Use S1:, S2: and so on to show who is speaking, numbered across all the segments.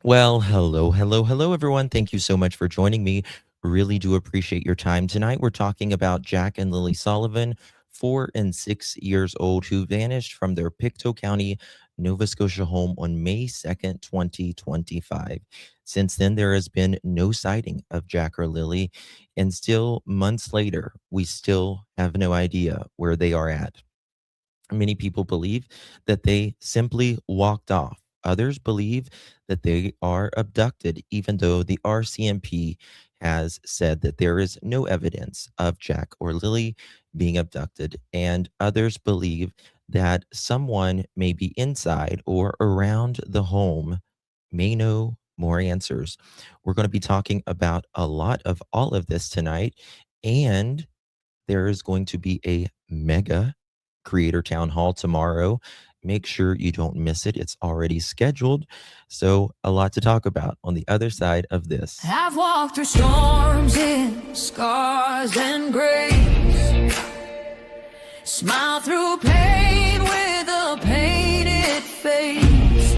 S1: Well, hello, everyone. Thank you so much for joining me. Really do appreciate your time tonight. We're talking about Jack and Lilly Sullivan, 4 and 6 years old, who vanished from their Pictou County, Nova Scotia home on May 2nd, 2025. Since then, there has been no sighting of Jack or Lilly, and still months later, we still have no idea where they are at. Many people believe that they simply walked off. Others believe that they are abducted, even though the RCMP has said that there is no evidence of Jack or Lilly being abducted. And others believe that someone may be inside or around the home may know more answers. We're going to be talking about a lot of all of this tonight. And there is going to be a mega creator town hall tomorrow. Make sure you don't miss it. It's already scheduled. So, a lot to talk about on the other side of this.
S2: I've walked through storms in scars and grace. Smile through pain with a painted face.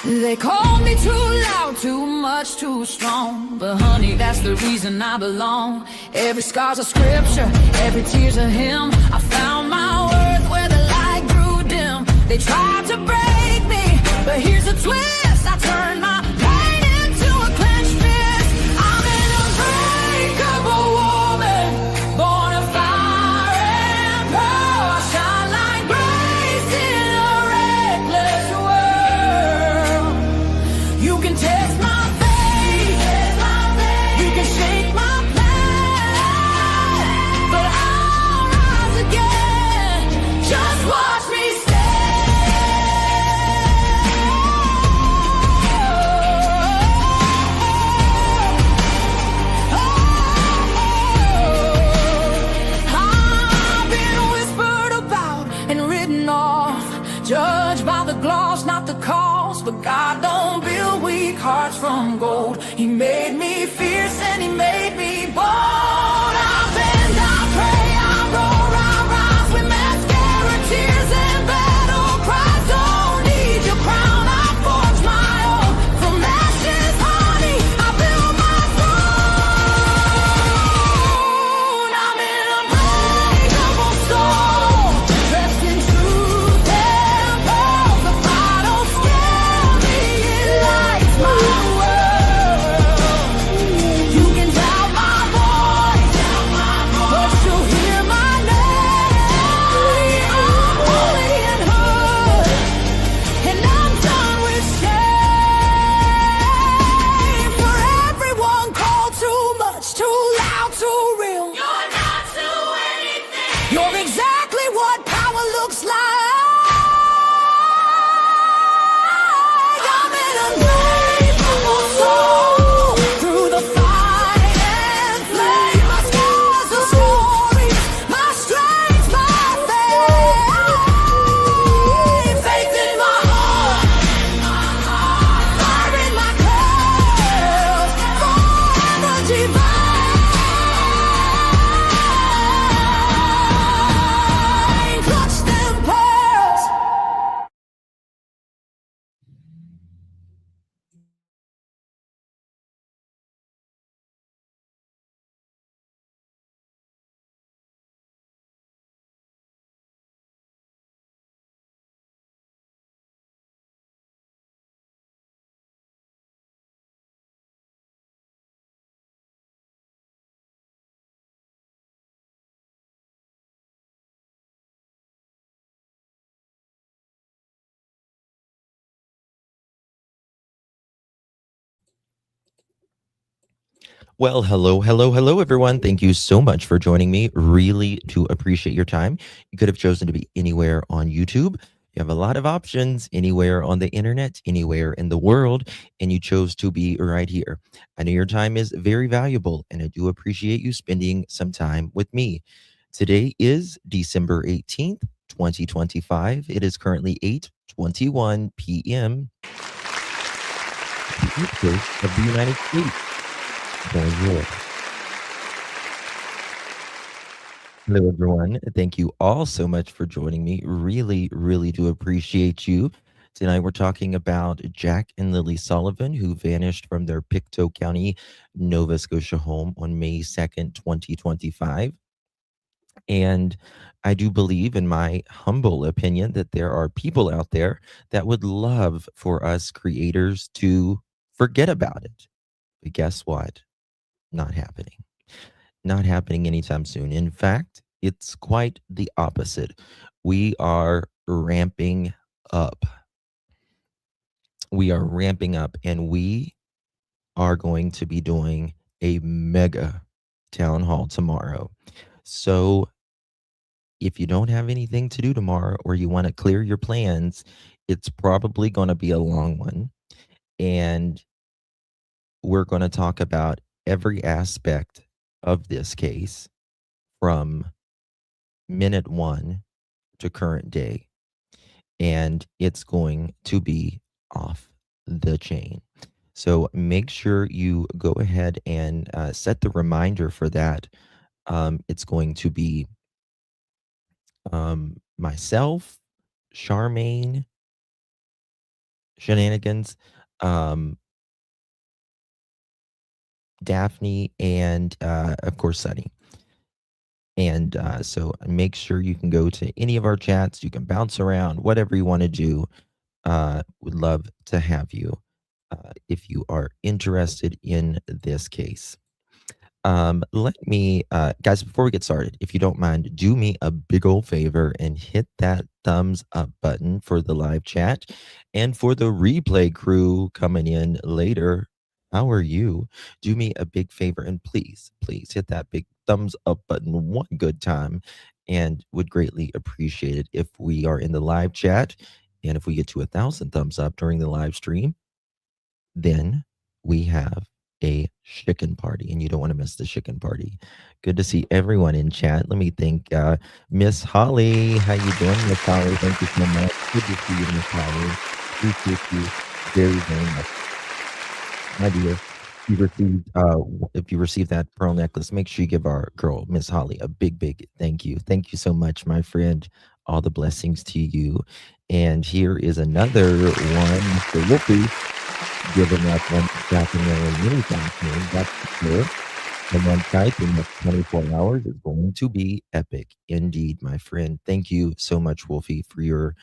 S2: They call me too loud, too much, too strong. But honey, that's the reason I belong. Every scar's a scripture, every tear's a hymn. I found my worth where the light grew dim. They tried to break me, but here's a twist. I turned my pain into a clenched fist. I'm an unbreakable woman, born of fire and pearl. I shine like grace in a reckless world. You can test my faith, you can shake my plan, but I'll rise again. Just watch me I've been whispered about and written off, judged by the gloss, not the cause. But God don't build weak hearts from gold. He made me fierce and he made me bold. I bend, I pray, I roar, I rise with mascara, tears and battle cries. Don't need your crown, I forge my own. From ashes, honey, I build my throne. I'm an unbreakable soul, dressed in truth and pearls. The fire don't scare me, it lights my world. You can doubt my voice, but you'll hear my name. I'm holy and hood, and I'm done with shame. For everyone called too much, too loud, too real. You're not to anything. You're exactly what power looks like. I'm an unbreakable soul, through the fight and flame. My scars are stories, my strength, my faith. Faith in my heart, fire in my curls, forever divine. Clutch them pearls.
S1: Well, hello, everyone. Thank you so much for joining me. Really do appreciate your time. You could have chosen to be anywhere on YouTube. You have a lot of options anywhere on the internet, anywhere in the world, and you chose to be right here. I know your time is very valuable, and I do appreciate you spending some time with me. Today is December 18th, 2025. It is currently 8:21 p.m. the East Coast of the United States. Bonjour. Hello, everyone. Thank you all so much for joining me. Really do appreciate you Tonight we're talking about Jack and Lilly Sullivan, who vanished from their Pictou County, Nova Scotia home on May 2nd, 2025. And I do believe, in my humble opinion, that there are people out there that would love for us creators to forget about it. But guess what? Not happening. Not happening anytime soon. In fact, it's quite the opposite. We are ramping up. We are ramping up, and we are going to be doing a mega town hall tomorrow. So if you don't have anything to do tomorrow or you want to clear your plans, it's probably going to be a long one. And we're going to talk about every aspect of this case from minute one to current day. And it's going to be off the chain. So make sure you go ahead and set the reminder for that. It's going to be myself, Charmaine, Shenanigans, um, Daphne, and of course, Sunny. And so make sure you can go to any of our chats. You can bounce around, whatever you want to do. Would love to have you if you are interested in this case. Let me, guys, before we get started, if you don't mind, do me a big old favor and hit that thumbs up button for the live chat. And for the replay crew coming in later, how are you? Do me a big favor and please, please hit that big thumbs up button one good time, and would greatly appreciate it if we are in the live chat. And if we get to 1,000 thumbs up during the live stream, then we have a chicken party, and you don't want to miss the chicken party. Good to see everyone in chat. Let me thank Miss Holly. How you doing, Miss Holly? Thank you so much. Good to see you, Miss Holly. Appreciate you very, very much. My dear, if you received that pearl necklace, make sure you give our girl, Miss Holly, a big, big thank you. Thank you so much, my friend. All the blessings to you. And here is another one, Mr. Wolfie, giving up on Jack and Lilly anytime soon. That's for sure. And one type in the 24 hours is going to be epic indeed, my friend. Thank you so much, Wolfie, for your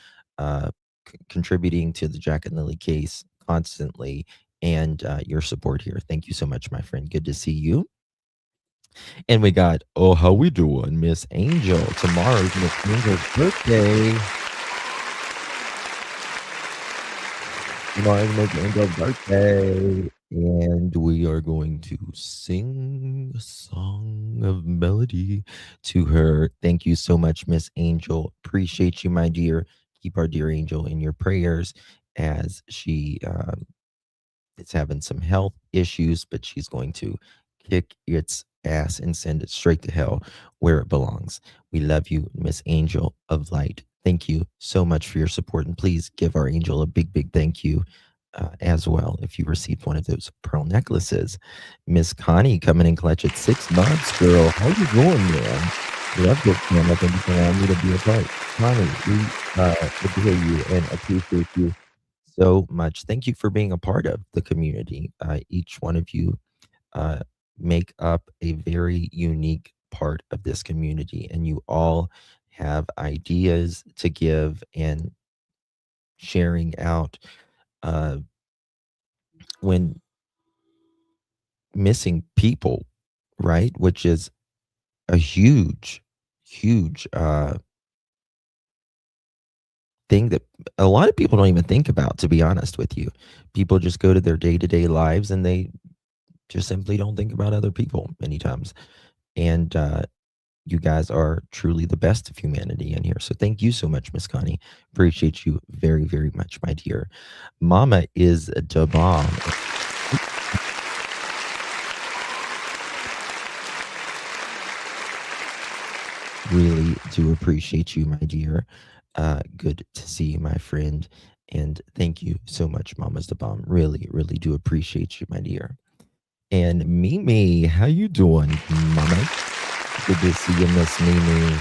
S1: contributing to the Jack and Lilly case constantly, and your support here. Thank you so much, my friend. Good to see you. And we got, oh, how we doing, Miss Angel? Tomorrow's Miss Angel's birthday. Tomorrow's Miss Angel's birthday. And we are going to sing a song of melody to her. Thank you so much, Miss Angel. Appreciate you, my dear. Keep our dear Angel in your prayers as she is having some health issues, but she's going to kick its ass and send it straight to hell where it belongs. We love you, Miss Angel of Light. Thank you so much for your support, and please give our Angel a big, big thank you as well if you received one of those pearl necklaces. Miss Connie coming in clutch at 6 months, girl. How you doing, man? Love this channel. Thank you for allowing me to be a part. Connie, we good to hear you and appreciate you so much. Thank you for being a part of the community. Each one of you make up a very unique part of this community, and you all have ideas to give and sharing out when missing people, right? Which is a huge, huge thing that a lot of people don't even think about, to be honest with you. People just go to their day-to-day lives and they just simply don't think about other people many times. And you guys are truly the best of humanity in here. So thank you so much, Miss Connie. Appreciate you very, very much, my dear. Mama is the bomb. Really do appreciate you, my dear. Good to see you, my friend. And thank you so much, Mama's the bomb. Really, really do appreciate you, my dear. And Mimi, how you doing, Mama? Good to see you, Miss Mimi.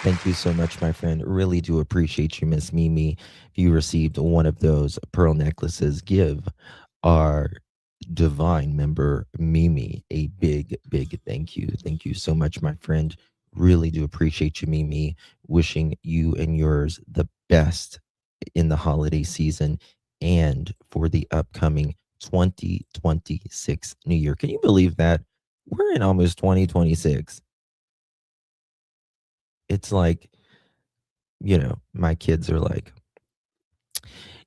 S1: Thank you so much, my friend. Really do appreciate you, Miss Mimi. If you received one of those pearl necklaces, give our divine member Mimi a big, big thank you. Thank you so much, my friend. Really do appreciate you, Mimi. Wishing you and yours the best in the holiday season and for the upcoming 2026 New Year. Can you believe that? We're in almost 2026. It's like, my kids are like,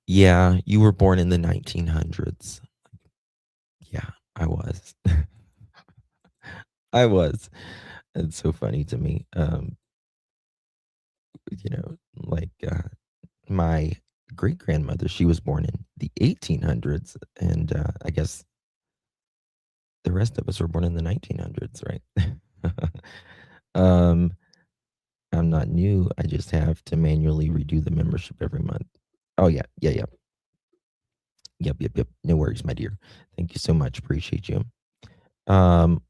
S1: yeah, you were born in the 1900s. Yeah, I was. I was. It's so funny to me. Like my great grandmother, she was born in the 1800s, and I guess the rest of us were born in the 1900s, right? um, I'm not new. I just have to manually redo the membership every month. Oh yeah, yeah, yeah. Yep, yep, yep. No worries, my dear. Thank you so much. Appreciate you. Um,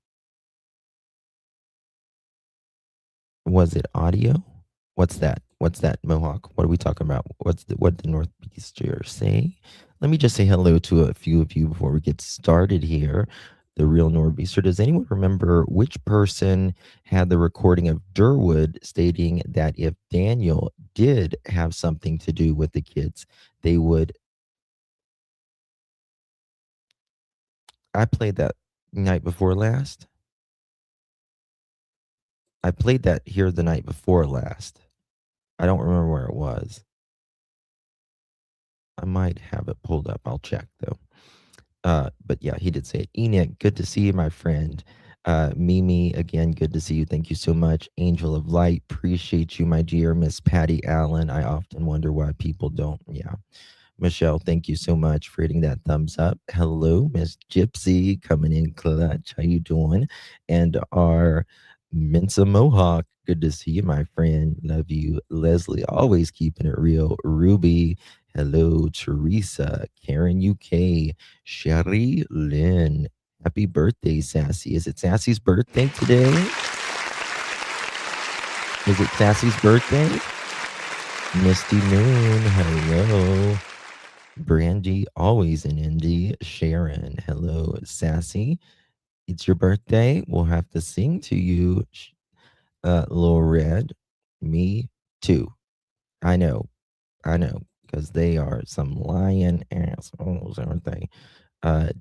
S1: was it audio? What's that? What's that, Mohawk? What are we talking about? What did the Northeaster say? Let me just say hello to a few of you before we get started here. The real Northeaster. Does anyone remember which person had the recording of Durwood stating that if Daniel did have something to do with the kids, they would? I played that night before last. I played that here the night before last. I don't remember where it was. I might have it pulled up. I'll check though. But yeah, he did say it. Enoch, good to see you, my friend. Mimi, again, good to see you. Thank you so much. Angel of Light, appreciate you, my dear Miss Patty Allen. I often wonder why people don't. Yeah. Michelle, thank you so much for hitting that thumbs up. Hello, Miss Gypsy, coming in clutch. How you doing? And our Mensa Mohawk, good to see you, my friend. Love you. Leslie, always keeping it real. Ruby, hello. Teresa, Karen UK, Sherry Lynn. Happy birthday, Sassy. Is it Sassy's birthday today? Is it Sassy's birthday? Misty Moon, hello. Brandy, always in Indy. Sharon, hello. Sassy, it's your birthday. We'll have to sing to you, Lil Red. Me too. I know, because they are some lying assholes, aren't they?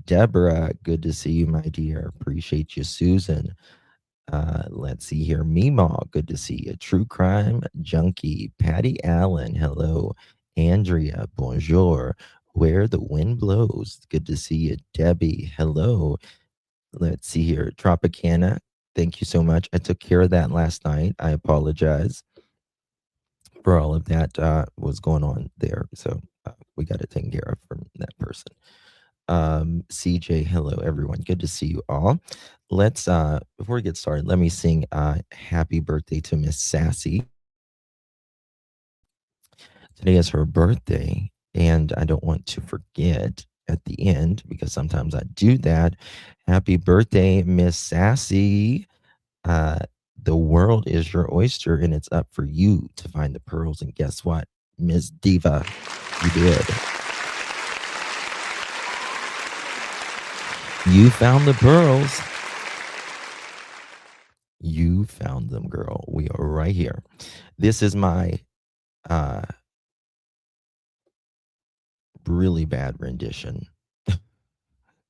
S1: Deborah, good to see you, my dear. Appreciate you, Susan. Let's see here. Meemaw, good to see you. True Crime Junkie. Patty Allen, hello. Andrea, bonjour. Where the Wind Blows, good to see you. Debbie, hello. Let's see here. Tropicana, thank you so much. I took care of that last night. I apologize for all of that was going on there. So we got it taken care of from that person. CJ, hello everyone. Good to see you all. Let's before we get started, let me sing happy birthday to Miss Sassy. Today is her birthday, and I don't want to forget at the end because sometimes I do that. Happy birthday, Miss Sassy. Uh the world is your oyster and it's up for you to find the pearls. And guess what, Miss Diva? You did. You found the pearls. You found them, girl. We are right here. This is my really bad rendition,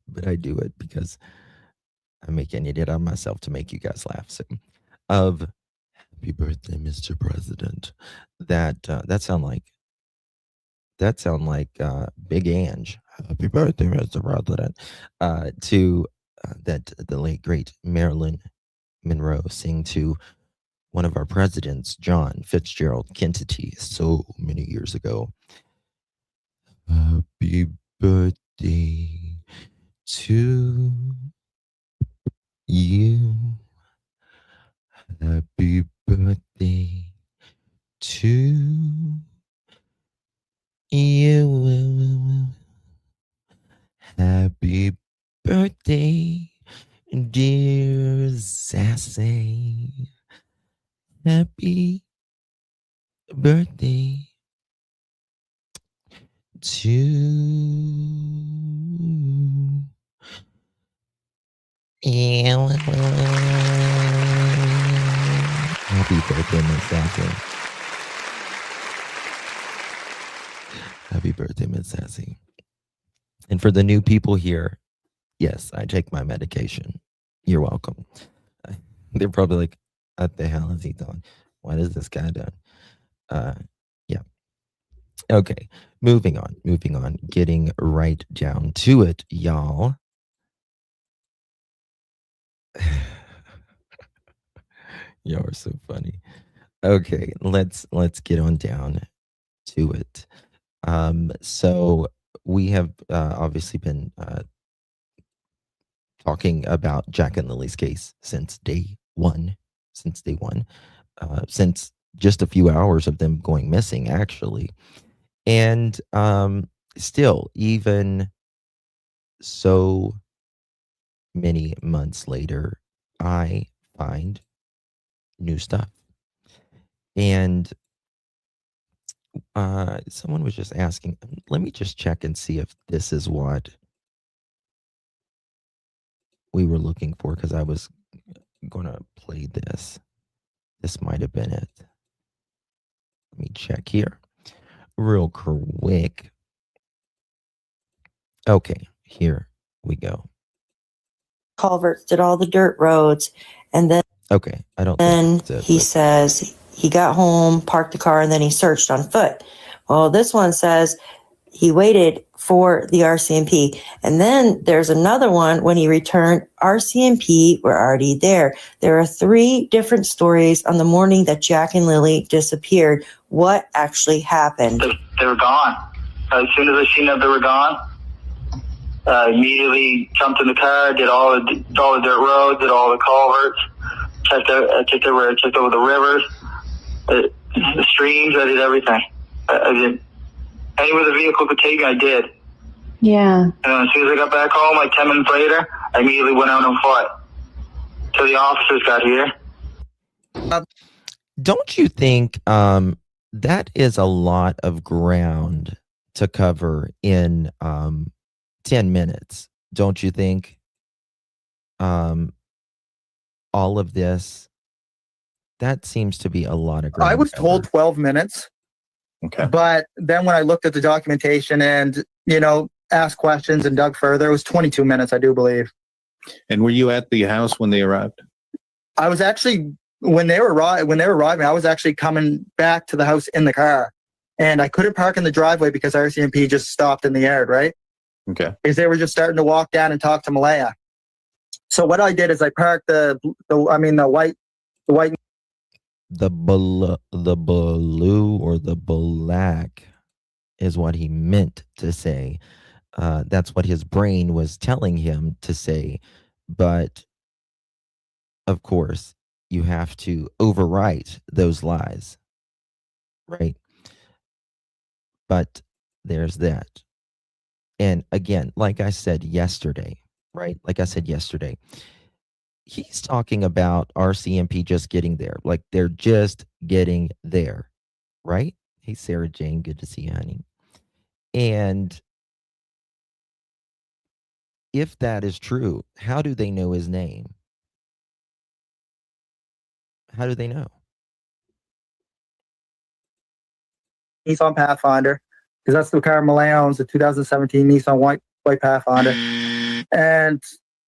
S1: but I do it because I make an idiot of myself to make you guys laugh. So, of Happy Birthday, Mr. President. That sound like Big Ange. Happy birthday, Mr. President. To that the late great Marilyn Monroe sing to one of our presidents, John Fitzgerald Kennedy, so many years ago. Happy birthday to you. Happy birthday to you. Happy birthday, dear Sassy. Happy 3, 2. Happy birthday, Miss Sassy. Happy birthday, Miss Sassy. And for the new people here, yes, I take my medication. You're welcome. They're probably like, what the hell is he doing? What is this guy doing? Yeah. Okay. Moving on. Getting right down to it, y'all. Y'all are so funny. Okay, let's get on down to it. So we have obviously been talking about Jack and Lily's case since day one, since just a few hours of them going missing, actually. And still, even so many months later, I find new stuff. And someone was just asking, let me just check and see if this is what we were looking for, because I was going to play this. This might have been it. Let me check here real quick. Okay, here we go.
S3: Culverts, did all the dirt roads, and then
S1: Okay, I don't
S3: then
S1: think
S3: he says he got home, parked the car, and then he searched on foot. Well, this one says he waited for the RCMP. And then there's another one when he returned, RCMP were already there. There are 3 different stories on the morning that Jack and Lily disappeared. What actually happened?
S4: They were gone. As soon as I seen that they were gone, immediately jumped in the car, did all the dirt roads, did all the culverts, checked over the rivers, the streams. I did everything. I did anywhere the vehicle could take me, I did.
S5: Yeah.
S4: And as soon as I got back home, like 10 minutes later, I immediately went out on foot till the officers got here.
S1: Don't you think that is a lot of ground to cover in 10 minutes? Don't you think? All of this, that seems to be a lot of ground.
S6: I was told 12 minutes.
S7: Okay.
S6: But then when I looked at the documentation and, asked questions and dug further, it was 22 minutes, I do believe.
S7: And were you at the house when they arrived?
S6: I was actually, when they were arriving, I was actually coming back to the house in the car. And I couldn't park in the driveway because RCMP just stopped in the yard, right?
S7: Okay.
S6: Because they were just starting to walk down and talk to Malaya. So what I did is I parked the white.
S1: The blue or the black is what he meant to say. That's what his brain was telling him to say. But of course, you have to overwrite those lies, right? But there's that. And again, like I said yesterday, right? He's talking about RCMP just getting there. Like they're just getting there, right? Hey, Sarah Jane, good to see you, honey. And if that is true, how do they know his name? How do they know?
S6: Nissan Pathfinder, because that's the car Malaya owns, the 2017 Nissan white Pathfinder. And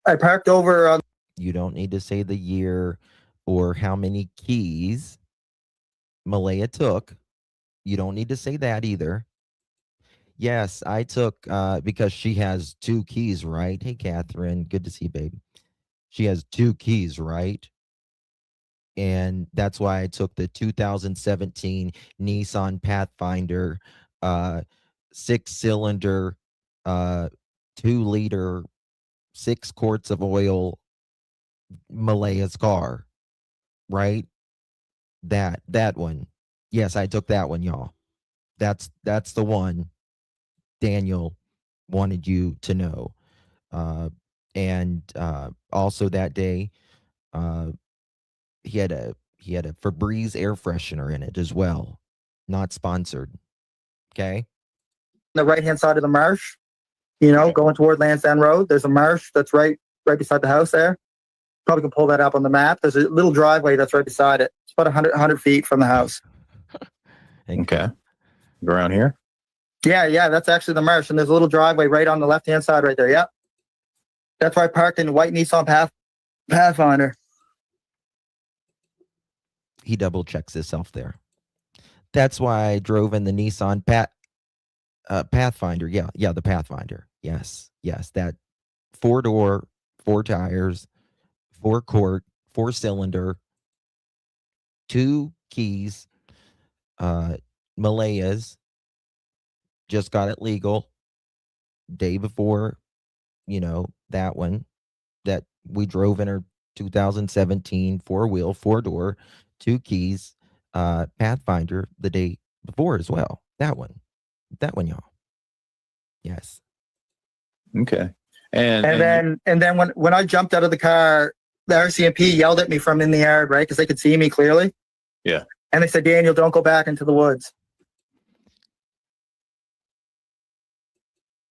S6: I parked over on.
S1: You don't need to say the year or how many keys Malaya took. You don't need to say that either. Yes, I took, because she has 2 keys, right? Hey, Catherine, good to see you, babe. She has 2 keys, right? And that's why I took the 2017 Nissan Pathfinder, 6-cylinder, 2-liter, 6 quarts of oil, Malaya's car, right? That one. Yes, I took that one, y'all. That's the one Daniel wanted you to know. And also that day, he had a Febreze air freshener in it as well. not sponsored. Okay.
S6: The right-hand side of the marsh, going toward Lansdowne Road. There's a marsh that's right beside the house there. Probably can pull that up on the map. There's a little driveway that's right beside it. It's about 100 feet from the house.
S7: Okay. Go around here?
S6: Yeah, that's actually the marsh. And there's a little driveway right on the left-hand side right there. Yep. That's where I parked in the white Nissan Pathfinder.
S1: He double checks himself there. That's why I drove in the Nissan Pathfinder. Yeah, the Pathfinder. Yes. That 4-door, 4 tires, 4-quart, 4-cylinder, 2 keys, Malayas. Just got it legal day before, that one that we drove in our 2017 4-wheel, 4-door, 2 keys, Pathfinder the day before as well. That one, y'all. Yes.
S7: Okay.
S6: And then when I jumped out of the car, the RCMP yelled at me from in the yard, right? Because they could see me clearly.
S7: Yeah.
S6: And they said, Daniel, don't go back into the woods.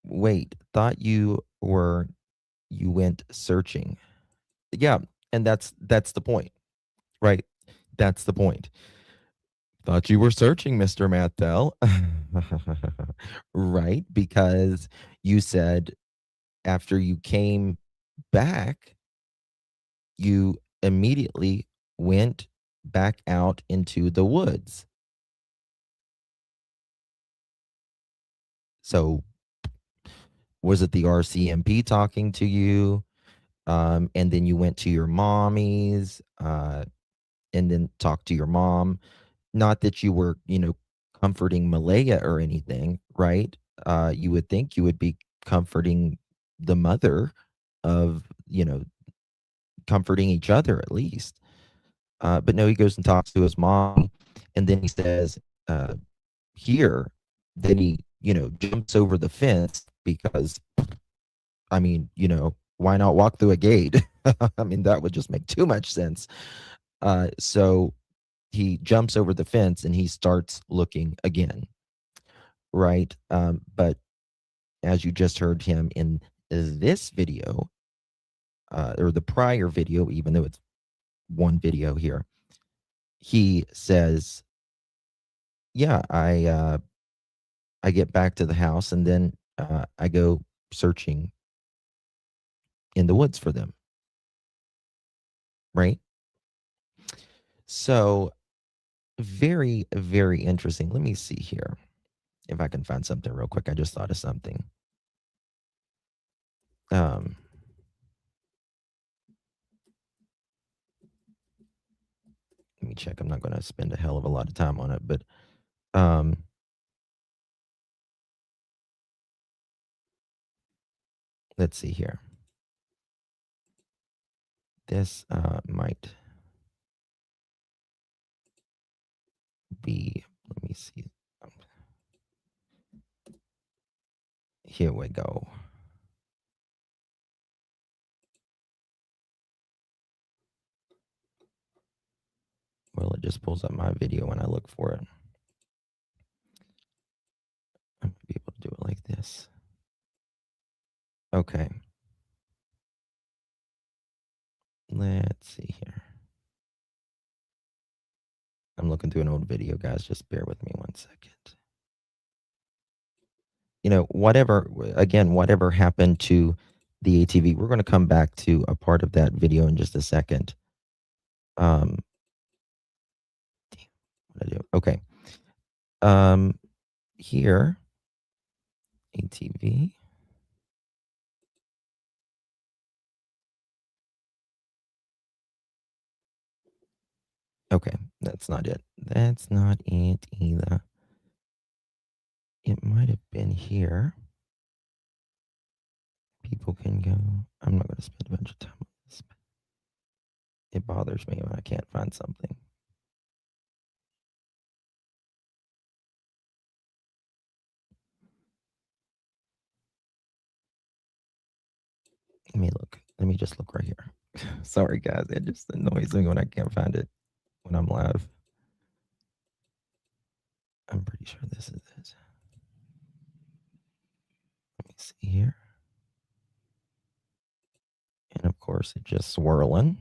S1: Wait, thought you went searching. Yeah, and that's the point, right? That's the point. Thought you were searching, Mr. Mathel. Right? Because you said after you came back, you immediately went back out into the woods. So was it the RCMP talking to you? And then you went to your mommy's and then talked to your mom. Not that you were, comforting Malaya or anything, right? You would think you would be comforting the mother of, comforting each other at least. But no, he goes and talks to his mom, and then he says, here, then he, jumps over the fence because, why not walk through a gate? That would just make too much sense. So he jumps over the fence and he starts looking again, right? But as you just heard him in this video, or the prior video, even though it's one video here, he says, yeah, I get back to the house and then I go searching in the woods for them, right? So very, very interesting. Let me see here if I can find something real quick. I just thought of something. Let me check. I'm not going to spend a hell of a lot of time on it, but let's see here. This might be, let me see. Here we go. Well, it just pulls up my video when I look for it. I'm going to be able to do it like this. Okay. Let's see here. I'm looking through an old video, guys. Just bear with me 1 second. Whatever happened to the ATV, we're going to come back to a part of that video in just a second. Okay. Here, ATV. Okay, that's not it. That's not it either. It might have been here. People can go. I'm not going to spend a bunch of time on this. It bothers me when I can't find something. Let me just look right here. Sorry, guys. It just annoys me when I can't find it when I'm live. I'm pretty sure this is it. Let me see here. And of course, it's just swirling.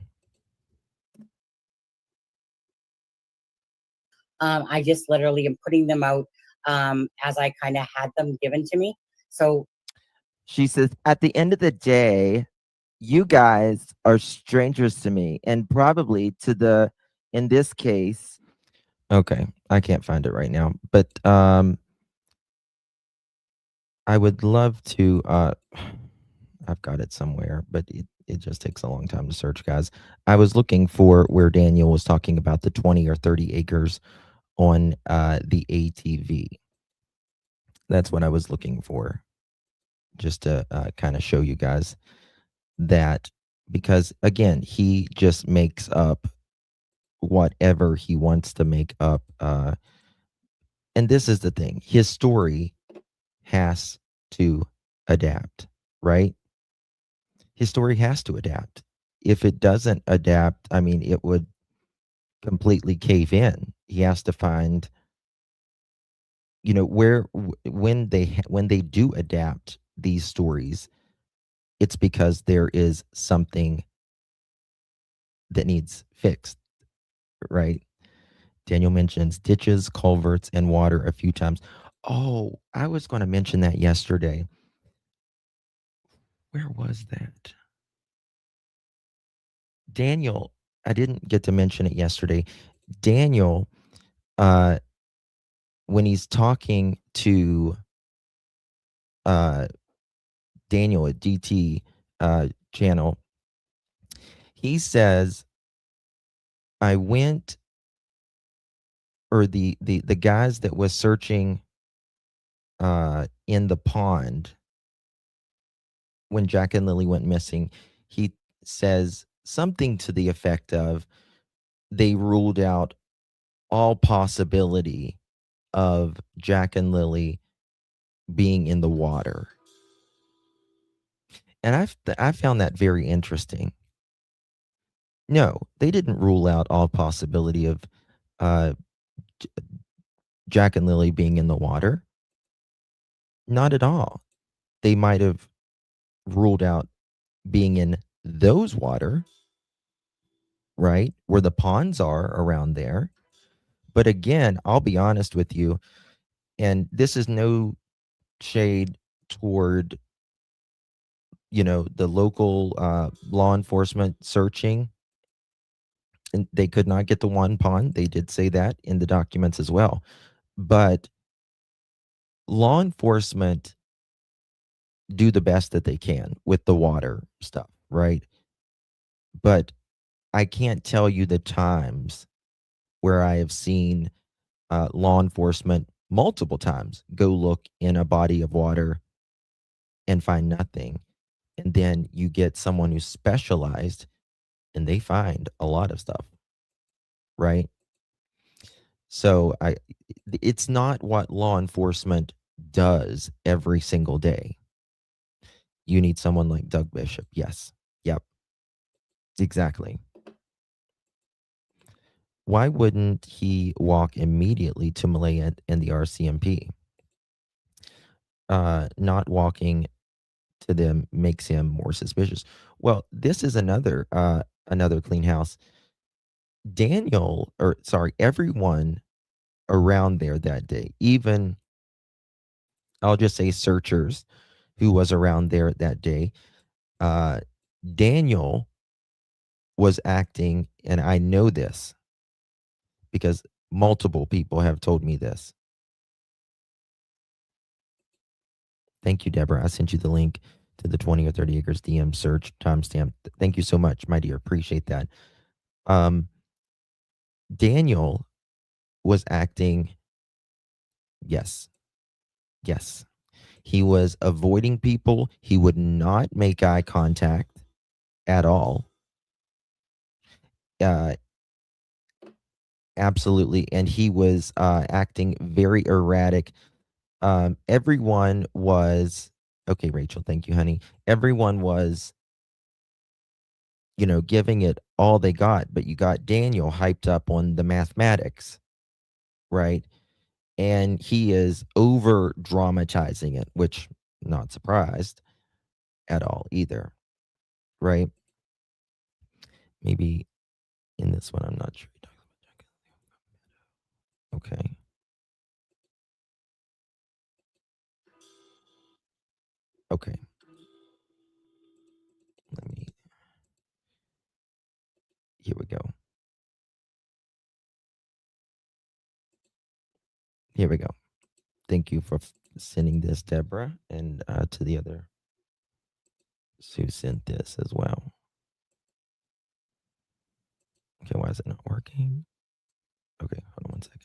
S5: I just literally am putting them out as I kind of had them given to me. So
S8: She says, at the end of the day, you guys are strangers to me, and probably to the, in this case.
S1: Okay, I can't find it right now, but I would love to. I've got it somewhere, but it just takes a long time to search, guys. I was looking for where Daniel was talking about the 20 or 30 acres on the ATV. That's what I was looking for, just to kind of show you guys that, because again, he just makes up whatever he wants to make up. And this is the thing, his story has to adapt, right? His story has to adapt. If it doesn't adapt, I mean, it would completely cave in. He has to find, you know, when they do adapt these stories, it's because there is something that needs fixed, right? Daniel mentions ditches, culverts, and water a few times. Oh, I was going to mention that yesterday. Where was that? Daniel, I didn't get to mention it yesterday. Daniel, when he's talking to Daniel at DT channel, he says, I went, or the guys that was searching in the pond when Jack and Lilly went missing, he says something to the effect of, they ruled out all possibility of Jack and Lilly being in the water. And I found that very interesting. No, they didn't rule out all possibility of Jack and Lilly being in the water. Not at all. They might have ruled out being in those water, right? Where the ponds are around there. But again, I'll be honest with you, and this is no shade toward, you know, the local law enforcement searching. And they could not get the one pond. They did say that in the documents as well. But law enforcement do the best that they can with the water stuff, right? But I can't tell you the times where I have seen law enforcement multiple times go look in a body of water and find nothing. And then you get someone who's specialized and they find a lot of stuff, right? So it's not what law enforcement does every single day. You need someone like Doug Bishop. Yes. Yep. Exactly. Why wouldn't he walk immediately to Malay and the RCMP? Not walking to them makes him more suspicious. Well, this is another clean house. Everyone around there that day, even, I'll just say, searchers who was around there that day, Daniel was acting, and I know this because multiple people have told me this. Thank you, Deborah. I sent you the link to the 20 or 30 acres DM search timestamp. Thank you so much, my dear. Appreciate that. Daniel was acting, yes. He was avoiding people. He would not make eye contact at all. Absolutely. And he was acting very erratic. Everyone was, okay, Rachel, thank you, honey. Everyone was, you know, giving it all they got, but you got Daniel hyped up on the mathematics, right? and he is over dramatizing it, which not surprised at all either, right? Maybe in this one, I'm not sure. Okay. Okay. Let me, here we go. Here we go. Thank you for sending this, Deborah, and to the other who sent this as well. Okay, why is it not working? Okay, hold on one second.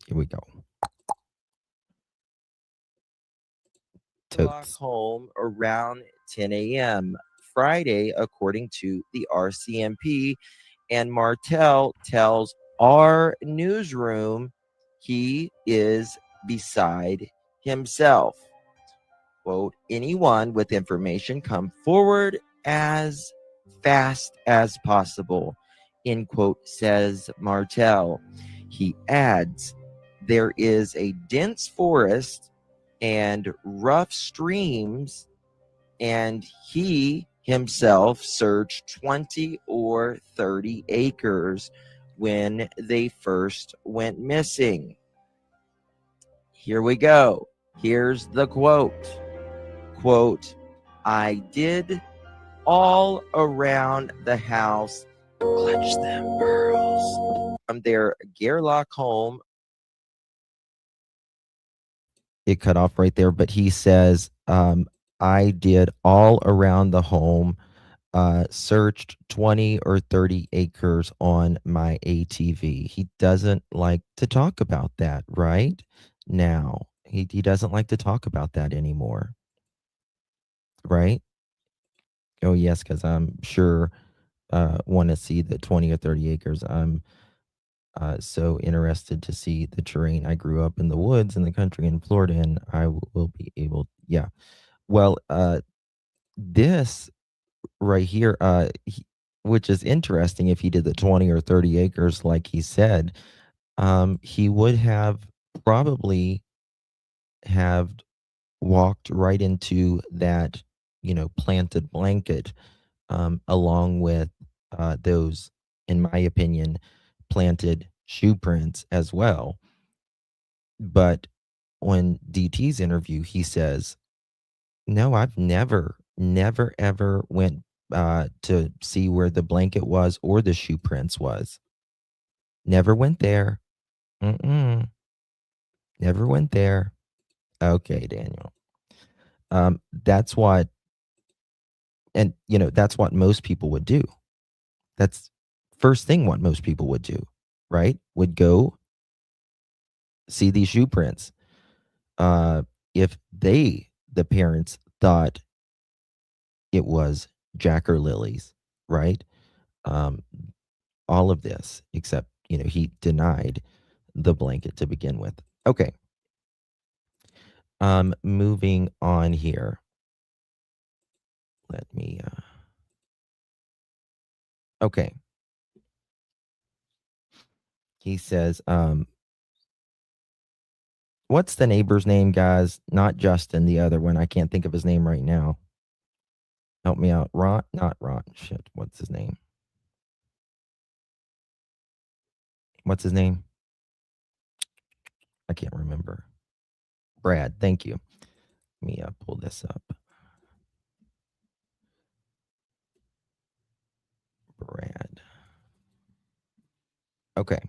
S1: Here we go. Totes. Home around 10 a.m. Friday, according to the RCMP. And Martel tells our newsroom he is beside himself. Quote, anyone with information come forward as fast as possible, end quote, says Martel. He adds, there is a dense forest and rough streams, and he himself searched 20 or 30 acres when they first went missing. Here we go. Here's the quote. Quote, I did all around the house, clutch them pearls. From their Gairloch home. It cut off right there, but he says, I did all around the home, searched 20 or 30 acres on my ATV. He doesn't like to talk about that right now. He doesn't like to talk about that anymore. Right? Oh, yes, because I'm sure want to see the 20 or 30 acres. I'm so interested to see the terrain. I grew up in the woods in the country in Florida, and I will be able, yeah. Well, this right here, which is interesting, if he did the 20 or 30 acres, like he said, he would have probably have walked right into that, planted blanket, along with those, in my opinion, planted shoe prints as well. But on DT's interview, he says, no, I've never, ever went to see where the blanket was or the shoe prints was. Never went there. Never went there. Okay, Daniel. That's what, and that's what most people would do. That's first thing what most people would do, right? Would go see these shoe prints. If the parents, thought it was Jack or Lily's, right? All of this, except, he denied the blanket to begin with. Okay. Moving on here. Let me, okay. He says, what's the neighbor's name, guys? Not Justin, the other one. I can't think of his name right now. Help me out. Ron, not Ron. Shit. What's his name? What's his name? I can't remember. Brad. Thank you. Let me pull this up. Brad. Okay.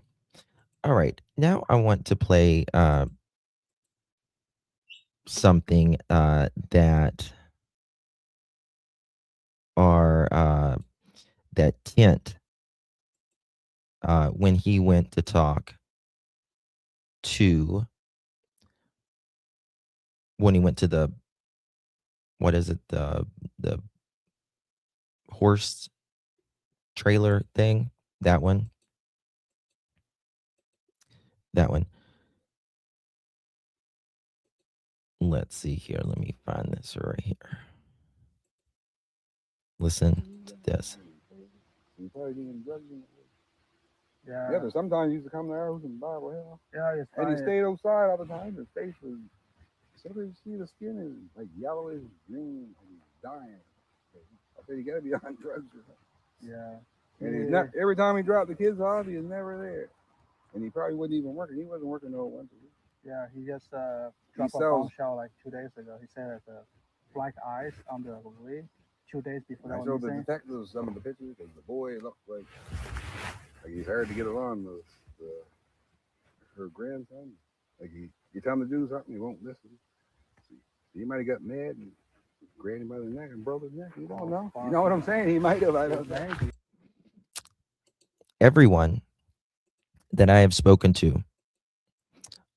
S1: All right. Now I want to play something that are that Kent, when he went to talk to, when he went to the, what is it, the horse trailer thing, that one. Let's see here. Let me find this right here. Listen to this.
S9: He probably getting drugs in it.
S10: Yeah.
S9: Yeah, but sometimes he used to come to our house and Bible hell.
S10: Yeah, it's
S9: And he
S10: fine.
S9: stayed outside all the time. His face was, sometimes you see the skin is like yellowish green and he's dying. I said, you gotta be on drugs or something.
S10: Yeah.
S9: And he's not, every time he dropped the kids off, he was never there. And he probably wasn't even working. He wasn't working no once a week.
S10: Yeah, he just dropped a
S9: sells-
S10: bombshell like 2 days ago. He said that the black eyes on the way 2 days before that
S9: I
S10: was
S9: showed the
S10: missing.
S9: detectives some of the pictures because the boy looked like he's hard to get along with her grandson. Like you tell him to do something, he won't listen. He might have got mad and grabbed him by the neck and broke his neck. You don't know. You know what I'm saying? He might have. I don't know.
S1: Everyone that I have spoken to,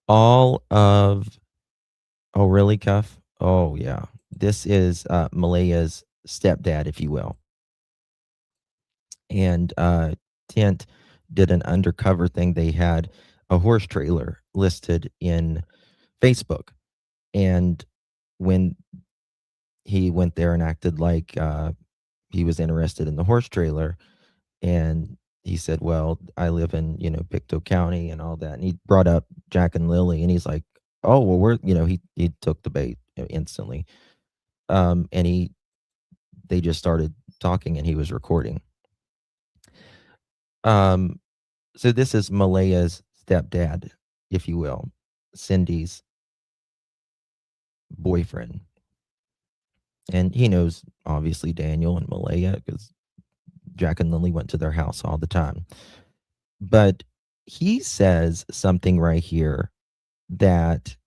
S1: all of, oh, really, Cuff? Oh, yeah. This is Malaya's stepdad, if you will. And Tint did an undercover thing. They had a horse trailer listed in Facebook. And when he went there and acted like he was interested in the horse trailer, and he said, well, I live in, Pictou County and all that. And he brought up Jack and Lilly, and he's like, oh, well, he took the bait instantly. And they just started talking and he was recording. So this is Malaya's stepdad, if you will, Cindy's boyfriend. And he knows, obviously, Daniel and Malaya because Jack and Lilly went to their house all the time. But he says something right here that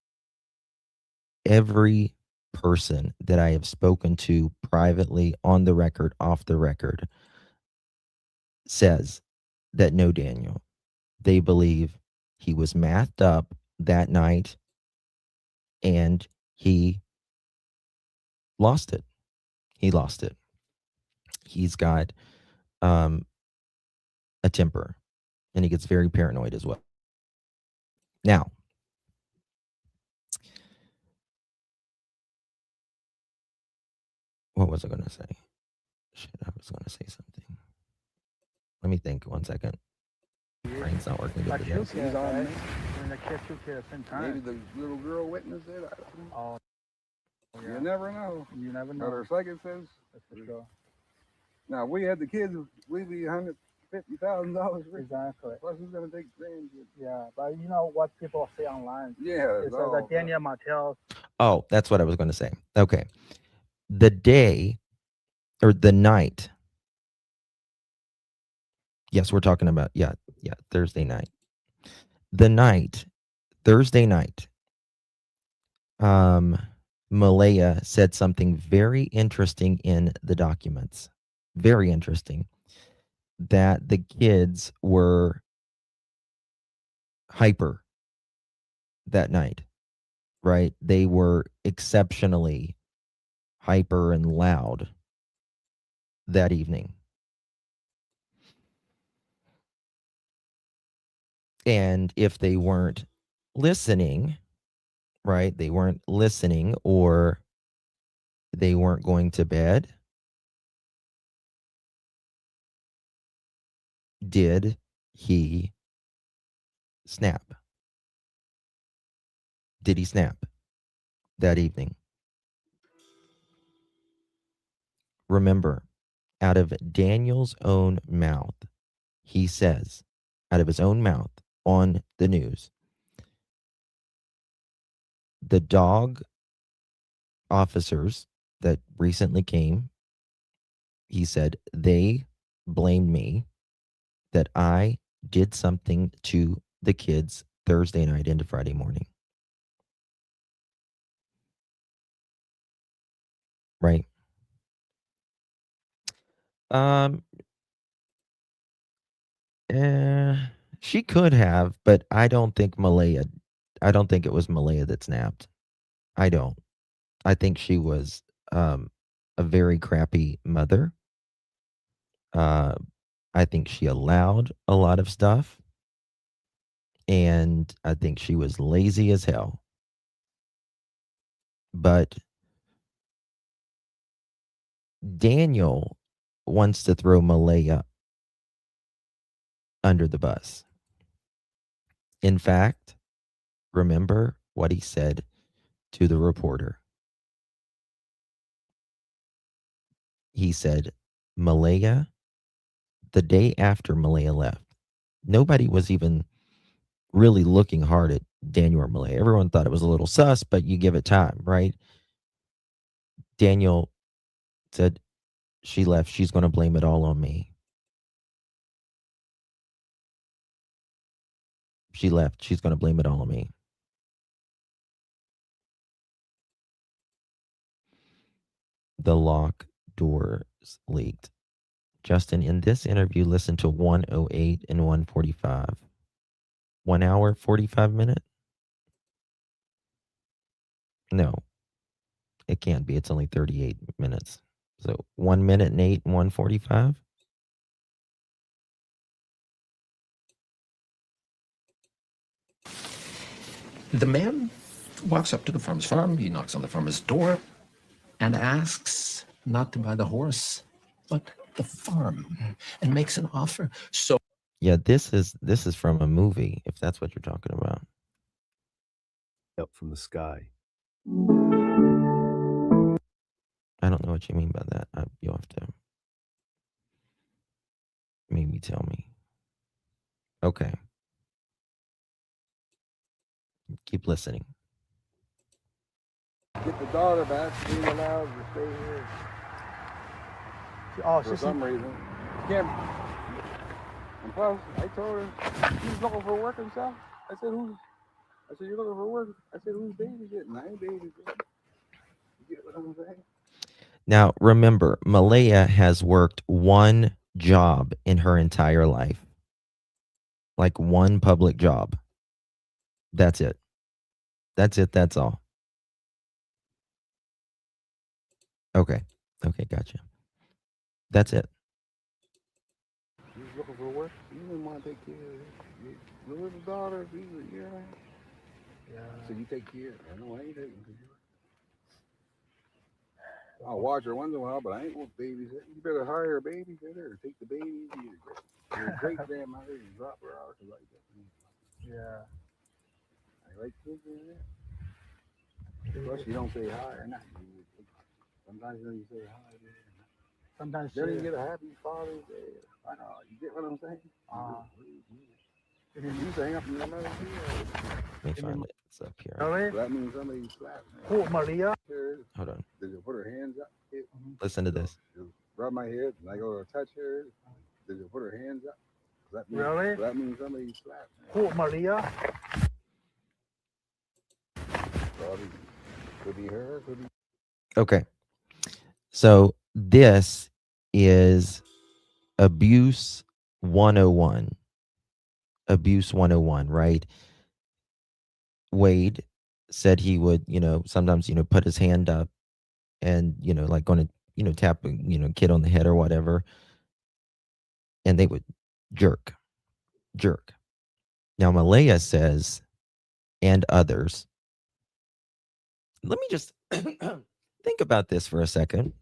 S1: every person that I have spoken to privately, on the record, off the record, says that no, Daniel, they believe he was mathed up that night and he lost it. He lost it. He's got a temper, and he gets very paranoid as well. Now, what was I going to say? Shit, I was going to say something. Let me think 1 second. Brain's not working good
S10: Like
S1: today.
S10: two kids, right? And the kids shoot at the same
S9: Maybe
S10: time.
S9: the little girl witnessed it. I don't know.
S10: Oh,
S9: You never know.
S10: You never
S9: But
S10: know.
S9: her psychic says,
S10: That's for sure.
S9: now we had the kids, we'd be $150,000 rich.
S10: Exactly.
S9: Plus, who's gonna take grandkids?
S10: Yeah, but you know what people say online.
S9: Yeah,
S10: It says that Daniel Martel.
S1: Oh, that's what I was going to say. Okay. The day or the night. Yes, we're talking about, Thursday night. The night, Thursday night, Malaya said something very interesting in the documents. Very interesting. That the kids were hyper that night, right? They were exceptionally hyper and loud that evening. And if they weren't listening, right? They weren't listening, or they weren't going to bed. Did he snap? Did he snap that evening? Remember, out of Daniel's own mouth, he says, out of his own mouth on the news, the dog officers that recently came, he said, they blamed me that I did something to the kids Thursday night into Friday morning. Right? She could have, but I don't think it was Malaya that snapped. I don't. I think she was a very crappy mother. I think she allowed a lot of stuff. And I think she was lazy as hell. But Daniel wants to throw Malaya under the bus. In fact, remember what he said to the reporter. He said, Malaya, the day after Malaya left, nobody was even really looking hard at Daniel or Malaya. Everyone thought it was a little sus, but you give it time, right? Daniel said, she left. She's going to blame it all on me. She left. She's going to blame it all on me. The lock doors leaked. Justin, in this interview, listen to 108 and 145. 1 hour, 45 minutes? No, it can't be. It's only 38 minutes. So 1 minute and 8 and 145?
S11: The man walks up to the farmer's farm. He knocks on the farmer's door and asks not to buy the horse, but the farm, and makes an offer. So
S1: Yeah, this is from a movie, if that's what you're talking about.
S12: Up from the sky.
S1: I don't know what you mean by that. You'll have to maybe tell me. Okay. Keep listening.
S9: Get the daughter back. Being allowed to stay here
S10: Oh,
S9: for some reason. Can't. And plus, I told her he's looking for work himself. I said, you're looking for work? I said, who's babysitting? I ain't babysitting. You get what I'm saying?
S1: Now, remember, Malaya has worked one job in her entire life. Like one public job. That's it. That's it. That's all. Okay. Okay, gotcha. That's it.
S9: He's looking for work. You didn't want to take care of it. Your little daughter, yeah. So you take care of her. No, I ain't taking care of her. I'll watch her once in a while, but I ain't going to babysit. You better hire a babysitter or take the baby. You're a great grandmother and drop her out like that.
S10: Yeah.
S9: I like kids in there. Plus, you don't say hi or nothing. Sometimes you say hi.
S10: Sometimes
S9: Then you get a happy Father's Day. I know. You get what I'm saying? You used to hang up in the middle of
S1: Let me find it. It's up here.
S10: Really?
S9: that means somebody slapped me.
S10: Who, Maria?
S1: Hold on.
S9: Did you put her hands up?
S1: Listen to this.
S9: She'll rub my head and I go to touch her. Did you put her hands up?
S10: Really?
S9: That means somebody slapped me.
S10: Who, Maria?
S9: Probably could be her, could be.
S1: Okay. So this is Abuse 101. Abuse 101, right? Wade said he would, sometimes, put his hand up and, like going to, tap, kid on the head or whatever. And they would jerk. Now, Malaya says, and others. Let me just think about this for a second.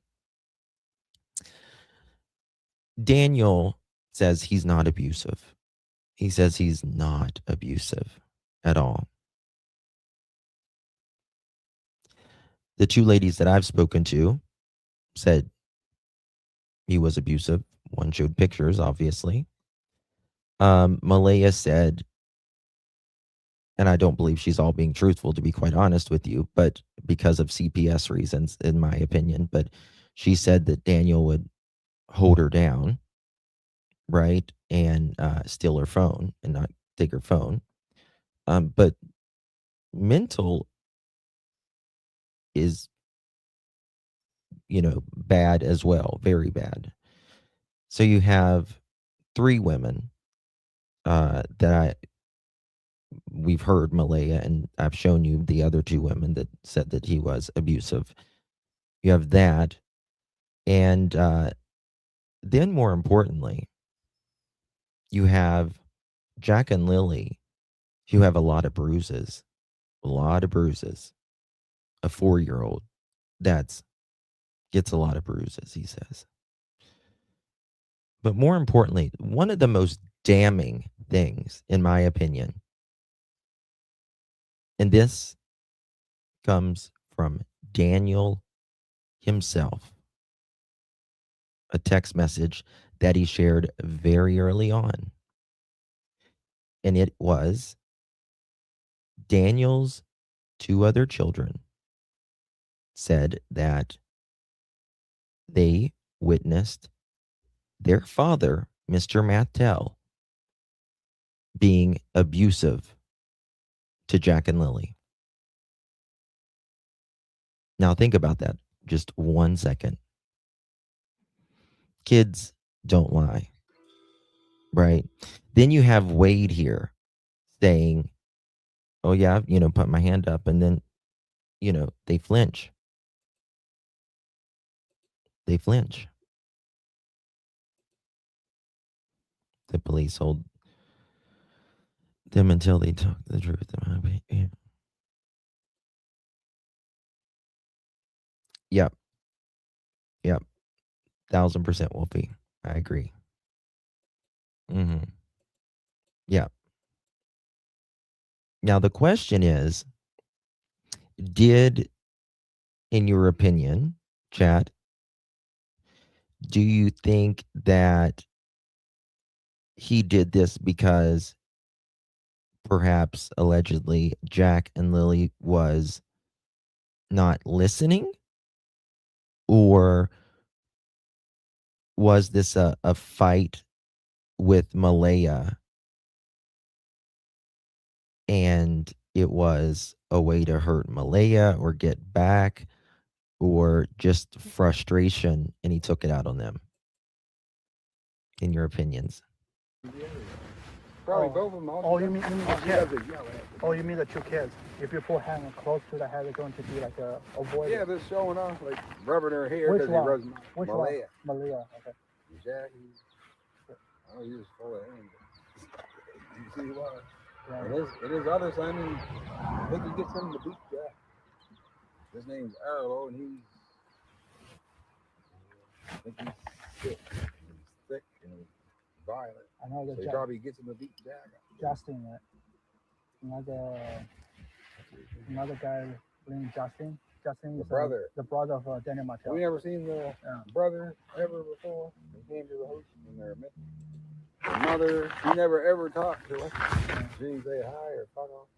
S1: Daniel says he's not abusive. He says he's not abusive at all. The two ladies that I've spoken to said he was abusive. One showed pictures, obviously. Malaya said, and I don't believe she's all being truthful, to be quite honest with you, but because of CPS reasons, in my opinion, but she said that Daniel would hold her down, right, and steal her phone and not take her phone. But mental is, bad as well, very bad. So you have 3 women that we've heard Malaya, and I've shown you the other 2 women that said that he was abusive. You have that, and then more importantly, you have Jack and Lilly, who have a lot of bruises. A 4-year-old gets a lot of bruises, he says. But more importantly, one of the most damning things, in my opinion, and this comes from Daniel himself, a text message that he shared very early on. And it was Daniel's two other children said that they witnessed their father, Mr. Mattel, being abusive to Jack and Lilly. Now think about that just 1 second. Kids don't lie, right? Then you have Wade here saying, oh yeah, put my hand up, and then, they flinch. They flinch. The police hold them until they talk the truth. Yep. 1000% Wolfie. I agree. Yeah. Now the question is, in your opinion, chat, do you think that he did this because perhaps allegedly Jack and Lilly was not listening? Or was this a fight with Malaya and it was a way to hurt Malaya or get back, or just frustration and he took it out on them? In your opinions?
S9: Probably both of them.
S10: Oh, you mean the kids? Oh, you mean the two kids? If you put hand close to the head, it's going to be like a avoid.
S9: Yeah, they're showing off, like rubbing her hair
S10: Which
S9: because he
S10: one?
S9: rubs
S10: Which
S9: Malaya.
S10: one? Malaya. Okay.
S9: Jack, I don't use full of hand. You see why?
S10: Yeah.
S9: And his other son, I think he gets him to beat Jack. His name's Arlo, and I think he's sick. He's thick and violent.
S10: I know that
S9: so he probably gets him to beat Jack.
S10: Justin, another guy named Justin. Justin is the brother of Daniel Martel.
S9: We never seen the brother ever before. He came to the house when they were met. The mother, she never ever talked to us. She didn't say hi or fuck off.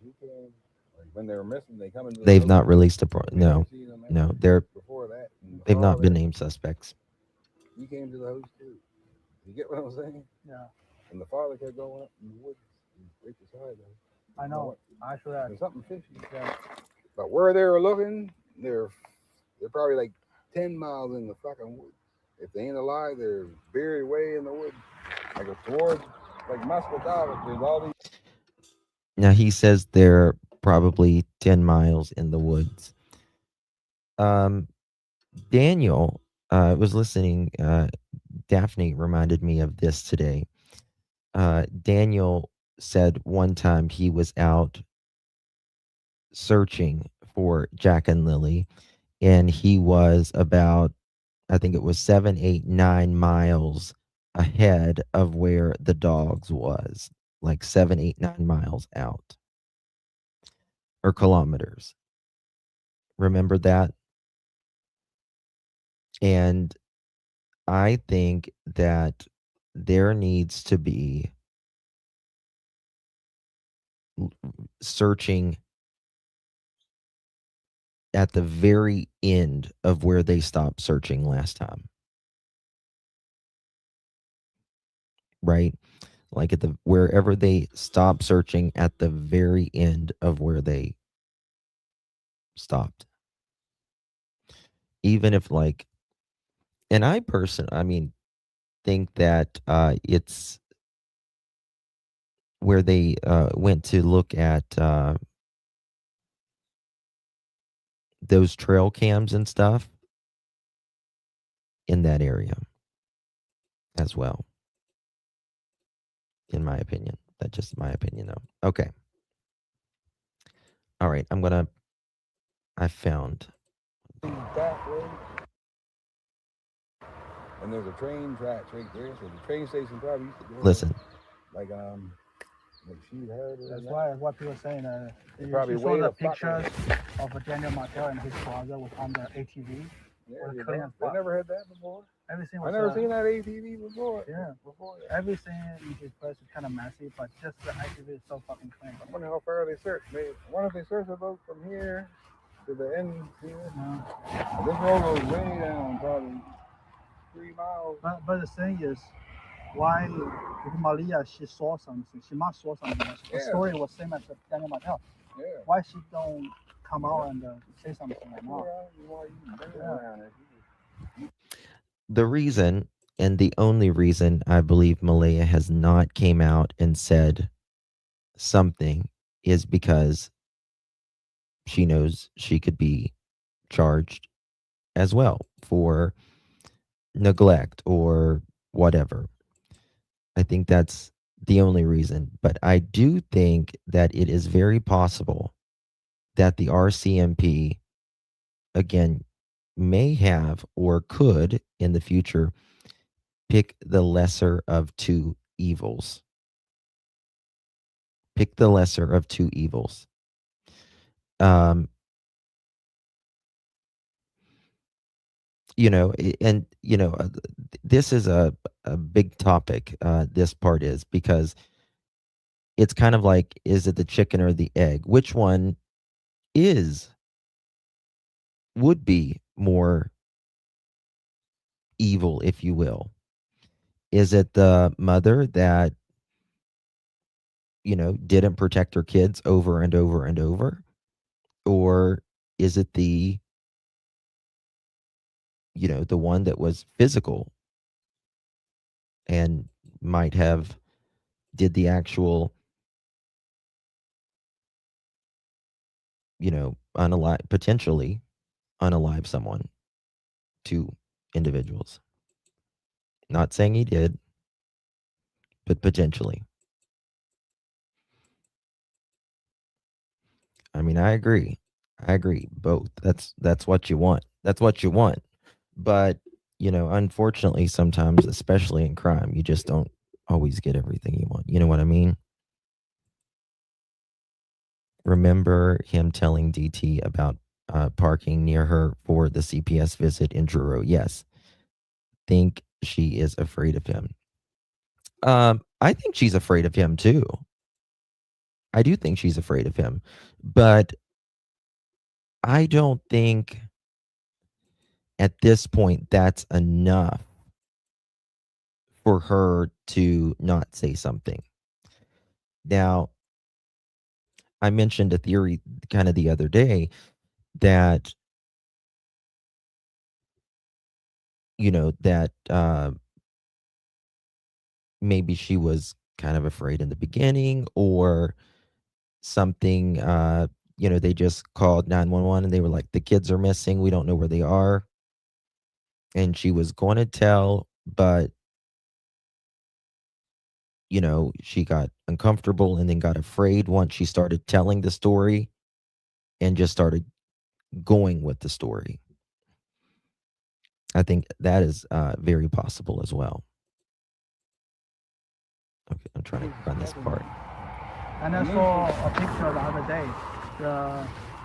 S9: She came, like when they were missing, they come into the
S1: They've
S9: house.
S1: not released no, they're
S9: Before that,
S1: they've not been named suspects.
S9: He came to the house too. You get what I'm saying?
S10: Yeah.
S9: And the father kept going up in the woods and break the side though.
S10: I know. Actually,
S9: there's something fishy.
S10: Yeah.
S9: But where they were looking, they're probably like 10 miles in the fucking woods. If they ain't alive, they're buried way in the woods. Like towards like Muscatava, there's all these.
S1: Now he says they're probably 10 miles in the woods. Daniel, was listening, Daphne reminded me of this today. Daniel said one time he was out searching for Jack and Lilly, and he was about, I think it was 7, 8, 9 miles ahead of where the dogs was, like 7, 8, 9 miles out, or kilometers. Remember that? And I think that there needs to be searching at the very end of where they stopped searching last time. Right? Like at wherever they stopped searching, at the very end of where they stopped. Even if and I think that it's where they went to look at those trail cams and stuff in that area as well. In my opinion. That's just my opinion though. Okay. All right. I found.
S9: And there's a train tracks right there, so the train station probably used to go
S1: Listen.
S9: like she heard.
S10: That's why what people are saying.
S9: Probably
S10: you saw
S9: way
S10: the
S9: the fuck
S10: pictures of Daniel Martel and his father was on the ATV.
S9: Yeah,
S10: or the
S9: you
S10: clearance
S9: know, I
S10: box.
S9: never heard that before.
S10: Everything
S9: I
S10: was.
S9: never seen that ATV before.
S10: Yeah.
S9: Before.
S10: Everything in his place is kind of messy, but just the ATV is so fucking clean.
S9: I wonder how far they search. I wonder if they search about from here to the end here.
S10: No.
S9: This road goes way down, probably 3 miles.
S10: But the thing is, why if Malia she saw something, she must saw something. The story was same as Daniel Martel.
S9: Yeah.
S10: Why she don't come out and say something like that?
S1: The reason, and the only reason I believe Malaya has not came out and said something is because she knows she could be charged as well for neglect or whatever. I think that's the only reason. But I do think that it is very possible that the RCMP, again, may have or could in the future pick the lesser of two evils. Pick the lesser of two evils. You know, and you know, this is a big topic. This part is because it's kind of like, is it the chicken or the egg? Which one would be more evil, if you will? Is it the mother that, you know, didn't protect her kids over and over and over? Or is it the, you know, the one that was physical and might have did the actual, you know, potentially unalive someone, two individuals? Not saying he did, but potentially. I mean, I agree. Both. That's what you want. That's what you want. But, you know, unfortunately, sometimes, especially in crime, you just don't always get everything you want. You know what I mean? Remember him telling DT about parking near her for the CPS visit in Truro? Yes. Think she is afraid of him. I think she's afraid of him too. I do think she's afraid of him, but I don't think at this point that's enough for her to not say something. Now, I mentioned a theory kind of the other day that, you know, that maybe she was kind of afraid in the beginning or something. You know, they just called 911 and they were like, the kids are missing. We don't know where they are. And she was going to tell, but, you know, she got uncomfortable and then got afraid once she started telling the story and just started going with the story. I think that is very possible as well. Okay, I'm trying to run this part.
S10: And I saw a picture the other day.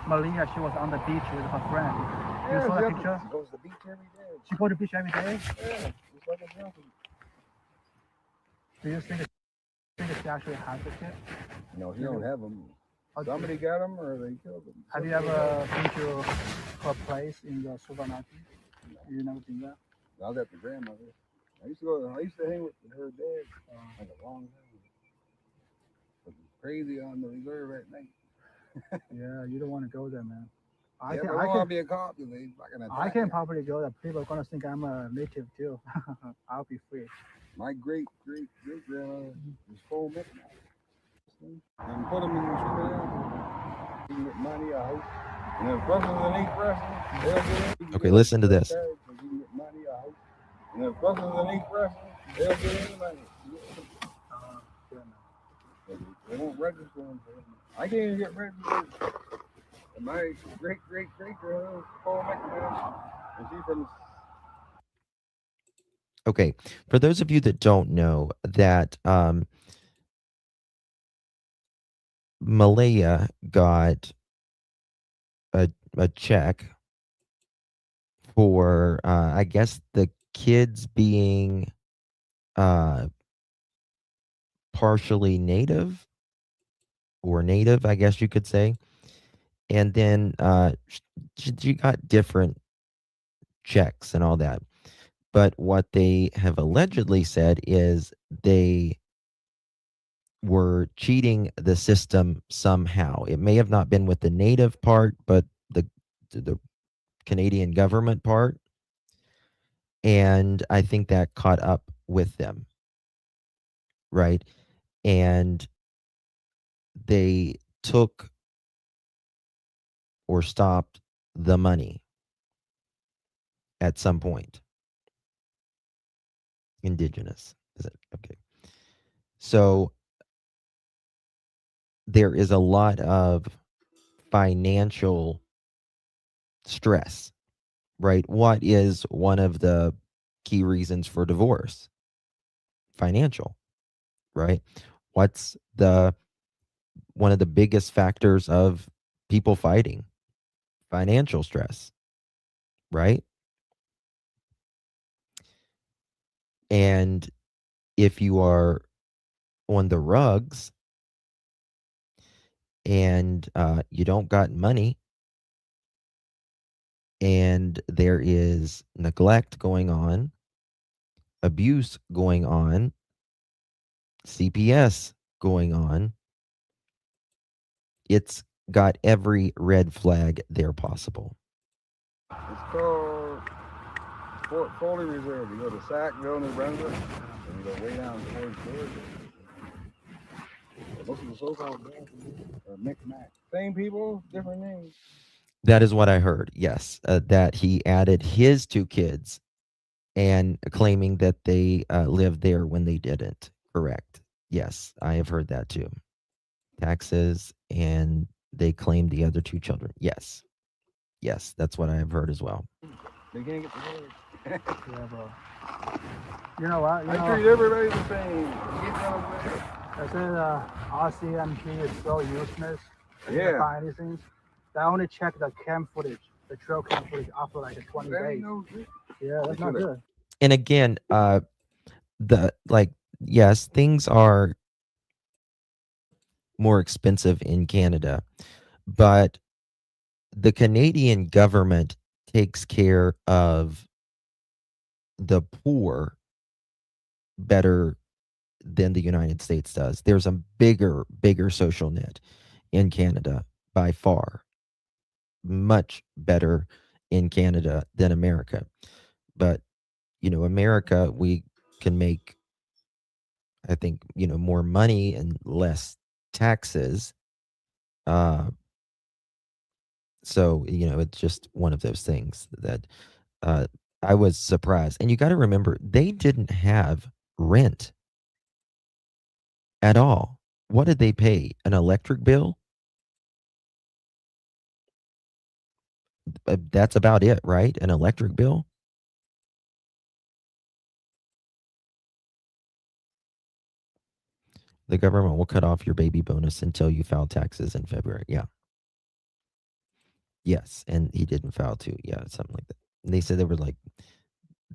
S10: Malia, she was on the beach with her friend. You saw that picture?
S9: She goes to the beach every day.
S10: She goes to the beach every day?
S9: Yeah, it's like a junkie.
S10: Do you think she actually has the kid?
S9: No, she don't have them. Somebody got them or they killed them.
S10: Have you ever been to her place in the supermarket? You never been there?
S9: I was at the grandmother. I used to hang with her dad like a long time. It was crazy on the reserve at night.
S10: Yeah, you don't want to go there, man.
S9: I don't want to be a cop.
S10: I can probably go there. People are gonna think I'm a native too. I'll be free.
S9: My great grandmother was full Michigan. And put them in the supermarket. You can get money, I hope. And if Brussels and eat Brussels, they'll get it.
S1: Okay, listen to this.
S9: You can get money, I hope. And if Brussels and eat Brussels, they'll get any money. They won't register them. I can't even get registered. And my great grandmother was full Michigan. And she's from
S1: Okay, for those of you that don't know, that Malaya got a check for I guess the kids being partially native or native, I guess you could say. And then she got different checks and all that. But what they have allegedly said is they were cheating the system somehow. It may have not been with the native part, but the Canadian government part. And I think that caught up with them. Right. And they took or stopped the money at some point. Indigenous. Is it? Okay. So there is a lot of financial stress, right? What is one of the key reasons for divorce? Financial, right? What's one of the biggest factors of people fighting? Financial stress, right? And if you are on the rugs and you don't got money and there is neglect going on, abuse going on, CPS going on, it's got every red flag there possible.
S9: It's called Fort Foley Reserve. You go to Sackville, New Brunswick, and you go way down towards Georgia. Most of the so-called are Micmac. Same people, different names.
S1: That is what I heard, yes, that he added his two kids and claiming that they lived there when they didn't. Correct. Yes, I have heard that too. Taxes, and they claimed the other two children. Yes. Yes, that's what I have heard as well.
S9: They can't get the word.
S10: Yeah, bro. You know what?
S9: I treat everybody the same.
S10: I said RCMP is so useless. They
S9: Yeah.
S10: can't find anything. They only check the cam footage, the trail cam footage after like 20 days. Yeah, that's not good.
S1: And again, yes, things are more expensive in Canada, but the Canadian government takes care of the poor better than the United States does. There's a bigger social net in Canada by far. Much better in Canada than America. But, America, we can make, I think, more money and less taxes. So, it's just one of those things that I was surprised. And you got to remember, they didn't have rent at all. What did they pay? An electric bill? That's about it, right? An electric bill? The government will cut off your baby bonus until you file taxes in February. Yeah. Yes, and he didn't file too. Yeah, something like that. And they said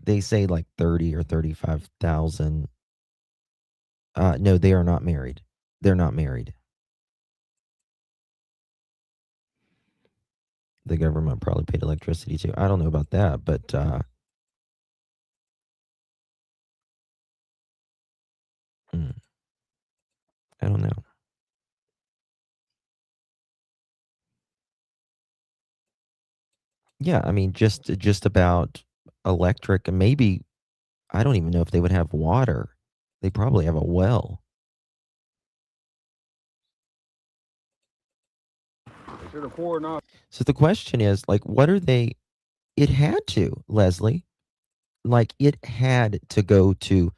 S1: they say like 30 or 35,000. No, they are not married. They're not married. The government probably paid electricity too. I don't know about that, but I don't know. Yeah, I mean, just about electric, and maybe I don't even know if they would have water. They probably have a well. So the question is, like, what are they? It had to, Leslie. Like, it had to go to.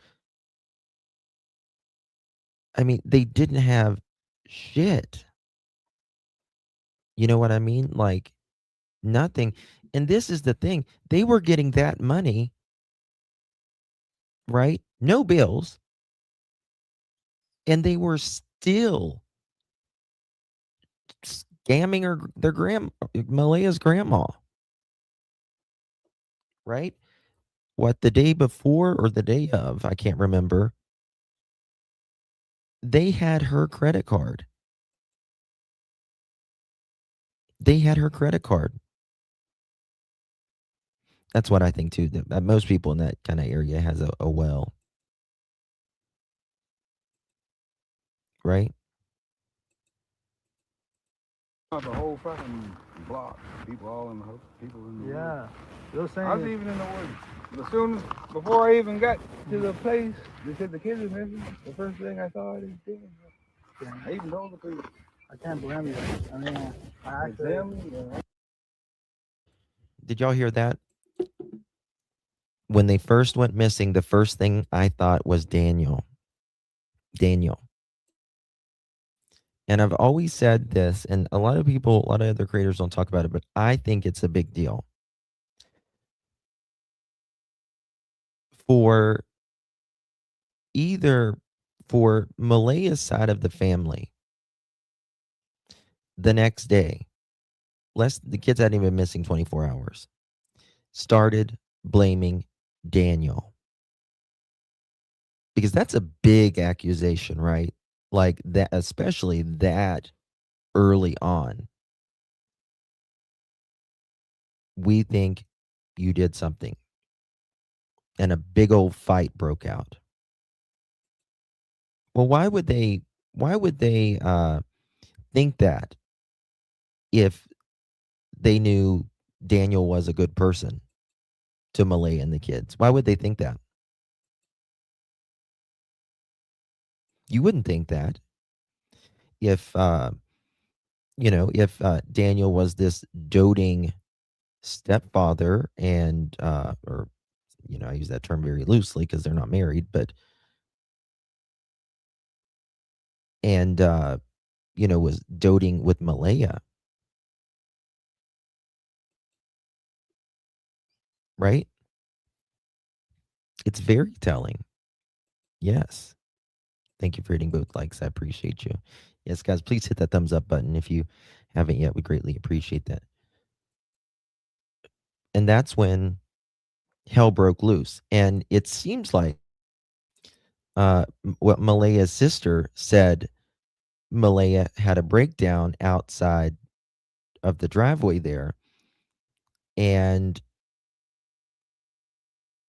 S1: I mean, they didn't have shit. You know what I mean? Like, nothing. And this is the thing. They were getting that money right? No bills. And they were still scamming Malea's grandma, right? What, the day before or the day of, I can't remember. They had her credit card. They had her credit card. That's what I think too. That most people in that kind of area has a well, right?
S9: The whole fucking block, people all in the people in the
S10: Yeah. They're saying
S9: I was even in the woods. As soon as before I even got to the place, they said the kids are missing. The first thing I saw is them. I even told the police.
S10: I can't blame you. I mean, I
S9: It's
S10: actually,
S9: them.
S1: Did y'all hear that? When they first went missing, the first thing I thought was Daniel. And I've always said this, and a lot of people, a lot of other creators don't talk about it, but I think it's a big deal. For Malea's side of the family, the next day, the kids hadn't even been missing 24 hours, started blaming Daniel. Because that's a big accusation, right? Like that, especially that early on. We think you did something. And a big old fight broke out. Well, why would they think that if they knew Daniel was a good person to Malaya and the kids? Why would they think that? You wouldn't think that if Daniel was this doting stepfather and or I use that term very loosely because they're not married, but was doting with Malaya. Right? It's very telling. Yes. Thank you for hitting both likes. I appreciate you. Yes, guys, please hit that thumbs up button if you haven't yet. We greatly appreciate that. And that's when hell broke loose. And it seems like what Malaya's sister said, Malaya had a breakdown outside of the driveway there. And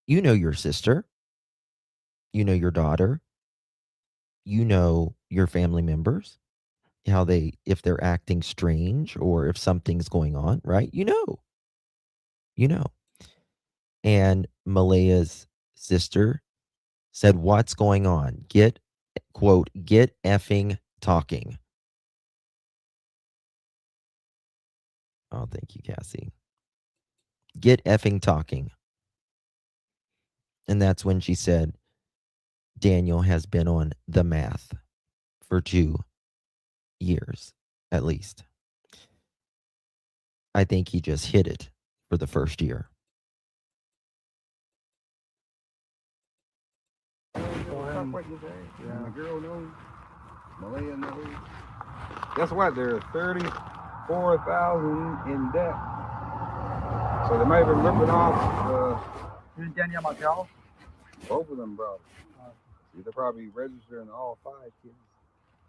S1: you know your sister, you know your daughter, you know your family members, if they're acting strange or if something's going on, right? You know. And Malaya's sister said, "What's going on? Get effing talking." Oh, thank you, Cassie. Get effing talking. And that's when she said, Daniel has been on the math for 2 years, at least. I think he just hit it for the first year.
S9: The girl knows. Malaya knows. Guess what? They're $34,000 in debt. So they might have been ripping off
S10: Daniel Martel?
S9: both of them brothers. They're probably registering all 5 kids.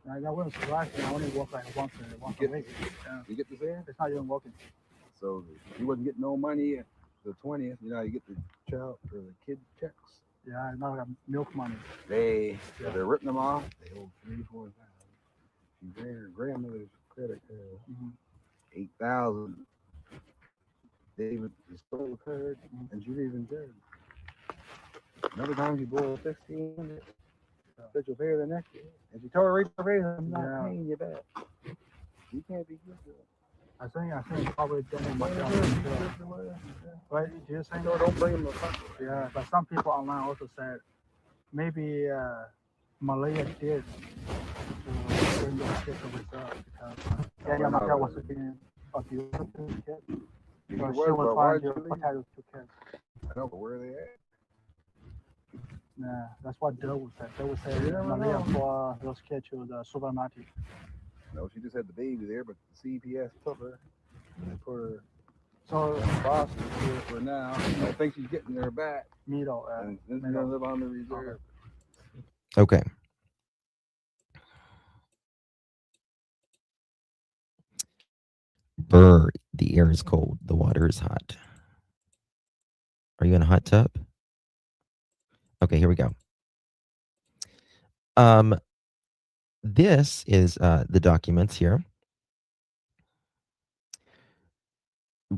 S10: I wouldn't surprise me. I only work like once a week.
S9: You get this here?
S10: It's not even working.
S9: So he wasn't getting no money at the 20th. You get the child or the kid checks.
S10: Yeah, not like milk money.
S9: They're ripping them off. They owe $34,000. Their grandmother's credit card, $8,000. David stole the card, and she's even dead. Another time she bought 15. Said you'll pay her the next year, and she told her right to pay her, "I'm not paying you back. You can't be good to it."
S10: I think probably Daniel Martel. Right? You're saying
S9: don't bring him the
S10: Yeah, but some people online also said maybe Malaya did bring the kids to reserve because Daniel Martel was being abused to the kids. So she was trying to protect the 2 kids.
S9: I know, but where are they at?
S10: Yeah, that's what Joe said. Joe said
S9: You never
S10: Malia
S9: know.
S10: for those kids to the supermarket.
S9: No, she just had the baby there, but the CPS took her and they put her
S10: So
S9: in foster care for now. I think she's getting her back,
S10: middle,
S9: and then she's gonna live on the reserve.
S1: Okay. Brr, the air is cold. The water is hot. Are you in a hot tub? Okay, here we go. This is the documents here.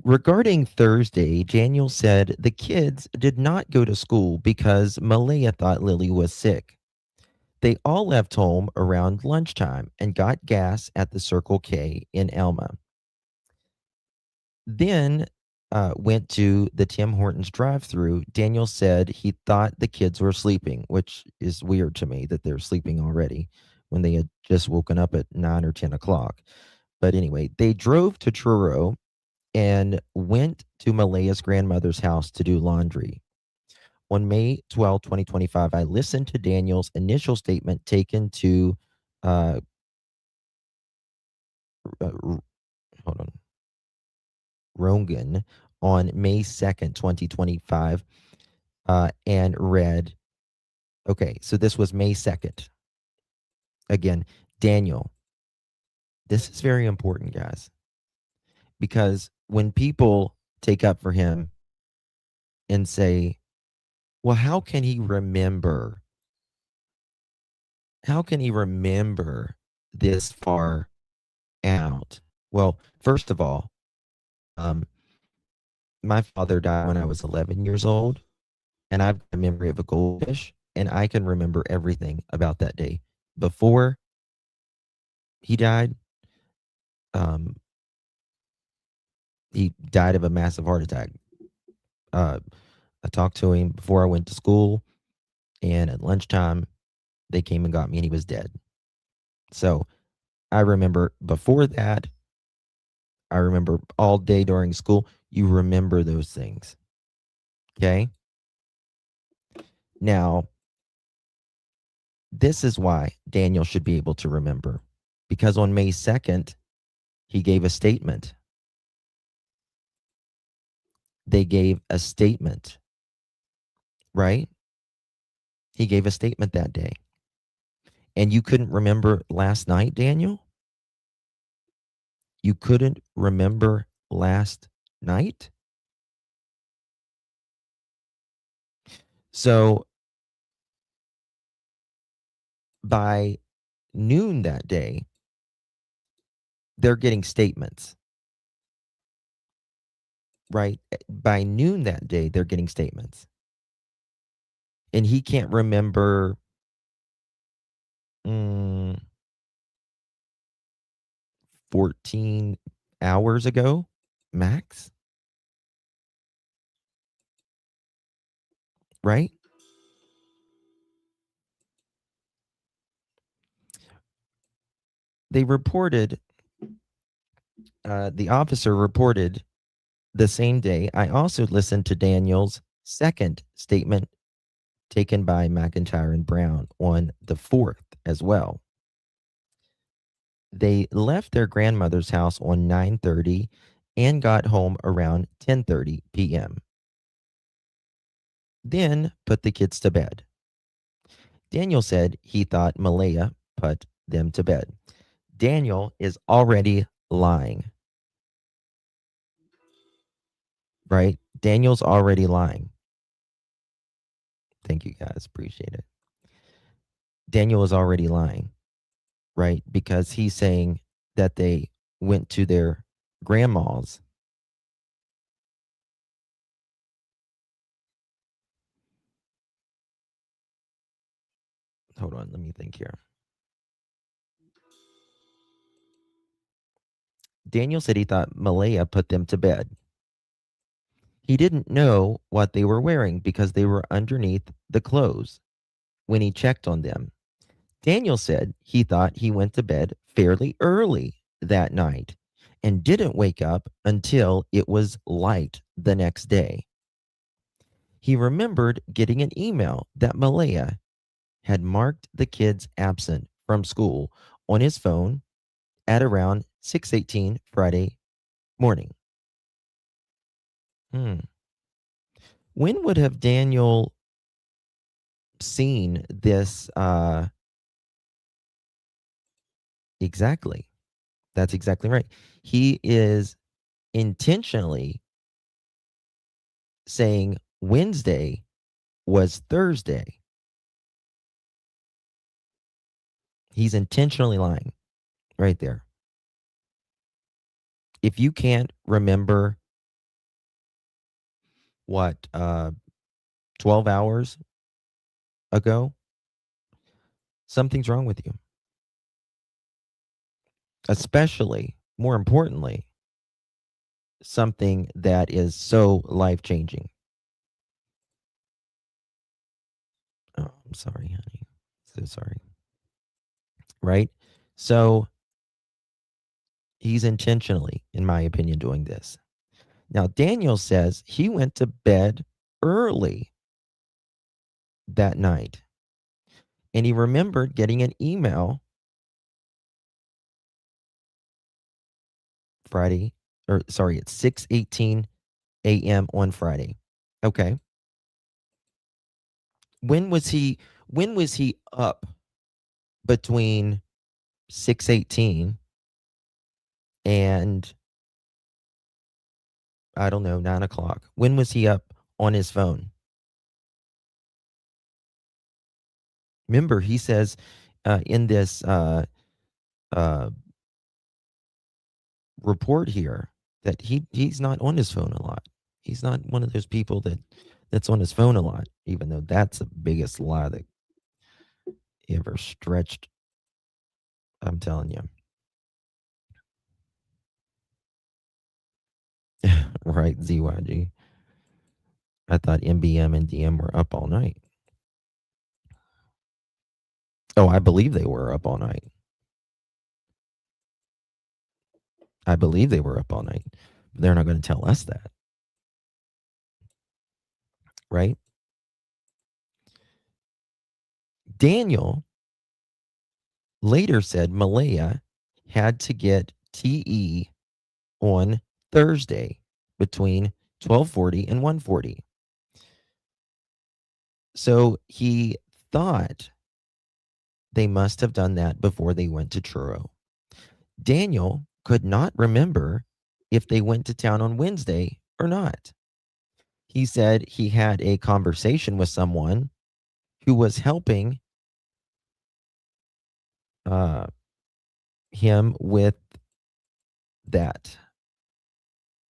S1: Regarding Thursday, Daniel said the kids did not go to school because Malaya thought Lily was sick. They all left home around lunchtime and got gas at the Circle K in Elma. Then went to the Tim Hortons drive-thru. Daniel said he thought the kids were sleeping, which is weird to me that they're sleeping already when they had just woken up at 9 or 10 o'clock. But anyway, they drove to Truro and went to Malaya's grandmother's house to do laundry. On May 12, 2025, I listened to Daniel's initial statement taken to hold on. Rogan on May 2nd, 2025, and read, okay, so this was May 2nd. Again, Daniel, this is very important, guys, because when people take up for him and say, well, how can he remember? How can he remember this far out? Well, first of all, my father died when I was 11 years old, and I've got a memory of a goldfish, and I can remember everything about that day. Before he died, he died of a massive heart attack. I talked to him before I went to school, and at lunchtime, they came and got me, and he was dead. So I remember before that, I remember all day during school. You remember those things. Okay? Now, this is why Daniel should be able to remember, because on May 2nd, he gave a statement. They gave a statement, right? He gave a statement that day. And you couldn't remember last night, Daniel? You couldn't remember last night? So by noon that day, they're getting statements, right? By noon that day, they're getting statements. And he can't remember 14 hours ago, max. Right? They reported, the officer reported the same day. I also listened to Daniel's second statement taken by McIntyre and Brown on the 4th as well. They left their grandmother's house on 9:30 and got home around 10:30 p.m. Then put the kids to bed. Daniel said he thought Malaya put them to bed. Daniel is already lying. Right? Daniel's already lying. Thank you, guys. Appreciate it. Daniel is already lying, right? Because he's saying that they went to their grandma's. Hold on, let me think here. Daniel said he thought Malaya put them to bed. He didn't know what they were wearing because they were underneath the clothes when he checked on them. Daniel said he thought he went to bed fairly early that night and didn't wake up until it was light the next day. He remembered getting an email that Malaya had marked the kids absent from school on his phone at around 6:18 Friday morning. When would have Daniel seen this? Exactly. That's exactly right. He is intentionally saying Wednesday was Thursday. He's intentionally lying right there. If you can't remember what 12 hours ago, something's wrong with you. Especially, more importantly, something that is so life-changing. Oh, I'm sorry, honey. So sorry. Right? So he's intentionally, in my opinion, doing this. Now, Daniel says he went to bed early that night. And he remembered getting an email Friday, or sorry, it's 6:18 a.m. on Friday. Okay. When was he up between 6:18 and I don't know, 9 o'clock? When was he up on his phone? Remember, he says in this report here that he's not on his phone a lot. He's not one of those people that's on his phone a lot, even though that's the biggest lie that he ever stretched. I'm telling you. Right, ZYG. I thought MBM and DM were up all night. Oh, I believe they were up all night. I believe they were up all night. They're not going to tell us that. Right? Daniel later said Malaya had to get TE on Thursday between 12:40 and 1:40. So he thought they must have done that before they went to Truro. Daniel could not remember if they went to town on Wednesday or not. He said he had a conversation with someone who was helping him with that.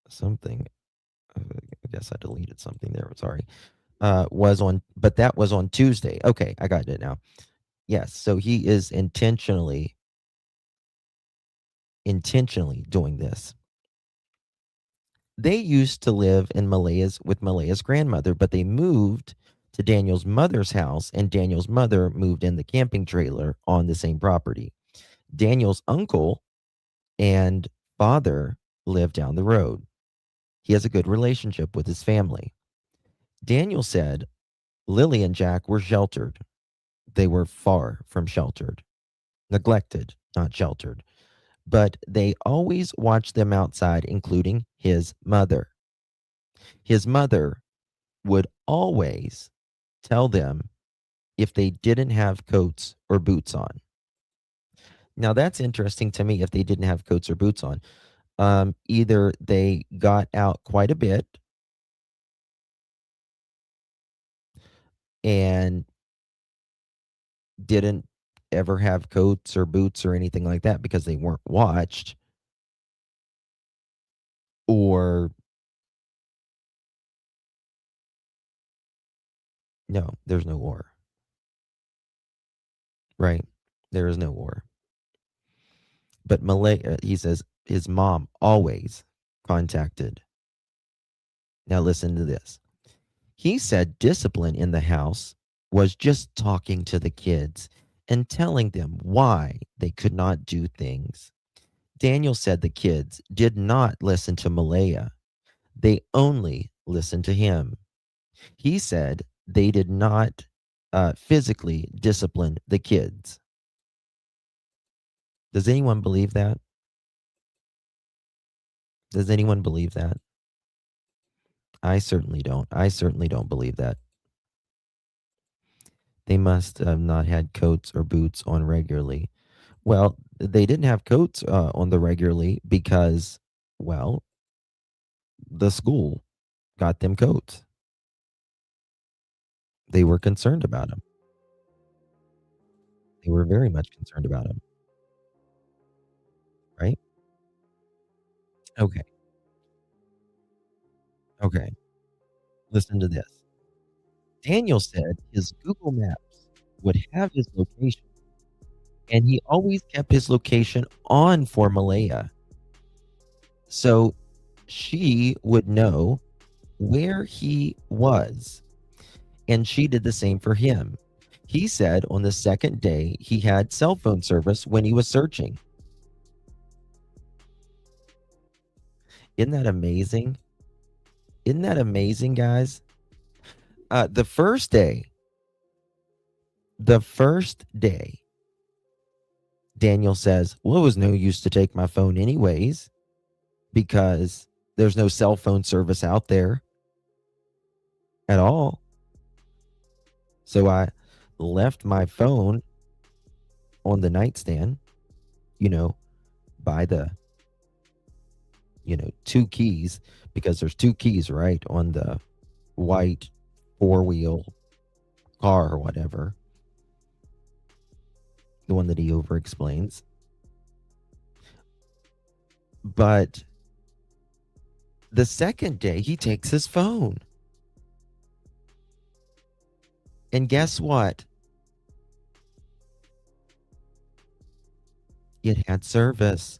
S1: Something. I guess I deleted something there. Sorry. But that was on Tuesday. Okay, I got it now. Yes, so he is intentionally doing this. They used to live in with Malaya's grandmother, but they moved to Daniel's mother's house, and Daniel's mother moved in the camping trailer on the same property. Daniel's uncle and father live down the road. He has a good relationship with his family. Daniel said Lilly and Jack were sheltered. They were far from sheltered. Neglected, not sheltered. But they always watched them outside, including his mother. His mother would always tell them if they didn't have coats or boots on. Now, that's interesting to me if they didn't have coats or boots on. Either they got out quite a bit and didn't ever have coats or boots or anything like that because they weren't watched, or no, there's no war. Right? There is no war. But Malaya, he says his mom always contacted. Now listen to this. He said discipline in the house was just talking to the kids and telling them why they could not do things. Daniel said the kids did not listen to Malaya. They only listened to him.
S8: He said they did not physically discipline the kids. Does anyone believe that? Does anyone believe that? I certainly don't. I certainly don't believe that. They must have not had coats or boots on regularly. Well, they didn't have coats on the regularly because, well, the school got them coats. They were concerned about them. They were very much concerned about him. Right? Okay. Okay. Listen to this. Daniel said his Google Maps would have his location, and he always kept his location on for Malaya. So she would know where he was, and she did the same for him. He said on the second day he had cell phone service when he was searching. Isn't that amazing? Isn't that amazing, guys? The first day, Daniel says, well, it was no use to take my phone anyways, because there's no cell phone service out there at all. So I left my phone on the nightstand, by the, 2 keys, because there's 2 keys, right, on the white 4-wheel car or whatever. The one that he over explains. But the second day, he takes his phone. And guess what? It had service.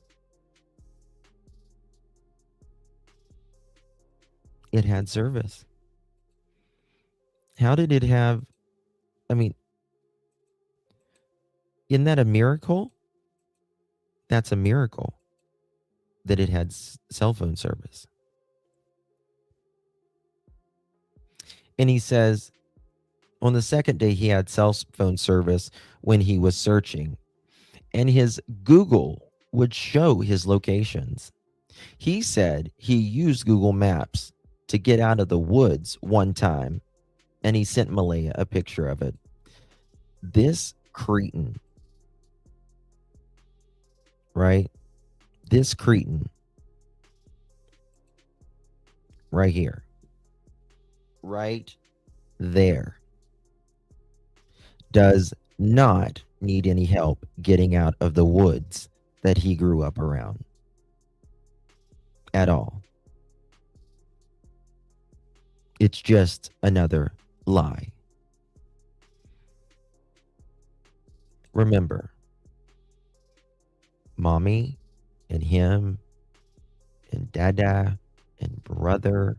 S8: It had service. How did it have? I mean, isn't that a miracle? That's a miracle that it had cell phone service. And he says on the second day he had cell phone service when he was searching, and his Google would show his locations. He said he used Google Maps to get out of the woods one time, and he sent Malaya a picture of it. This cretin, right? This cretin right here, right there, does not need any help getting out of the woods that he grew up around at all. It's just another lie. Remember, mommy and him and dada and brother,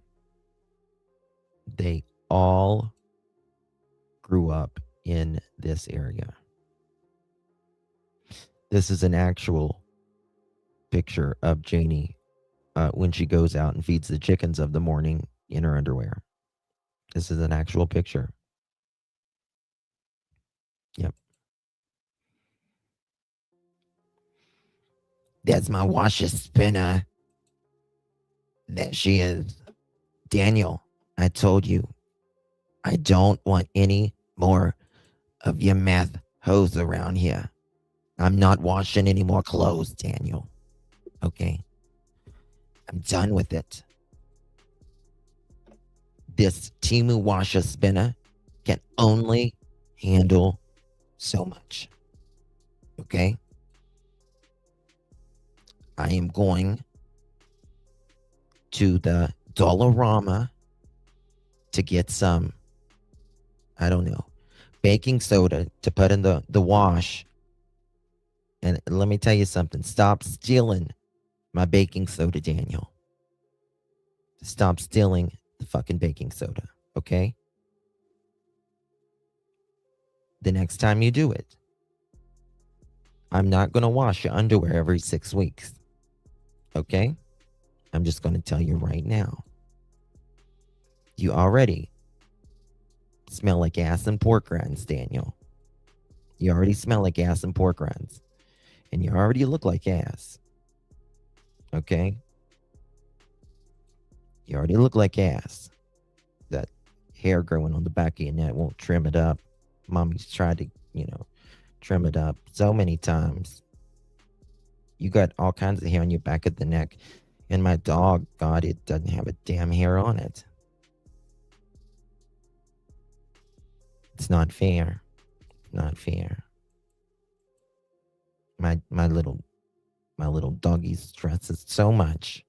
S8: they all grew up in this area. This is an actual picture of Janie when she goes out and feeds the chickens of the morning in her underwear. This is an actual picture. Yep. That's my washer spinner. There she is. Daniel, I told you, I don't want any more of your meth hose around here. I'm not washing any more clothes, Daniel. Okay? I'm done with it. This Temu washer spinner can only handle so much. Okay? I am going to the Dollarama to get some, I don't know, baking soda to put in the wash. And let me tell you something. Stop stealing my baking soda, Daniel. Stop stealing the fucking baking soda, okay? The next time you do it, I'm not going to wash your underwear every 6 weeks, okay? I'm just going to tell you right now. You already smell like ass and pork rinds, Daniel. You already smell like ass and pork rinds. And you already look like ass. Okay? You already look like ass. That hair growing on the back of your neck won't trim it up. Mommy's tried to, trim it up so many times. You got all kinds of hair on your back of the neck. And my dog, God, it doesn't have a damn hair on it. It's not fair. Not fair. My little doggy stresses so much.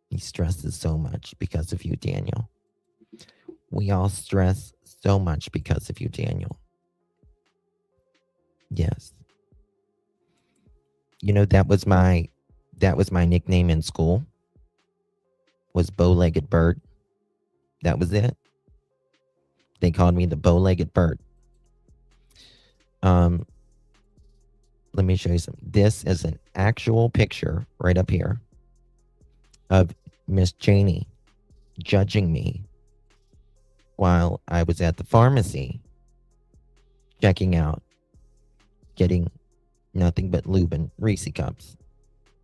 S8: He stresses so much because of you, Daniel. We all stress so much because of you, Daniel. Yes. That was my nickname in school. Was bow-legged bird. That was it. They called me the bow-legged bird. Let me show you something. This is an actual picture right up here of Miss Janie judging me while I was at the pharmacy checking out, getting nothing but lube and Reese cups.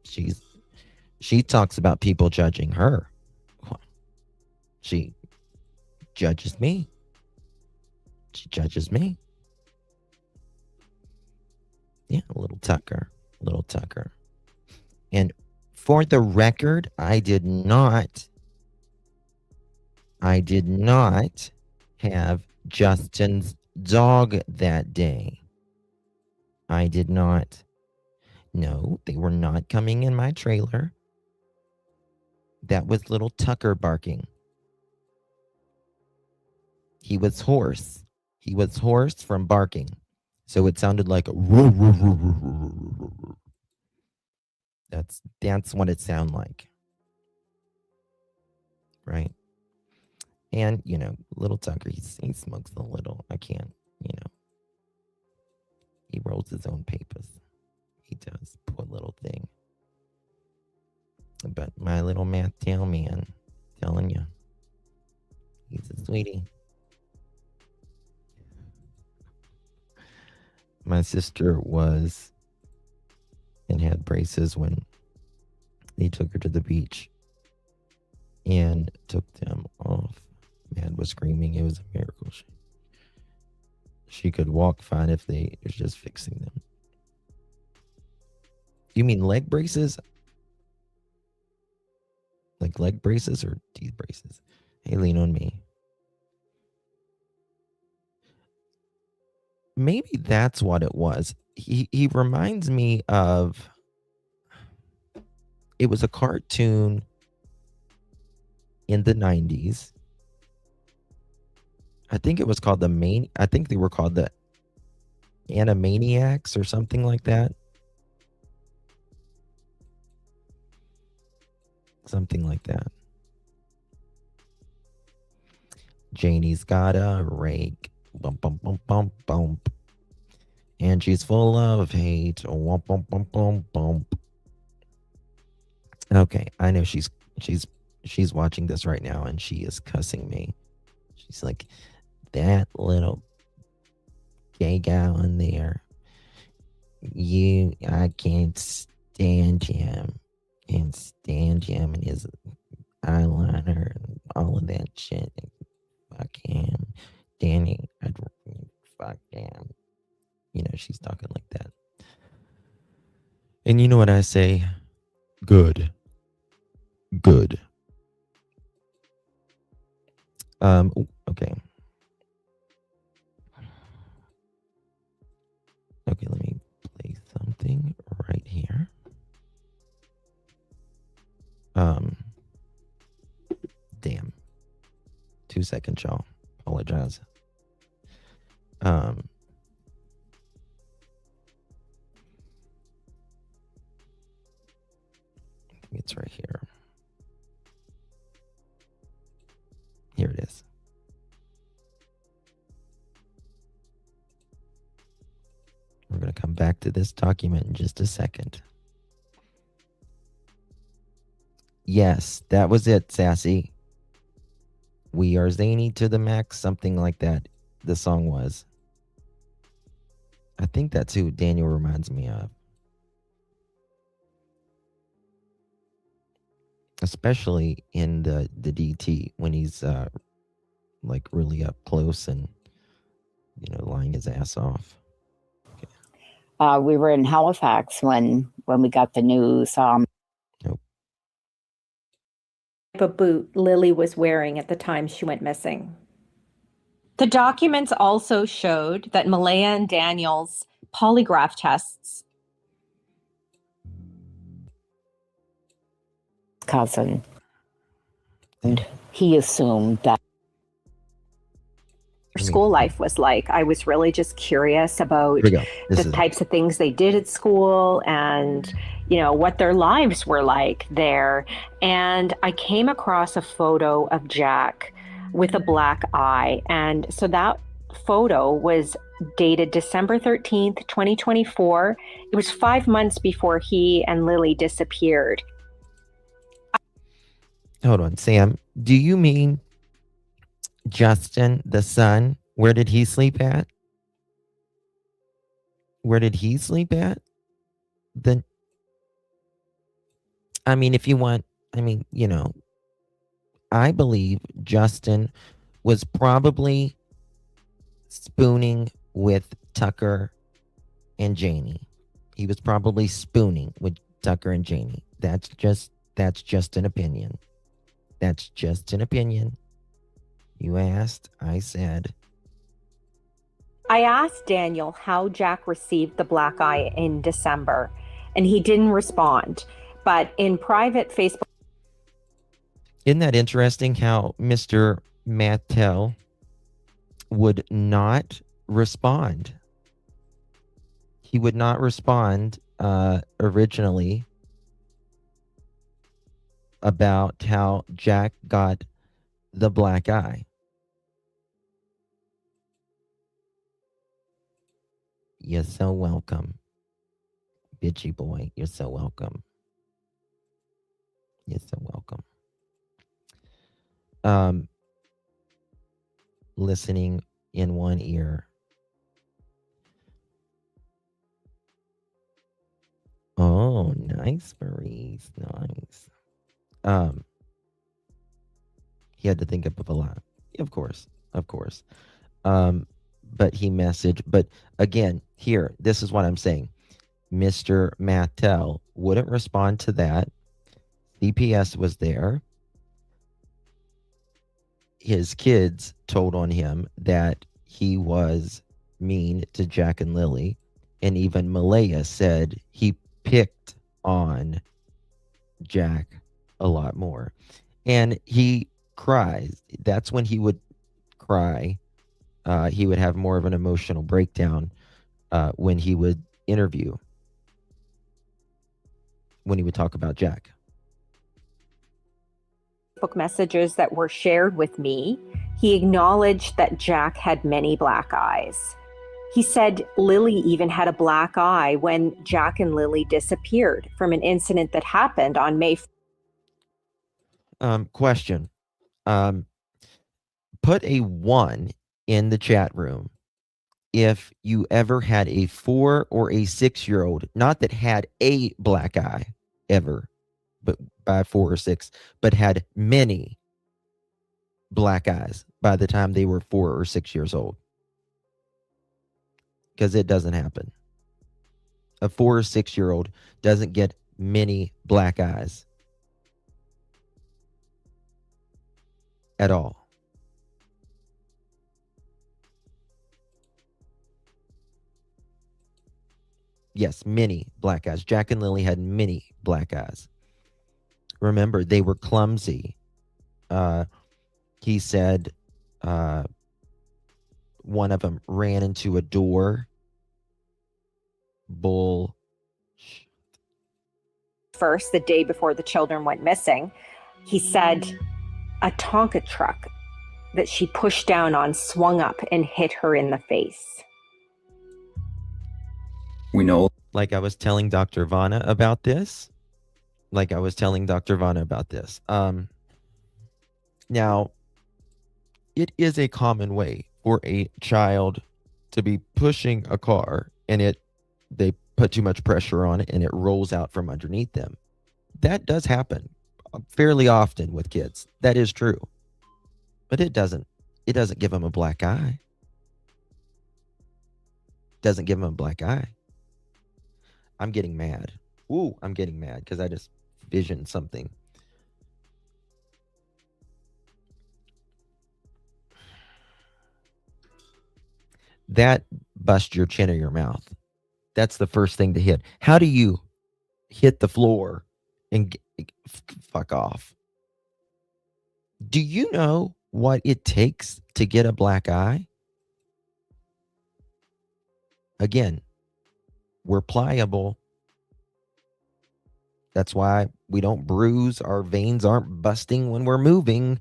S8: She talks about people judging her. She judges me. She judges me. Yeah, little Tucker. And for the record, I did not have Justin's dog that day. I did not. No, they were not coming in my trailer. That was little Tucker barking. He was hoarse. He was hoarse from barking. So it sounded like a That's what it sounded like. Right? And, little Tucker, he smokes a little. I can't, He rolls his own papers. He does. Poor little thing. But my little math tail man, telling you, he's a sweetie. My sister was and had braces when they took her to the beach and took them off. Mad was screaming. It was a miracle. She could walk fine if they was just fixing them. You mean leg braces? Like leg braces or teeth braces? Hey, lean on me. Maybe that's what it was. He reminds me of, it was a cartoon in the 90s. I think it was called I think they were called the Animaniacs or something like that. Something like that. Janie's got a rake. Bump, bump, bump, bump, bump. And she's full of hate. Wump, bump, bump, bump, bump. Okay, I know she's watching this right now and she is cussing me. She's like, that little gay guy on there. I can't stand him. Can't stand him and his eyeliner and all of that shit. Fuck him. Danny, fuck him. She's talking like that. And you know what I say? Good. Okay. Okay, let me play something right here. Damn. 2 seconds, y'all. Apologize. I think it's right here. Here it is. We're going to come back to this document in just a second. Yes, that was it, Sassy. We Are Zany to the Max, something like that. The song was. I think that's who Daniel reminds me of. Especially in the DT when he's like really up close and, you know, lying his ass off.
S13: We were in Halifax when we got the news.
S8: Nope.
S14: A boot Lilly was wearing at the time she went missing.
S15: The documents also showed that Malaya and Daniel's polygraph tests.
S13: Cousin, and he assumed that
S15: School life was like. I was really just curious about the types of things they did at school and, you know, what their lives were like there. And I came across a photo of Jack with a black eye. And so that photo was dated December 13th, 2024. It was 5 months before he and Lilly disappeared.
S8: Hold on, Sam. Do you mean Justin, the son? Where did he sleep at? Where did he sleep at? Then, I mean, if you want, I mean, you know, I believe Justin was probably spooning with Tucker and Janie. He was probably spooning with Tucker and Janie. That's just an opinion. That's just an opinion. You asked, I said.
S15: I asked Daniel how Jack received the black eye in December, and he didn't respond. But in private Facebook...
S8: Isn't that interesting how Mr. Mattel would not respond? He would not respond originally about how Jack got the black eye. You're so welcome. Bitchy boy, you're so welcome. You're so welcome. Listening in one ear. Oh, nice, Maurice. Nice. He had to think up of a lot. Of course. But he messaged. But again, here, this is what I'm saying. Mr. Mattel wouldn't respond to that. CPS was there. His kids told on him that he was mean to Jack and Lilly. And even Malaya said he picked on Jack a lot more. And he cries. That's when he would cry. He would have more of an emotional breakdown when he would interview, when he would talk about Jack.
S15: Facebook messages that were shared with me, he acknowledged that Jack had many black eyes. He said Lilly even had a black eye when Jack and Lilly disappeared from an incident that happened on May 4th.
S8: Question. Put a 1 in the chat room if you ever had a 4 or a 6-year-old, not that had a black eye ever, but by 4 or 6, but had many black eyes by the time they were 4 or 6 years old. Because it doesn't happen. A 4 or 6-year-old doesn't get many black eyes at all. Yes, many black eyes. Jack and Lilly had many black eyes. Remember, they were clumsy. He said one of them ran into a door. Bull.
S15: First, the day before the children went missing, he said a Tonka truck that she pushed down on swung up and hit her in the face.
S8: We know. Like I was telling Dr. Vanna about this. Now, it is a common way for a child to be pushing a car and they put too much pressure on it and it rolls out from underneath them. That does happen fairly often with kids. That is true. But it doesn't give them a black eye. Doesn't give them a black eye. I'm getting mad. Ooh, I'm getting mad because I just visioned something. That busts your chin or your mouth. That's the first thing to hit. How do you hit the floor and fuck off? Do you know what it takes to get a black eye? Again, we're pliable. That's why we don't bruise. Our veins aren't busting when we're moving.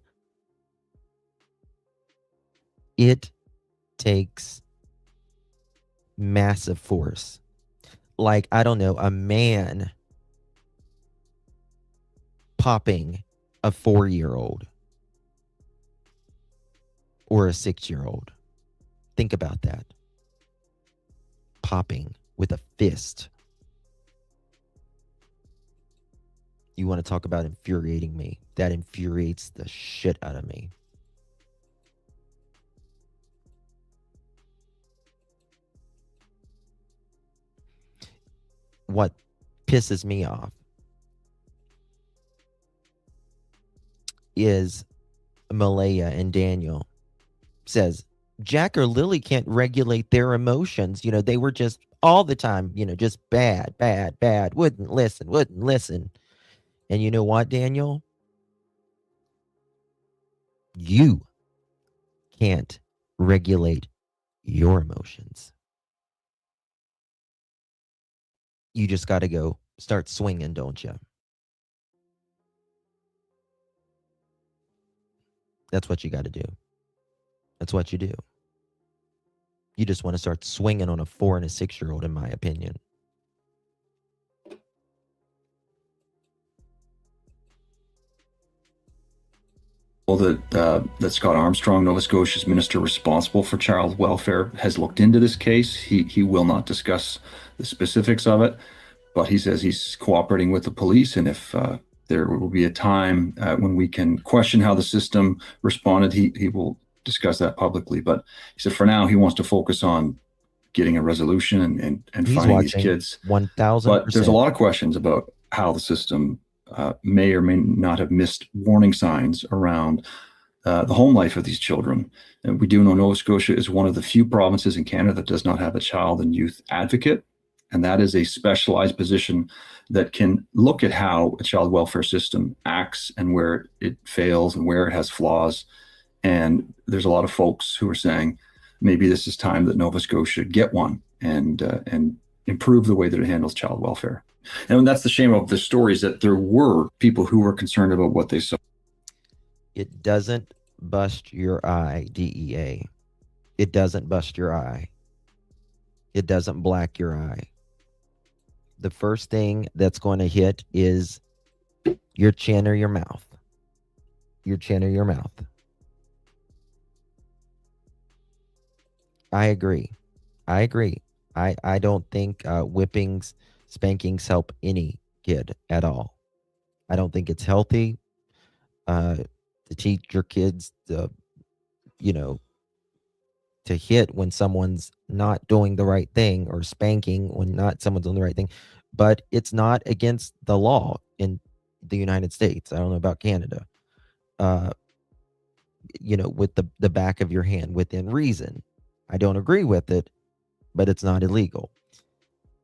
S8: It takes massive force. Like, I don't know, a man popping a 4-year-old or a 6-year-old. Think about that. Popping with a fist. You want to talk about infuriating me? That infuriates the shit out of me. What pisses me off is Malaya and Daniel says Jack or Lilly can't regulate their emotions. You know, they were just all the time, you know, just bad. Wouldn't listen. And you know what, Daniel? You can't regulate your emotions. You just got to go start swinging, don't you? That's what you got to do. That's what you do. You just want to start swinging on a 4 and a 6-year-old, in my opinion.
S16: That Scott Armstrong, Nova Scotia's minister responsible for child welfare, has looked into this case. He will not discuss the specifics of it, but he says he's cooperating with the police, and if there will be a time when we can question how the system responded, he will discuss that publicly. But he said for now he wants to focus on getting a resolution and finding these kids.
S8: 1,000%.
S16: But there's a lot of questions about how the system may or may not have missed warning signs around the home life of these children. And we do know Nova Scotia is one of the few provinces in Canada that does not have a child and youth advocate. And that is a specialized position that can look at how a child welfare system acts and where it fails and where it has flaws. And there's a lot of folks who are saying, maybe this is time that Nova Scotia get one and improve the way that it handles child welfare. And that's the shame of the story, is that there were people who were concerned about what they saw.
S8: It doesn't bust your eye, DEA. It doesn't bust your eye. It doesn't black your eye. The first thing that's going to hit is your chin or your mouth. Your chin or your mouth. I agree. I don't think whippings, spankings help any kid at all. I don't think it's healthy to teach your kids to hit when someone's not doing the right thing, or spanking when someone's doing the right thing. But it's not against the law in the United States. I don't know about Canada. With the back of your hand within reason. I don't agree with it, but it's not illegal.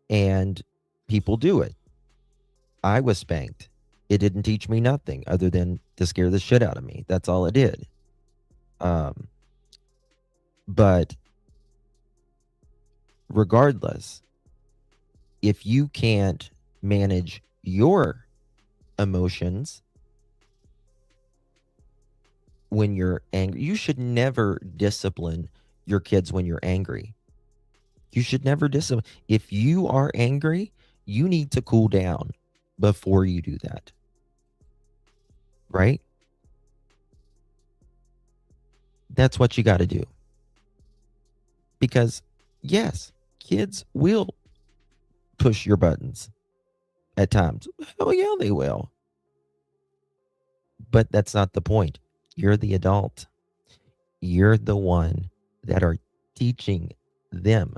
S8: And people do it. I was spanked. It didn't teach me nothing other than to scare the shit out of me. That's all it did. But regardless, if you can't manage your emotions when you're angry, you should never discipline your kids when you're angry. You should never discipline. If you are angry, you need to cool down before you do that. Right? That's what you got to do. Because, yes, kids will push your buttons at times. Oh, yeah, they will. But that's not the point. You're the adult. You're the one that are teaching them.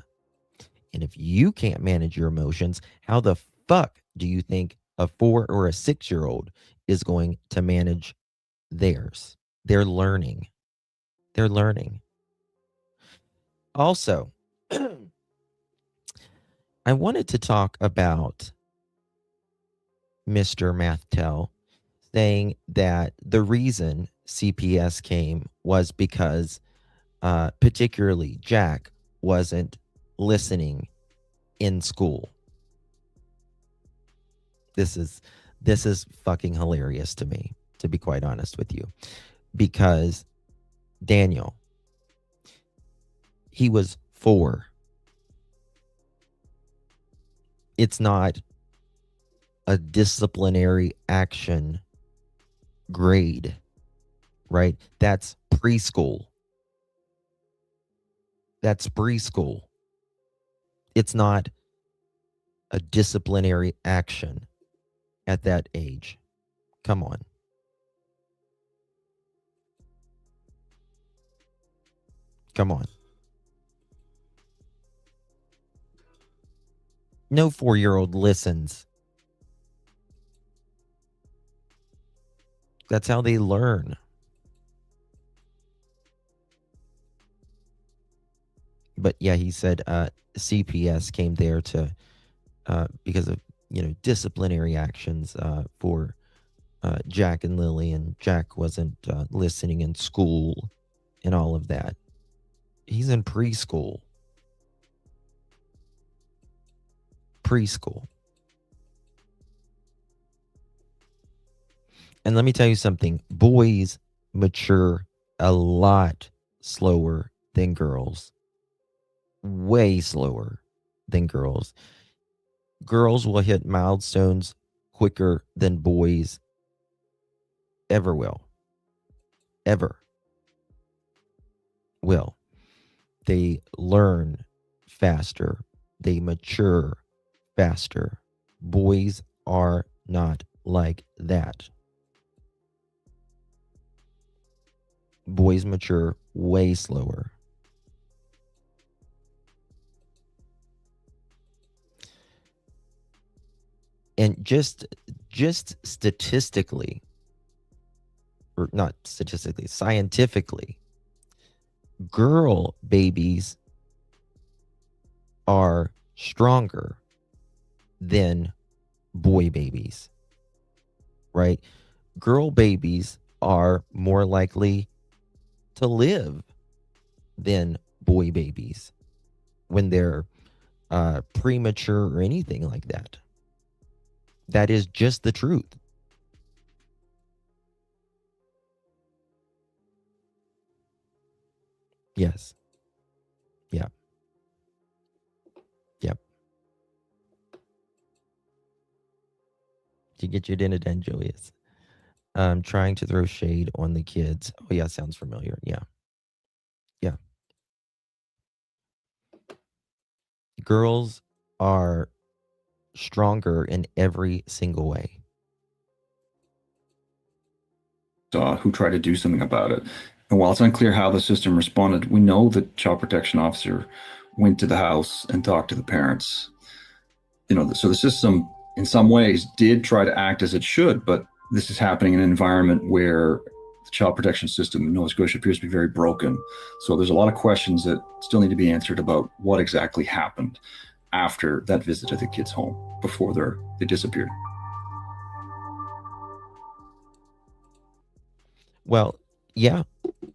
S8: And if you can't manage your emotions, how the fuck do you think a 4 or a 6-year-old is going to manage theirs? They're learning. They're learning. Also, I wanted to talk about Mr. Mathtel saying that the reason CPS came was because particularly Jack wasn't listening in school. This is fucking hilarious to me, to be quite honest with you, because Daniel, he was 4. It's not a disciplinary action grade, right? That's preschool. That's preschool. It's not a disciplinary action at that age. Come on. Come on. No 4-year-old listens. That's how they learn. But yeah, he said CPS came there to because of disciplinary actions for Jack and Lilly, and Jack wasn't listening in school and all of that. He's in preschool. Preschool. And let me tell you something. Boys mature a lot slower than girls. Way slower than girls. Girls will hit milestones quicker than boys ever will. Ever will. They learn faster. They mature faster. Boys are not like that. Boys mature way slower. And just statistically, or not statistically, scientifically, girl babies are stronger than boy babies, right? Girl babies are more likely to live than boy babies when they're premature or anything like that. That is just the truth. Yes. Yeah. Yep. Did you get your dinner done, Julius? Trying to throw shade on the kids. Oh, yeah, sounds familiar. Yeah. Yeah. Girls are stronger in every single way.
S16: Who tried to do something about it. And while it's unclear how the system responded, we know that child protection officer went to the house and talked to the parents. So the system in some ways did try to act as it should, but this is happening in an environment where the child protection system in Nova Scotia appears to be very broken. So there's a lot of questions that still need to be answered about what exactly happened after that visit to the kids' home before they disappeared.
S8: Well, yeah,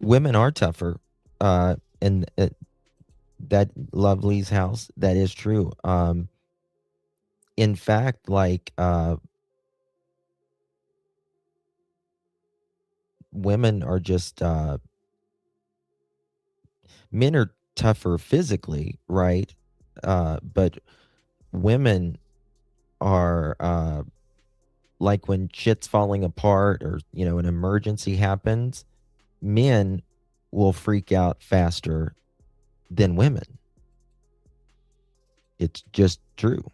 S8: women are tougher. And that Lovely's house, that is true. In fact, like women are just men are tougher physically, right? But women are like when shit's falling apart or an emergency happens, men will freak out faster than women. It's just true.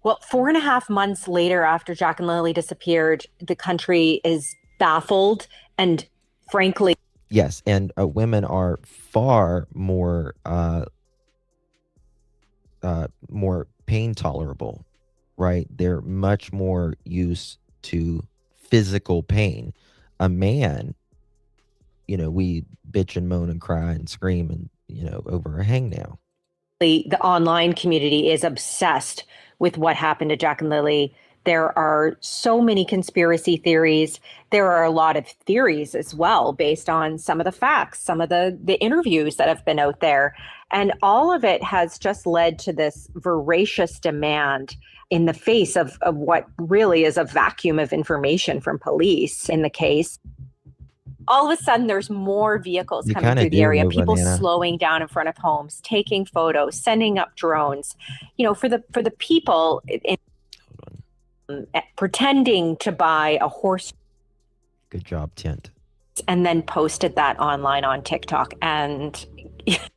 S15: Well, 4.5 months later, after Jack and Lilly disappeared, the country is baffled and, frankly,
S8: yes, and women are far more more pain tolerable, right? They're much more used to physical pain. A man, we bitch and moan and cry and scream and over a hangnail.
S15: The online community is obsessed with what happened to Jack and Lilly. There are so many conspiracy theories. There are a lot of theories as well, based on some of the facts, some of the interviews that have been out there. And all of it has just led to this voracious demand in the face of what really is a vacuum of information from police in the case. All of a sudden, there's more vehicles coming through the area, people slowing down in front of homes, taking photos, sending up drones, for the people pretending to buy a horse.
S8: Good job, Tint.
S15: And then posted that online on TikTok, and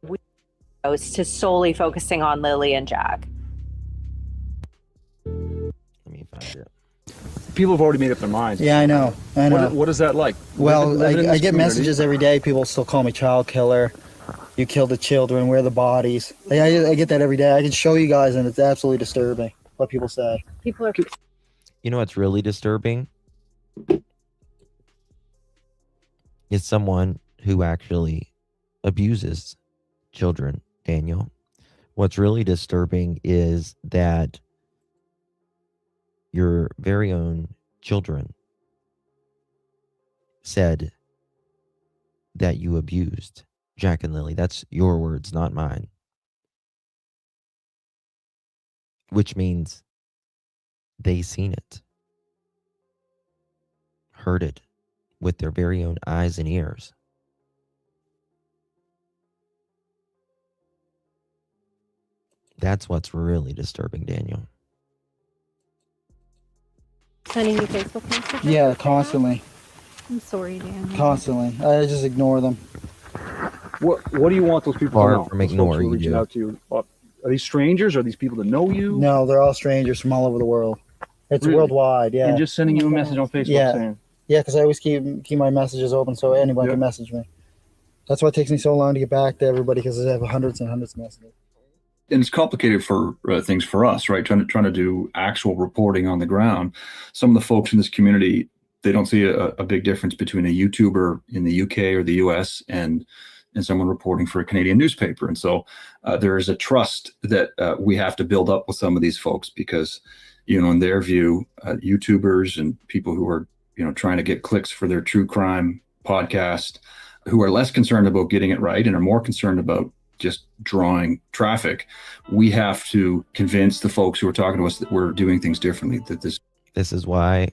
S15: we to solely focusing on Lilly and Jack.
S8: Let me find it.
S17: People have already made up their minds.
S10: Yeah, I know.
S17: What is that like?
S10: Well, I get messages every day. People still call me child killer. You killed the children. Where are the bodies? I get that every day. I can show you guys, and it's absolutely disturbing what people say.
S15: People are.
S8: You know what's really disturbing? Is someone who actually abuses children, Daniel. What's really disturbing is that your very own children said that you abused Jack and Lilly. That's your words, not mine. Which means they seen it, heard it with their very own eyes and ears. That's what's really disturbing, Daniel.
S14: Sending you Facebook messages?
S10: Yeah, constantly.
S14: I'm sorry, Dan.
S10: Constantly. I just ignore them.
S17: What do you want those people
S8: Far
S17: to know?
S8: from
S17: Those folks
S8: ignoring
S17: who are reaching
S8: you.
S17: out to you. Are these strangers? Are these people that know you?
S10: No, they're all strangers from all over the world. It's
S17: Really?
S10: worldwide, yeah.
S17: And just sending you a message on Facebook saying,
S10: Yeah, because I always keep my messages open so anyone can message me. That's why it takes me so long to get back to everybody, because I have hundreds and hundreds of messages.
S16: And it's complicated for things for us, right? Trying to do actual reporting on the ground. Some of the folks in this community, they don't see a big difference between a YouTuber in the UK or the US and someone reporting for a Canadian newspaper. And so there is a trust that we have to build up with some of these folks, because, in their view, YouTubers and people who are, trying to get clicks for their true crime podcast, who are less concerned about getting it right and are more concerned about just drawing traffic, we have to convince the folks who are talking to us that we're doing things differently. That
S8: This is why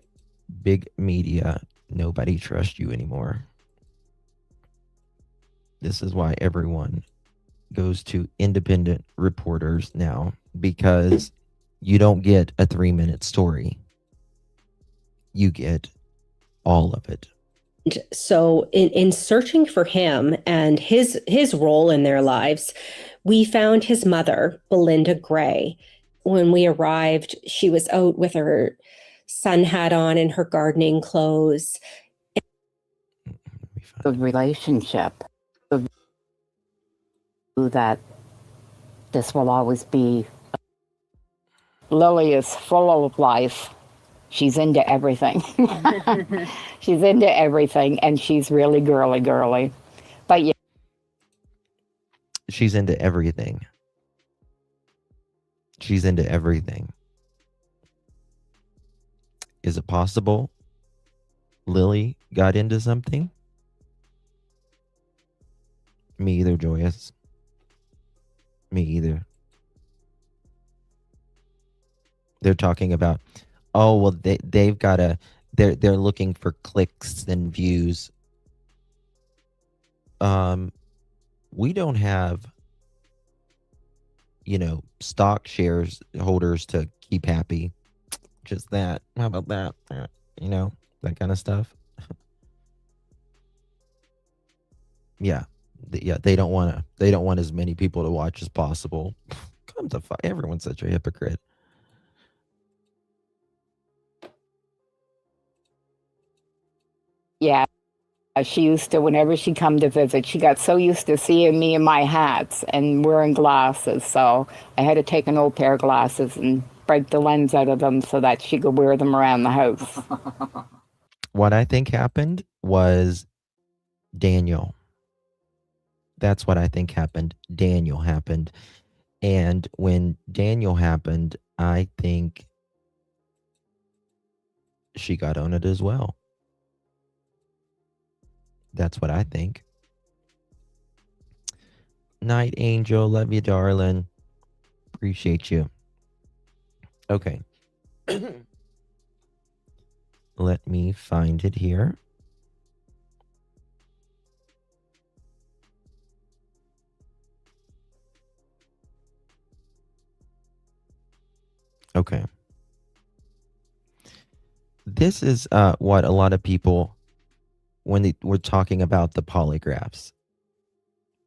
S8: big media, nobody trusts you anymore. This is why everyone goes to independent reporters now, because you don't get a 3-minute story. You get all of it.
S18: So in searching for him and his role in their lives, we found his mother, Belinda Gray. When we arrived, she was out with her sun hat on and her gardening clothes.
S13: The relationship, that this will always be. Lilly is full of life. She's into everything. She's into everything, and she's really girly. But yeah.
S8: She's into everything. She's into everything. Is it possible Lilly got into something? Me either, Joyous. Me either. They're talking about, oh, well, they've got to, they're looking for clicks and views. We don't have, stock shares holders to keep happy. Just that. How about that? That kind of stuff. Yeah. Yeah, they don't want as many people to watch as possible. Come to fight, everyone's such a hypocrite.
S13: Yeah, she used to, whenever she come to visit, she got so used to seeing me in my hats and wearing glasses. So I had to take an old pair of glasses and break the lens out of them so that she could wear them around the house.
S8: What I think happened was Daniel. That's what I think happened. Daniel happened. And when Daniel happened, I think she got on it as well. That's what I think. Night, Angel. Love you, darling. Appreciate you. Okay. Let me find it here. Okay. This is what a lot of people, when they were talking about the polygraphs,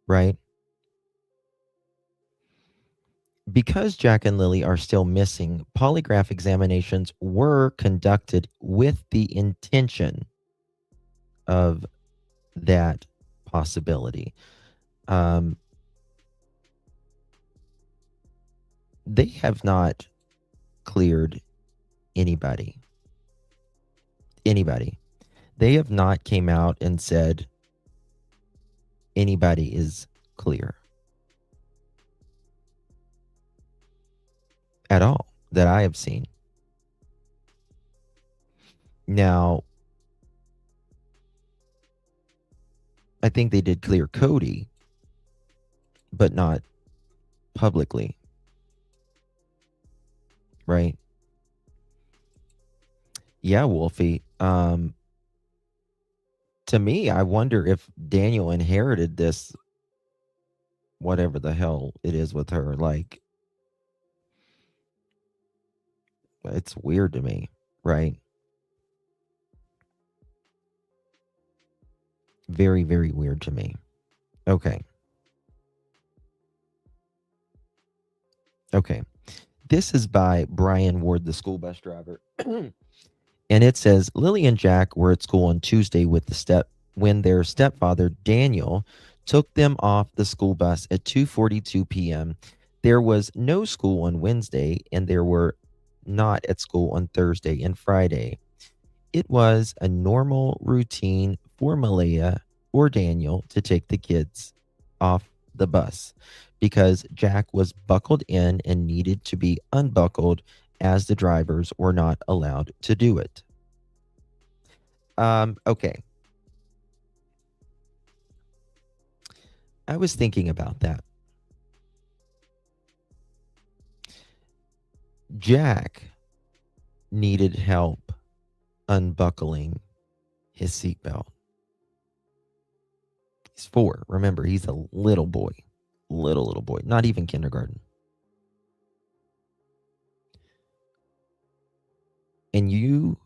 S8: right? Because Jack and Lilly are still missing, polygraph examinations were conducted with the intention of that possibility. They have not cleared anybody. They have not came out and said anybody is clear at all that I have seen. Now, I think they did clear Cody, but not publicly. Right? Yeah, Wolfie. To me, I wonder if Daniel inherited this, whatever the hell it is with her. Like, it's weird to me, right? Very, very weird to me. Okay. Okay. This is by Brian Ward, the school bus driver. And it says, Lilly and Jack were at school on Tuesday when their stepfather, Daniel, took them off the school bus at 2:42 p.m. There was no school on Wednesday, and they were not at school on Thursday and Friday. It was a normal routine for Malaya or Daniel to take the kids off the bus because Jack was buckled in and needed to be unbuckled as the drivers were not allowed to do it. Okay. I was thinking about that. Jack needed help unbuckling his seatbelt. He's 4. Remember, he's a little boy. Little boy. Not even kindergarten. And you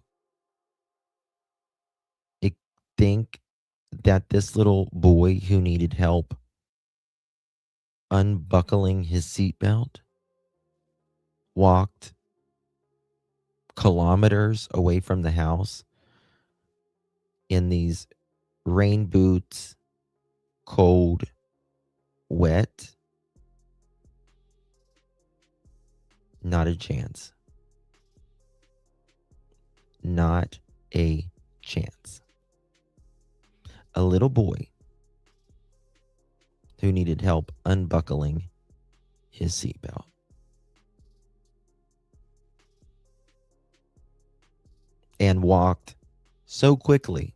S8: think that this little boy who needed help unbuckling his seatbelt walked kilometers away from the house in these rain boots, cold, wet? Not a chance. Not a chance. A little boy who needed help unbuckling his seatbelt. And walked so quickly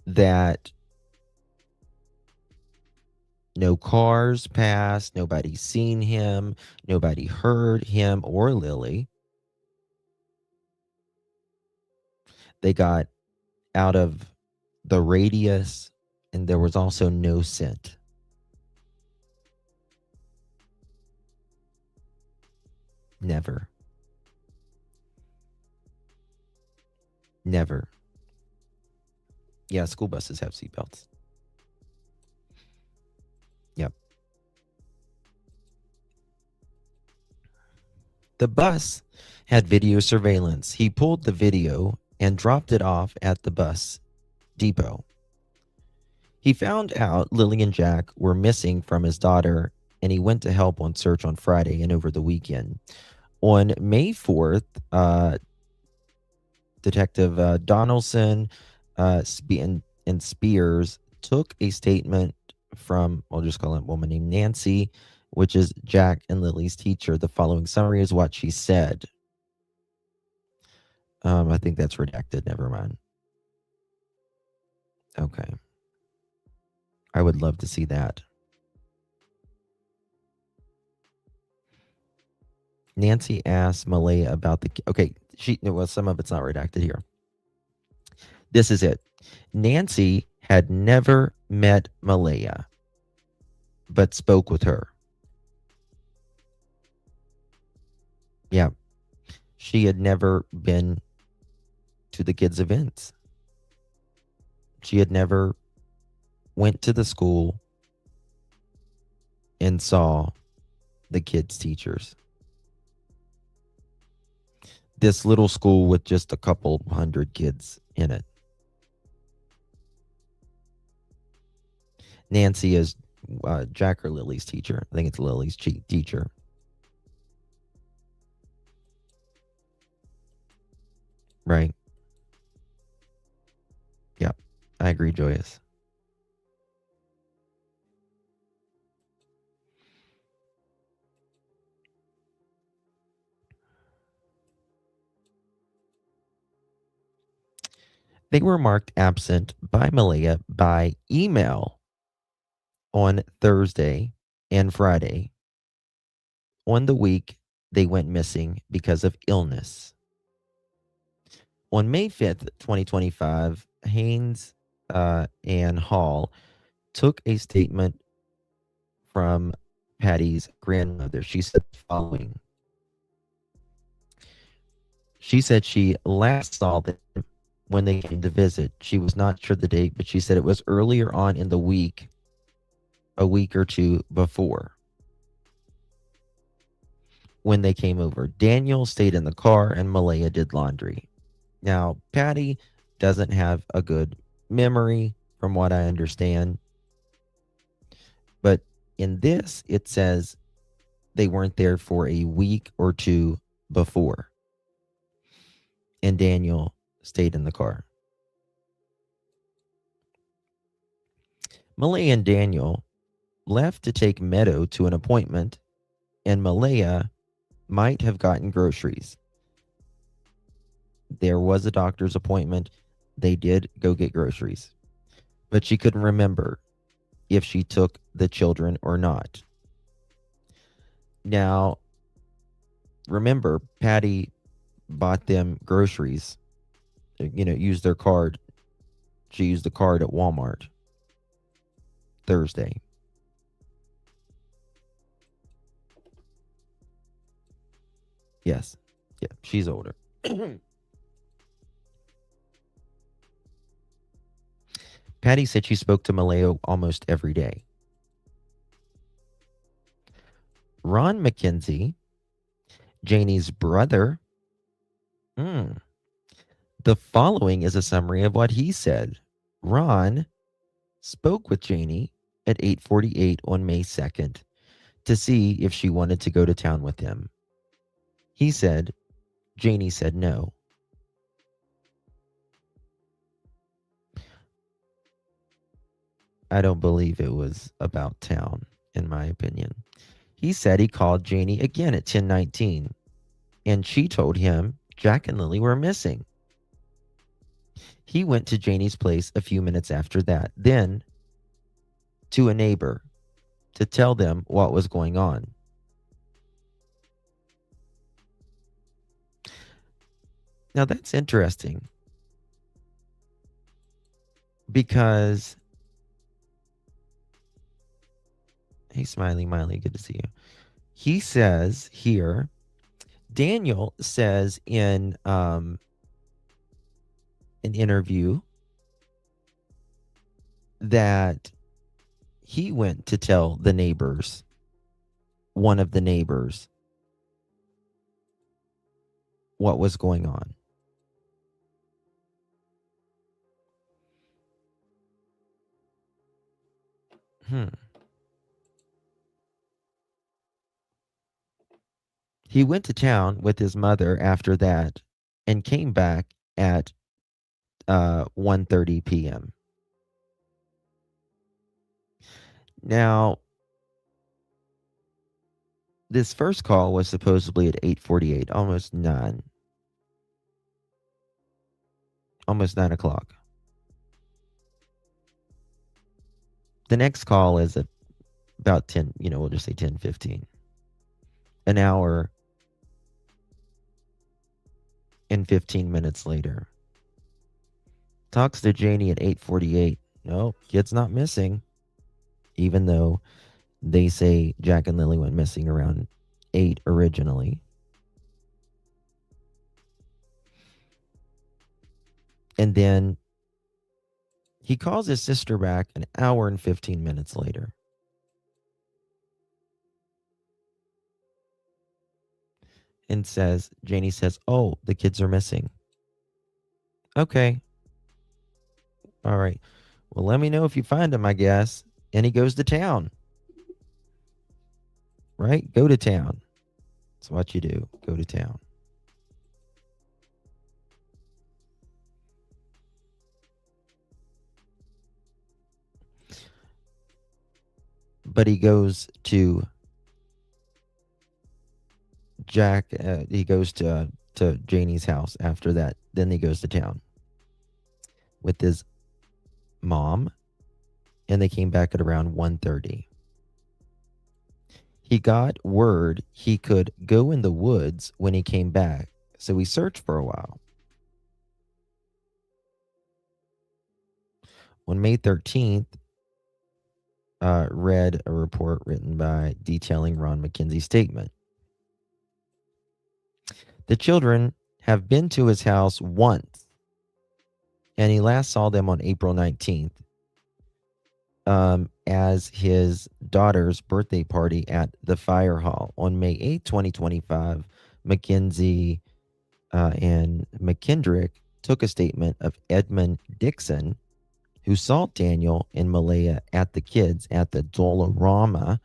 S8: that no cars passed, nobody seen him, nobody heard him or Lilly. They got out of the radius, and there was also no scent. Never. Never. Yeah, school buses have seatbelts. Yep. The bus had video surveillance. He pulled the video and dropped it off at the bus depot. He found out Lilly and Jack were missing from his daughter, and he went to help on search on Friday and over the weekend. On May 4th, Detective Donaldson and Spears took a statement from, I'll just call it a woman named Nancy, which is Jack and Lily's teacher. The following summary is what she said. I think that's redacted. Never mind. Okay. I would love to see that. Nancy asked Malaya about the... Okay, well, some of it's not redacted here. This is it. Nancy had never met Malaya, but spoke with her. Yeah. She had never been to the kids' events. She had never went to the school and saw the kids' teachers. This little school with just a couple hundred kids in it. Nancy is Jack or Lily's teacher. I think it's Lily's teacher. Right. Yeah, I agree, Joyous. They were marked absent by Malaya by email on Thursday and Friday. On the week, they went missing because of illness. On May 5th, 2025, Haynes and Hall took a statement from Patty's grandmother. She said the following. She said she last saw them when they came to visit. She was not sure the date, but she said it was earlier on in the week, a week or two before, when they came over. Daniel stayed in the car and Malaya did laundry. Now, Patty doesn't have a good memory from what I understand. But in this, it says they weren't there for a week or two before. And Daniel stayed in the car. Malaya and Daniel left to take Meadow to an appointment, and Malaya might have gotten groceries. There was a doctor's appointment. They did go get groceries. But she couldn't remember if she took the children or not. Now, remember, Patty bought them groceries, used their card. She used the card at Walmart Thursday. Yes. Yeah, she's older. Patty said she spoke to Malaya almost every day. Ron McKenzie, Janie's brother. The following is a summary of what he said. Ron spoke with Janie at 8:48 on May 2nd to see if she wanted to go to town with him. He said, Janie said no. I don't believe it was about town, in my opinion. He said he called Janie again at 10:19, and she told him Jack and Lilly were missing. He went to Janie's place a few minutes after that, then to a neighbor to tell them what was going on. Now that's interesting, because hey, Smiley Miley, good to see you. He says here, Daniel says in an interview that he went to tell the neighbors, one of the neighbors, what was going on. He went to town with his mother after that and came back at 1:30 p.m. Now, this first call was supposedly at 8:48, almost 9. Almost 9 o'clock. The next call is at about 10, we'll just say 10:15. An hour and 15 minutes later. Talks to Janie at 8:48. No, kid's not missing. Even though they say Jack and Lily went missing around 8 originally. And then he calls his sister back an hour and 15 minutes later. And Janie says, oh, the kids are missing. Okay. All right. Well, let me know if you find them, I guess. And he goes to town. Right? Go to town. That's what you do. Go to town. But he goes to he goes to Janie's house after that. Then he goes to town with his mom, and they came back at around 1:30. He got word he could go in the woods when he came back, so he searched for a while. On May 13th, read a report written by detailing Ron McKenzie's statement. The children have been to his house once, and he last saw them on April 19th as his daughter's birthday party at the fire hall. On May 8th, 2025, McKenzie and McKendrick took a statement of Edmund Dixon, who saw Daniel and Malaya at the kids at the Dollarama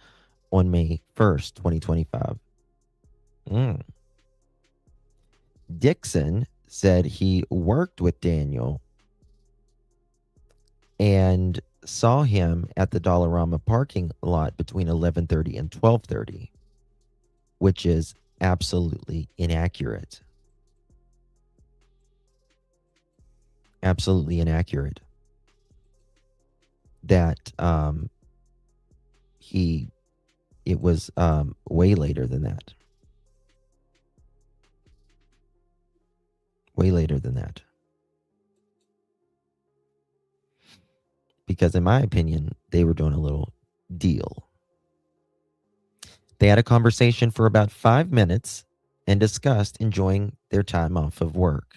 S8: on May 1st, 2025. Dixon said he worked with Daniel and saw him at the Dollarama parking lot between 11:30 and 12:30, which is absolutely inaccurate. Absolutely inaccurate. That it was way later than that. Way later than that. Because in my opinion, they were doing a little deal. They had a conversation for about 5 minutes and discussed enjoying their time off of work.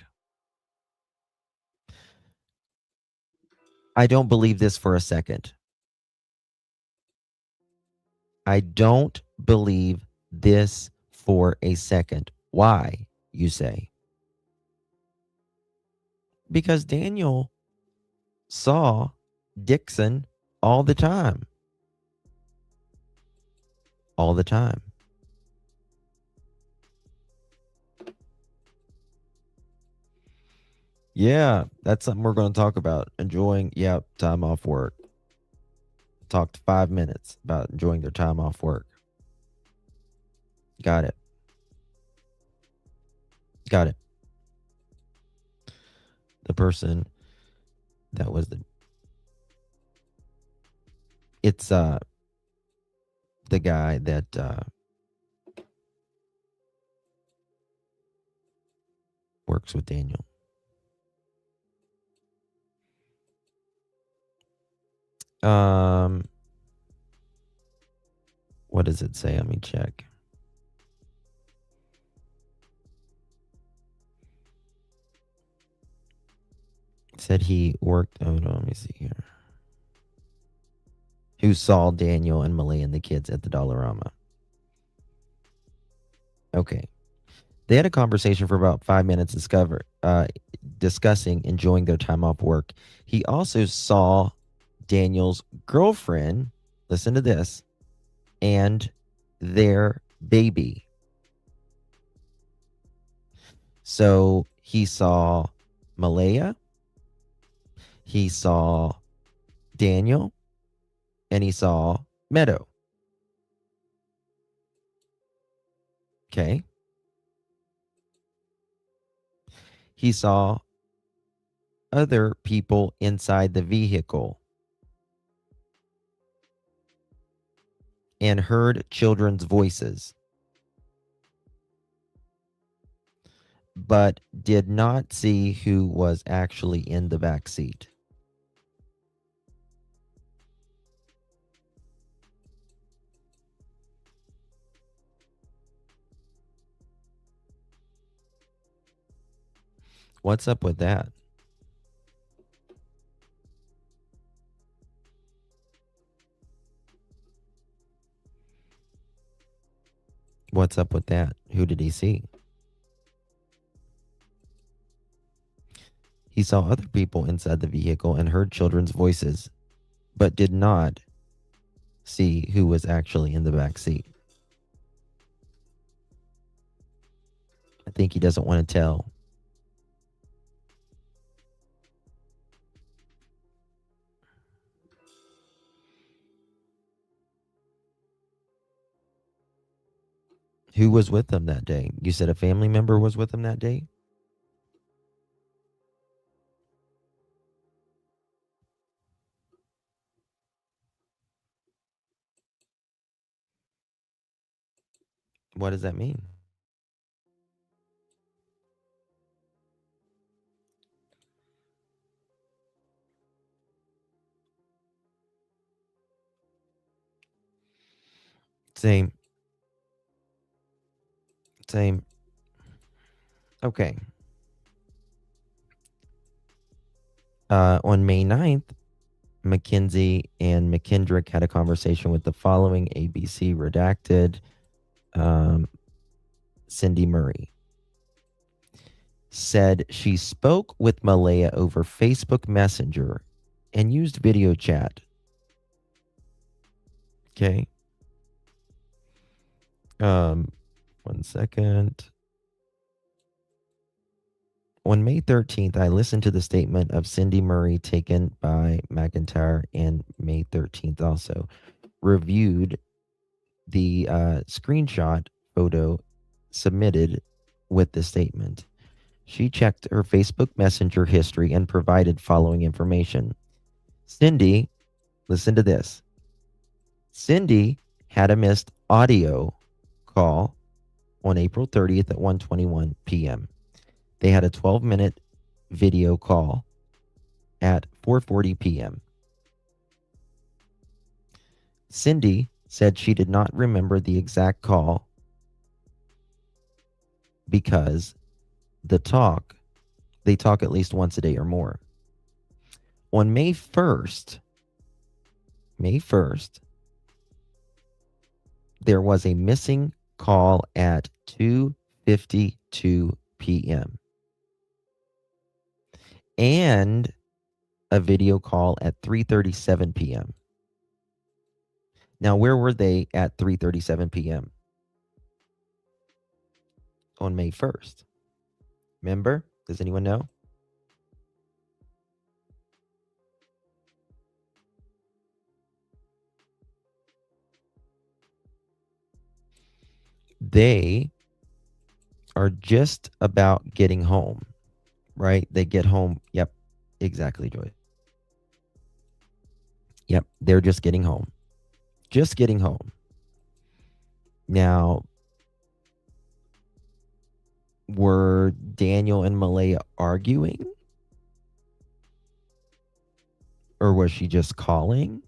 S8: I don't believe this for a second. I don't believe this for a second. Why, you say? Because Daniel saw Dixon all the time. All the time. Yeah, that's something we're going to talk about. Enjoying, time off work. Talked 5 minutes about enjoying their time off work. Got it. Got it. The person that was it's the guy that works with Daniel. What does it say? Let me check. It said he worked. Oh, no, let me see here. who saw Daniel and Malay and the kids at the Dollarama. Okay. They had a conversation for about 5 minutes discussing enjoying their time off work. He also saw Daniel's girlfriend, listen to this, and their baby. So he saw Malaya, he saw Daniel, and he saw Meadow. Okay. He saw other people inside the vehicle and heard children's voices, but did not see who was actually in the back seat. What's up with that? What's up with that? Who did he see? He saw other people inside the vehicle and heard children's voices, but did not see who was actually in the back seat. I think he doesn't want to tell. Who was with them that day? You said a family member was with them that day? What does that mean? Same. Okay. On May 9th, Mackenzie and McKendrick had a conversation with the following ABC redacted Cindy Murray. Said she spoke with Malaya over Facebook Messenger and used video chat. Okay. 1 second. On May 13th, I listened to the statement of Cindy Murray taken by McIntyre, and May 13th also reviewed the screenshot photo submitted with the statement. She checked her Facebook Messenger history and provided following information. Cindy, listen to this. Cindy had a missed audio call on April 30th at 1:21 p.m. They had a 12-minute video call at 4:40 p.m. Cindy said she did not remember the exact call because they talk at least once a day or more. On May 1st, there was a missing call at 2:52 p.m. and a video call at 3:37 p.m. Now, where were they at 3:37 p.m. on May 1st? Remember? Does anyone know? They are just about getting home, right? They get home. Yep, exactly, Joy. Yep, they're just getting home. Just getting home. Now, were Daniel and Malaya arguing? Or was she just calling?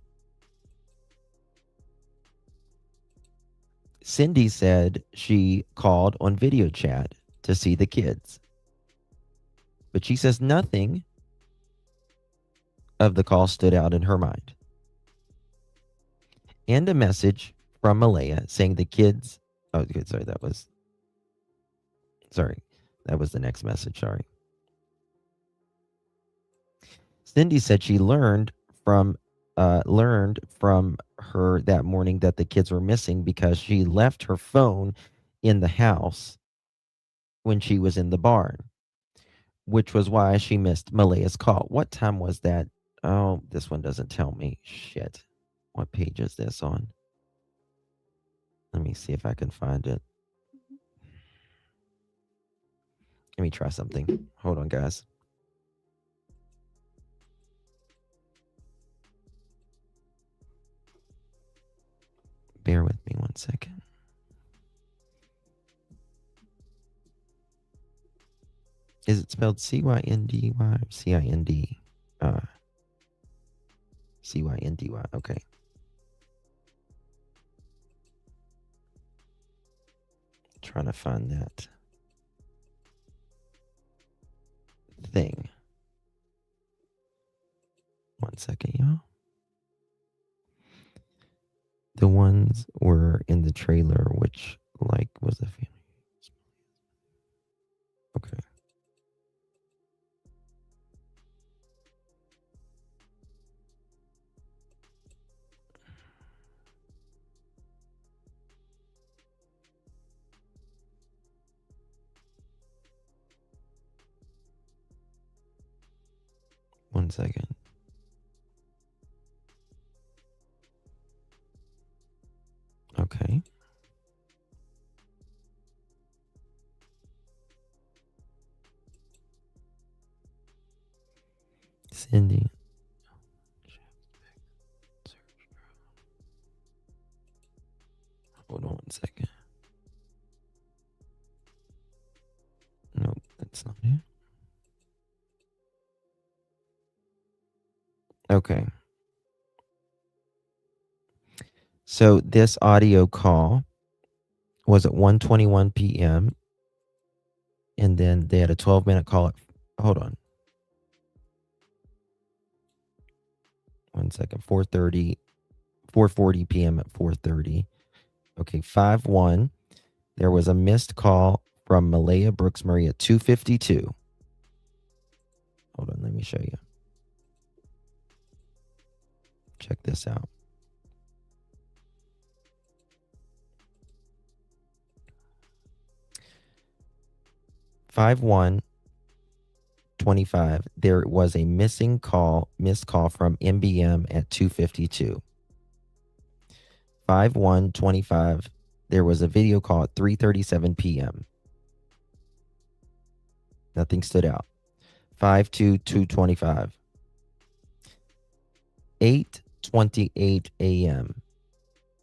S8: Cindy said she called on video chat to see the kids. But she says nothing of the call stood out in her mind. and a message from Malaya saying the kids. Oh, good. Sorry, that was the next message. Sorry. Cindy said she learned from her that morning that the kids were missing because she left her phone in the house when she was in the barn, which was why she missed Malaya's call. What time was that? Oh, this one doesn't tell me. Shit. What page is this on? Let me see if I can find it. Let me try something. Hold on, guys. Bear with me 1 second. Is it spelled C-Y-N-D-Y or C-I-N-D? C-Y-N-D-Y. Okay. Trying to find that thing. 1 second, y'all. The ones were in the trailer, which was a family. Okay. One second. Okay. Cindy. Hold on 1 second. Nope, that's not it. Okay. So this audio call was at 1:21 p.m. And then they had a 12-minute call. Hold on. 1 second. 4:40 p.m. at 4:30. Okay, 5:1. There was a missed call from Malaya Brooks Murray at 2:52. Hold on, let me show you. Check this out. Missed call from MBM at 2:52. 5:1:25. There was a video call at 3:37 p.m. Nothing stood out. 5:2:25. 8:28 a.m.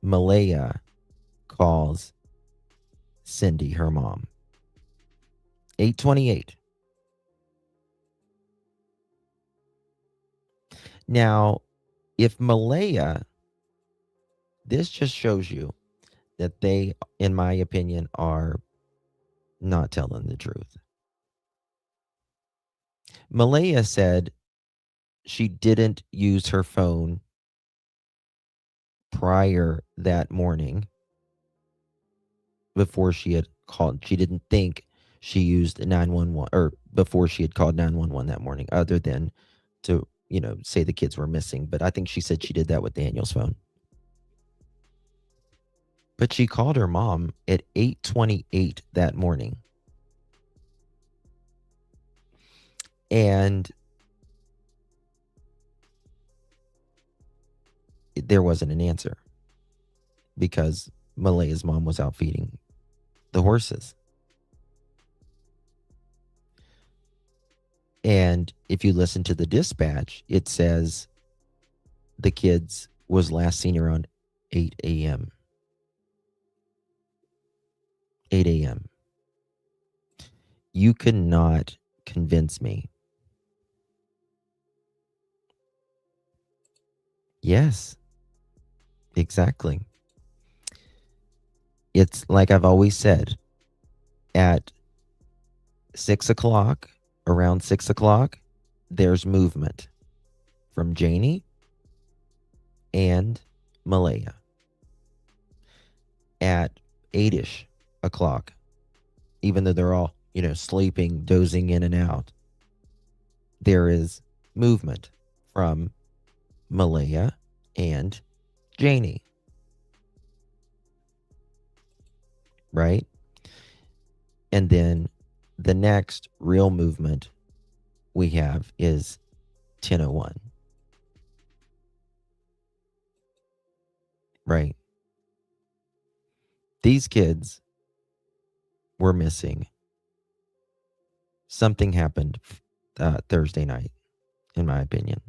S8: Malaya calls Cindy, her mom. 8:28. Now, if Malaya, this just shows you that they, in my opinion, are not telling the truth. Malaya said she didn't use her phone prior that morning before she had called. She didn't think she used 911 or before she had called 911 that morning, other than to, say the kids were missing. But I think she said she did that with Daniel's phone. But she called her mom at 8:28 that morning. And there wasn't an answer because Malaya's mom was out feeding the horses. And if you listen to the dispatch, it says the kids was last seen around 8 a.m. 8 a.m. You cannot convince me. Yes, exactly. It's like I've always said, at 6 o'clock, around 6 o'clock, there's movement from Janie and Malaya. at 8-ish o'clock, even though they're all, sleeping, dozing in and out. There is movement from Malaya and Janie. Right? And then the next real movement we have is 10:01. Right? These kids were missing. Something happened Thursday night, in my opinion.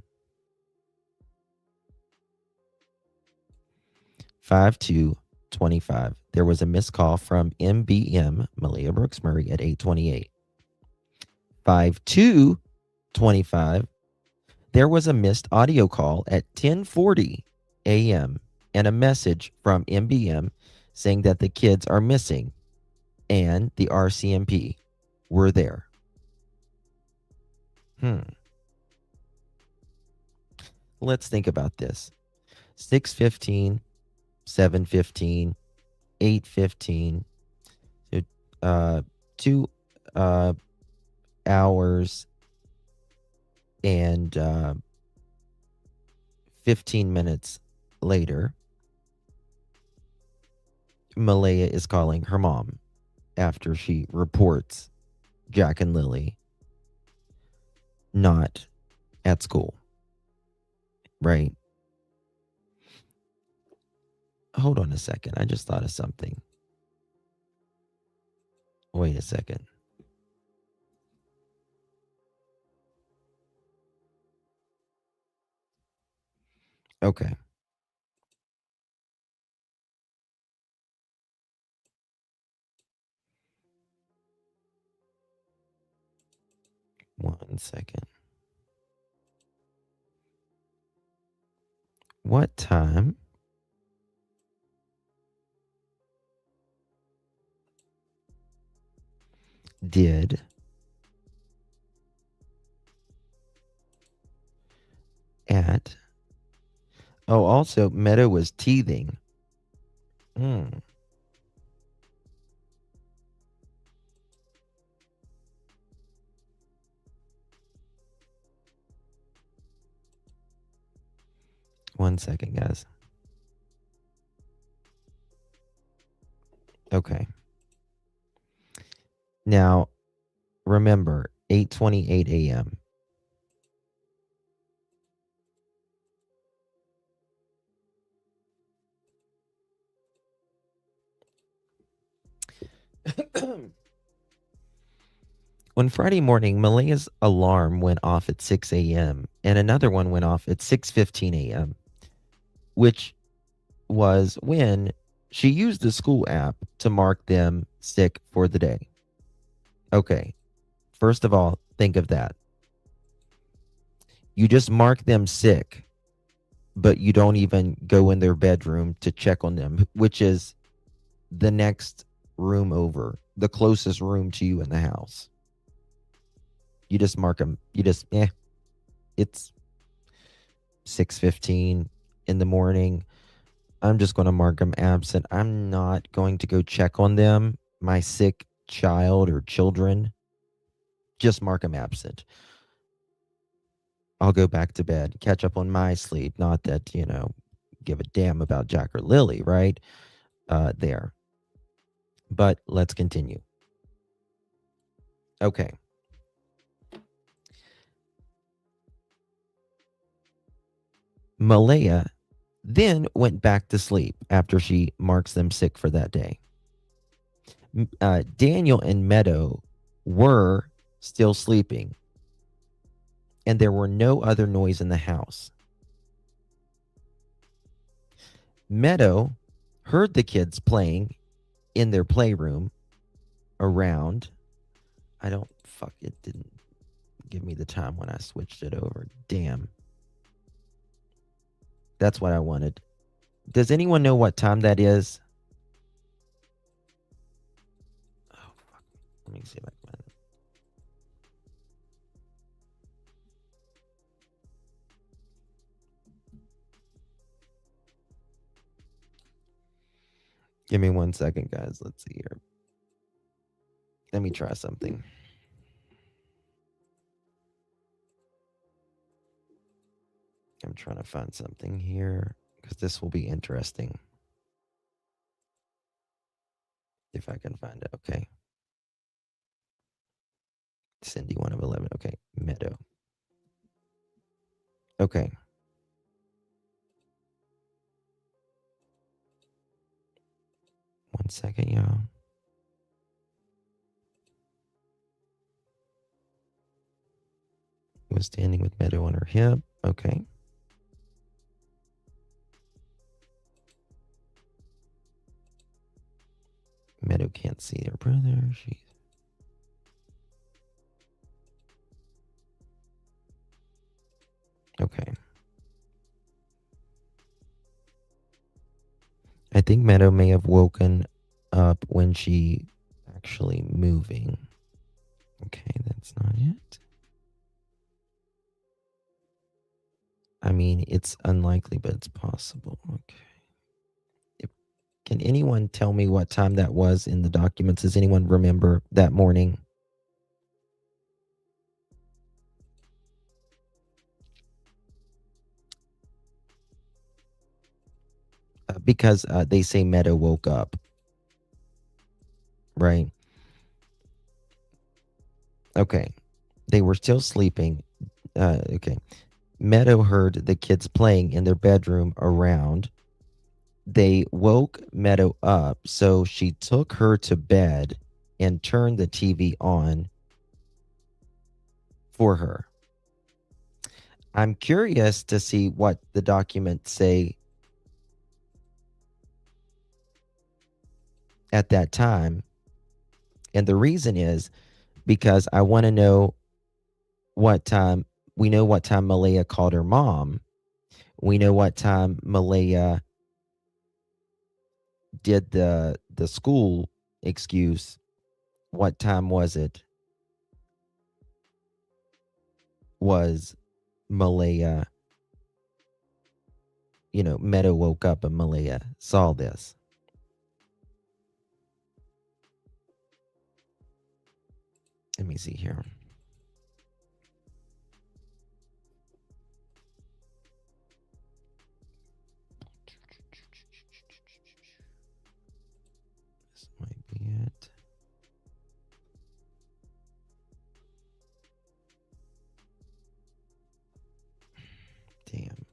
S8: 5/2/25. There was a missed call from MBM, Malia Brooks Murray, at 8:28. 5/2/25. There was a missed audio call at 10:40 a.m. and a message from MBM saying that the kids are missing and the RCMP were there. Let's think about this. 6:15, 7:15, 8:15, 2 hours and 15 minutes later, Malaya is calling her mom after she reports Jack and Lilly not at school. Right? Hold on a second. I just thought of something. Wait a second. Okay. One second. What time did also Meadow was teething. One second, guys. Okay. Now, remember, 8:28 a.m. On Friday morning, Malaya's alarm went off at 6 a.m. and another one went off at 6:15 a.m., which was when she used the school app to mark them sick for the day. Okay. First of all, think of that. You just mark them sick, but you don't even go in their bedroom to check on them, which is the next room over, the closest room to you in the house. You just mark them. It's 6:15 in the morning. I'm just going to mark them absent. I'm not going to go check on them, my sick child or children. Just mark them absent. I'll go back to bed, catch up on my sleep. Not that, give a damn about Jack or Lilly, right? There. But let's continue. Okay. Malaya then went back to sleep after she marks them sick for that day. Daniel and Meadow were still sleeping, and there were no other noise in the house. Meadow heard the kids playing in their playroom around. It didn't give me the time when I switched it over. Damn. That's what I wanted. Does anyone know what time that is? Oh, fuck. Let me see if I can. Give me 1 second, guys. Let's see here. Let me try something. I'm trying to find something here because this will be interesting. If I can find it. Okay. Cindy, 1 of 11. Okay. Meadow. Okay. One second, y'all. Was standing with Meadow on her hip. Okay. Meadow can't see her brother. She's okay. I think Meadow may have woken up when she actually moving. Okay, that's not it. I mean, it's unlikely, but it's possible. Okay. Can anyone tell me what time that was in the documents? Does anyone remember that morning? Because they say Meadow woke up. Right. Okay. They were still sleeping. Okay. Meadow heard the kids playing in their bedroom around. They woke Meadow up, so she took her to bed and turned the TV on for her. I'm curious to see what the documents say at that time. And the reason is because I want to know what time, we know what time Malaya called her mom. We know what time Malaya did the school excuse. What time was it? Was Malaya, Meadow woke up and Malaya saw this. Let me see here. This might be it. Damn.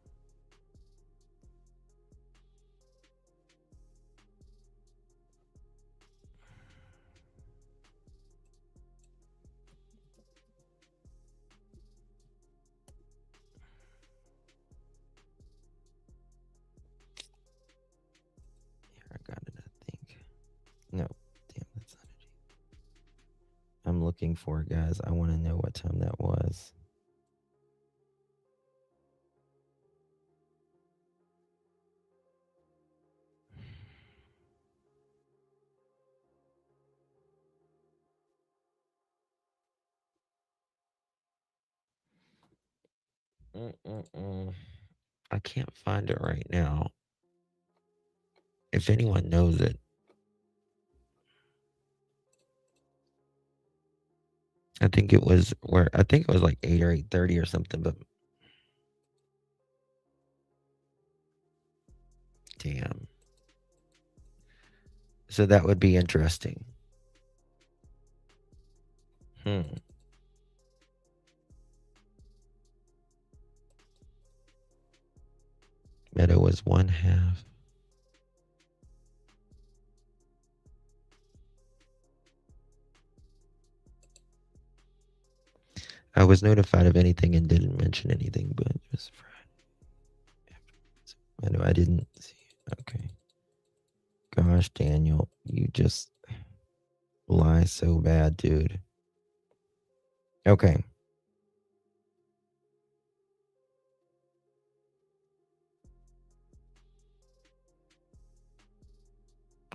S8: Here, I got it, I think. No, damn, that's not it. I'm looking for it, guys. I want to know what time that was. I can't find it right now. If anyone knows it. I think it was like 8 or 8:30 or something, but damn. So that would be interesting. Meadow was 1/2. I was notified of anything and didn't mention anything, but it was Friday. I know I didn't see it. Okay. Gosh, Daniel, you just lie so bad, dude. Okay.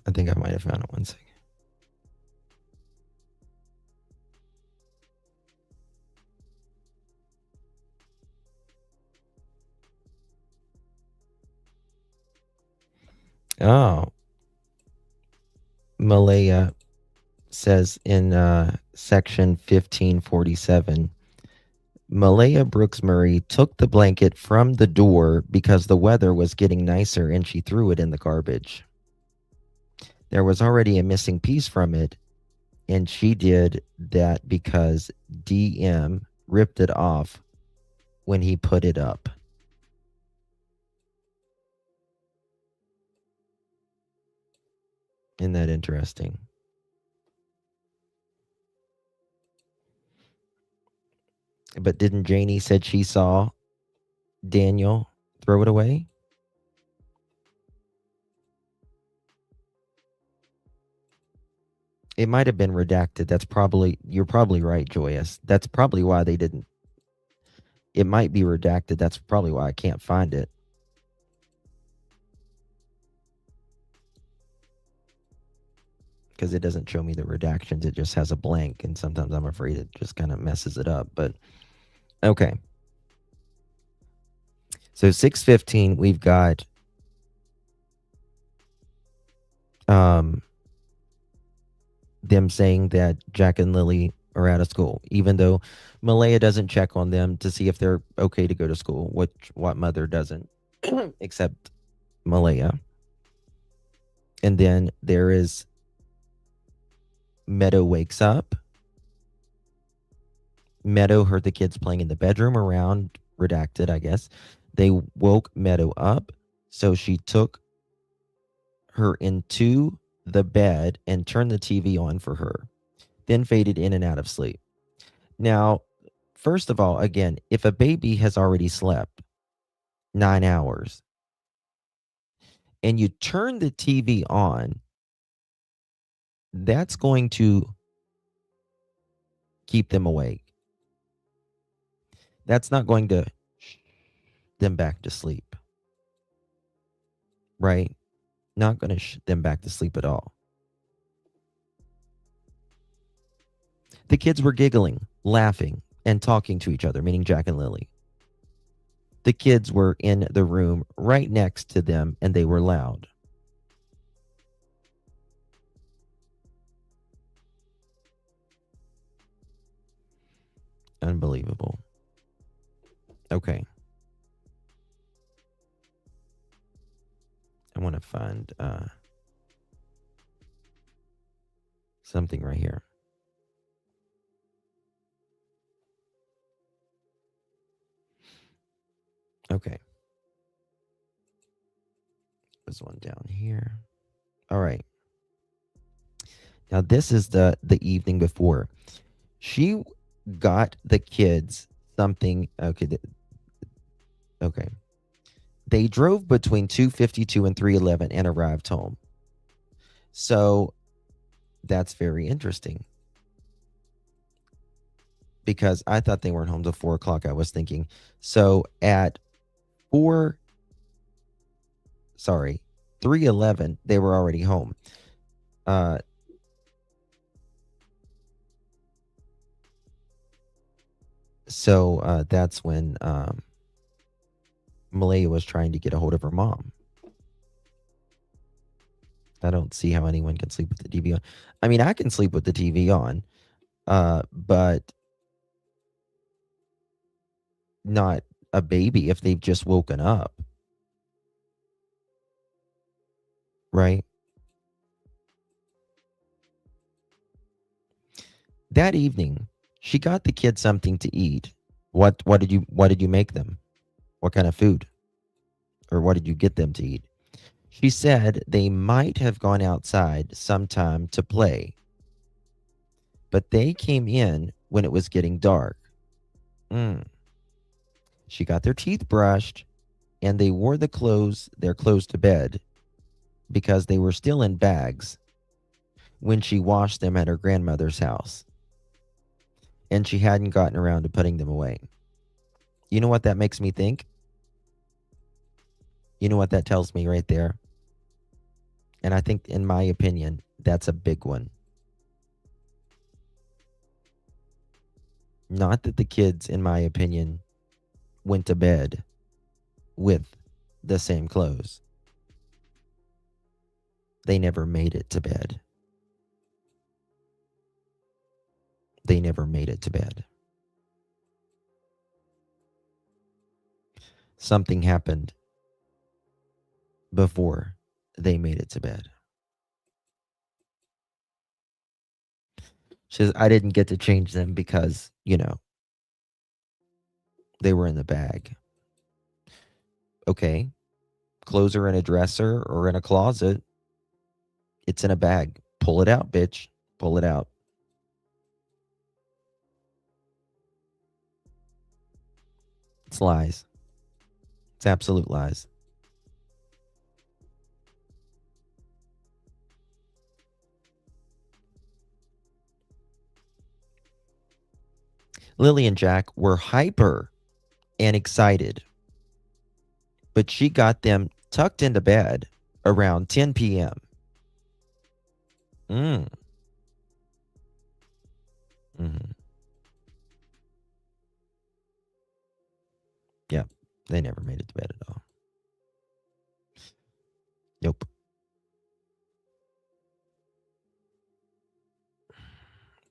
S8: I think I might have found it. 1 second. Oh. Malaya says in section 1547, Malaya Brooks Murray took the blanket from the door because the weather was getting nicer and she threw it in the garbage. There was already a missing piece from it, and she did that because DM ripped it off when he put it up. Isn't that interesting? But didn't Janie said she saw Daniel throw it away? It might have been redacted. You're probably right, Joyous. That's probably why they didn't. It might be redacted. That's probably why I can't find it. Because it doesn't show me the redactions. It just has a blank, and sometimes I'm afraid it just kind of messes it up. But okay. So 6:15, we've got them saying that Jack and Lily are out of school, even though Malaya doesn't check on them to see if they're okay to go to school, what mother doesn't, except Malaya. And then there is Meadow wakes up. Meadow heard the kids playing in the bedroom around, redacted, I guess. They woke Meadow up, so she took her into the bed and turned the TV on for her, then faded in and out of sleep. Now, first of all, again, if a baby has already slept 9 hours and you turn the TV on, that's going to keep them awake. That's not going to them back to sleep, right? Not going to them back to sleep at all. The kids were giggling, laughing, and talking to each other, meaning Jack and Lily. The kids were in the room right next to them, and they were loud. Unbelievable. Okay. I want to find something right here. Okay. There's one down here. All right. Now this is the evening before. She got the kids something. Okay. Okay. They drove between 2:52 and 3:11 and arrived home. So that's very interesting. Because I thought they weren't home till 4 o'clock. I was thinking. So at 3:11, they were already home. So that's when Malaya was trying to get a hold of her mom. I don't see how anyone can sleep with the TV on. I mean, I can sleep with the TV on, but not a baby if they've just woken up. Right? That evening, she got the kids something to eat. What did you make them? What kind of food? Or what did you get them to eat? She said they might have gone outside sometime to play, but they came in when it was getting dark. She got their teeth brushed, and they wore their clothes to bed because they were still in bags when she washed them at her grandmother's house. And she hadn't gotten around to putting them away. You know what that makes me think? You know what that tells me right there? And I think, in my opinion, that's a big one. Not that the kids, in my opinion, went to bed with the same clothes. They never made it to bed
S1: they never made it to bed. Something happened before they made it to bed. She says, I didn't get to change them because, they were in the bag. Okay. Clothes are in a dresser or in a closet. It's in a bag. Pull it out, bitch. Pull it out. It's lies. It's absolute lies. Lilly and Jack were hyper and excited, but she got them tucked into bed around 10 p.m. Mm-hmm. Yeah, they never made it to bed at all. Nope.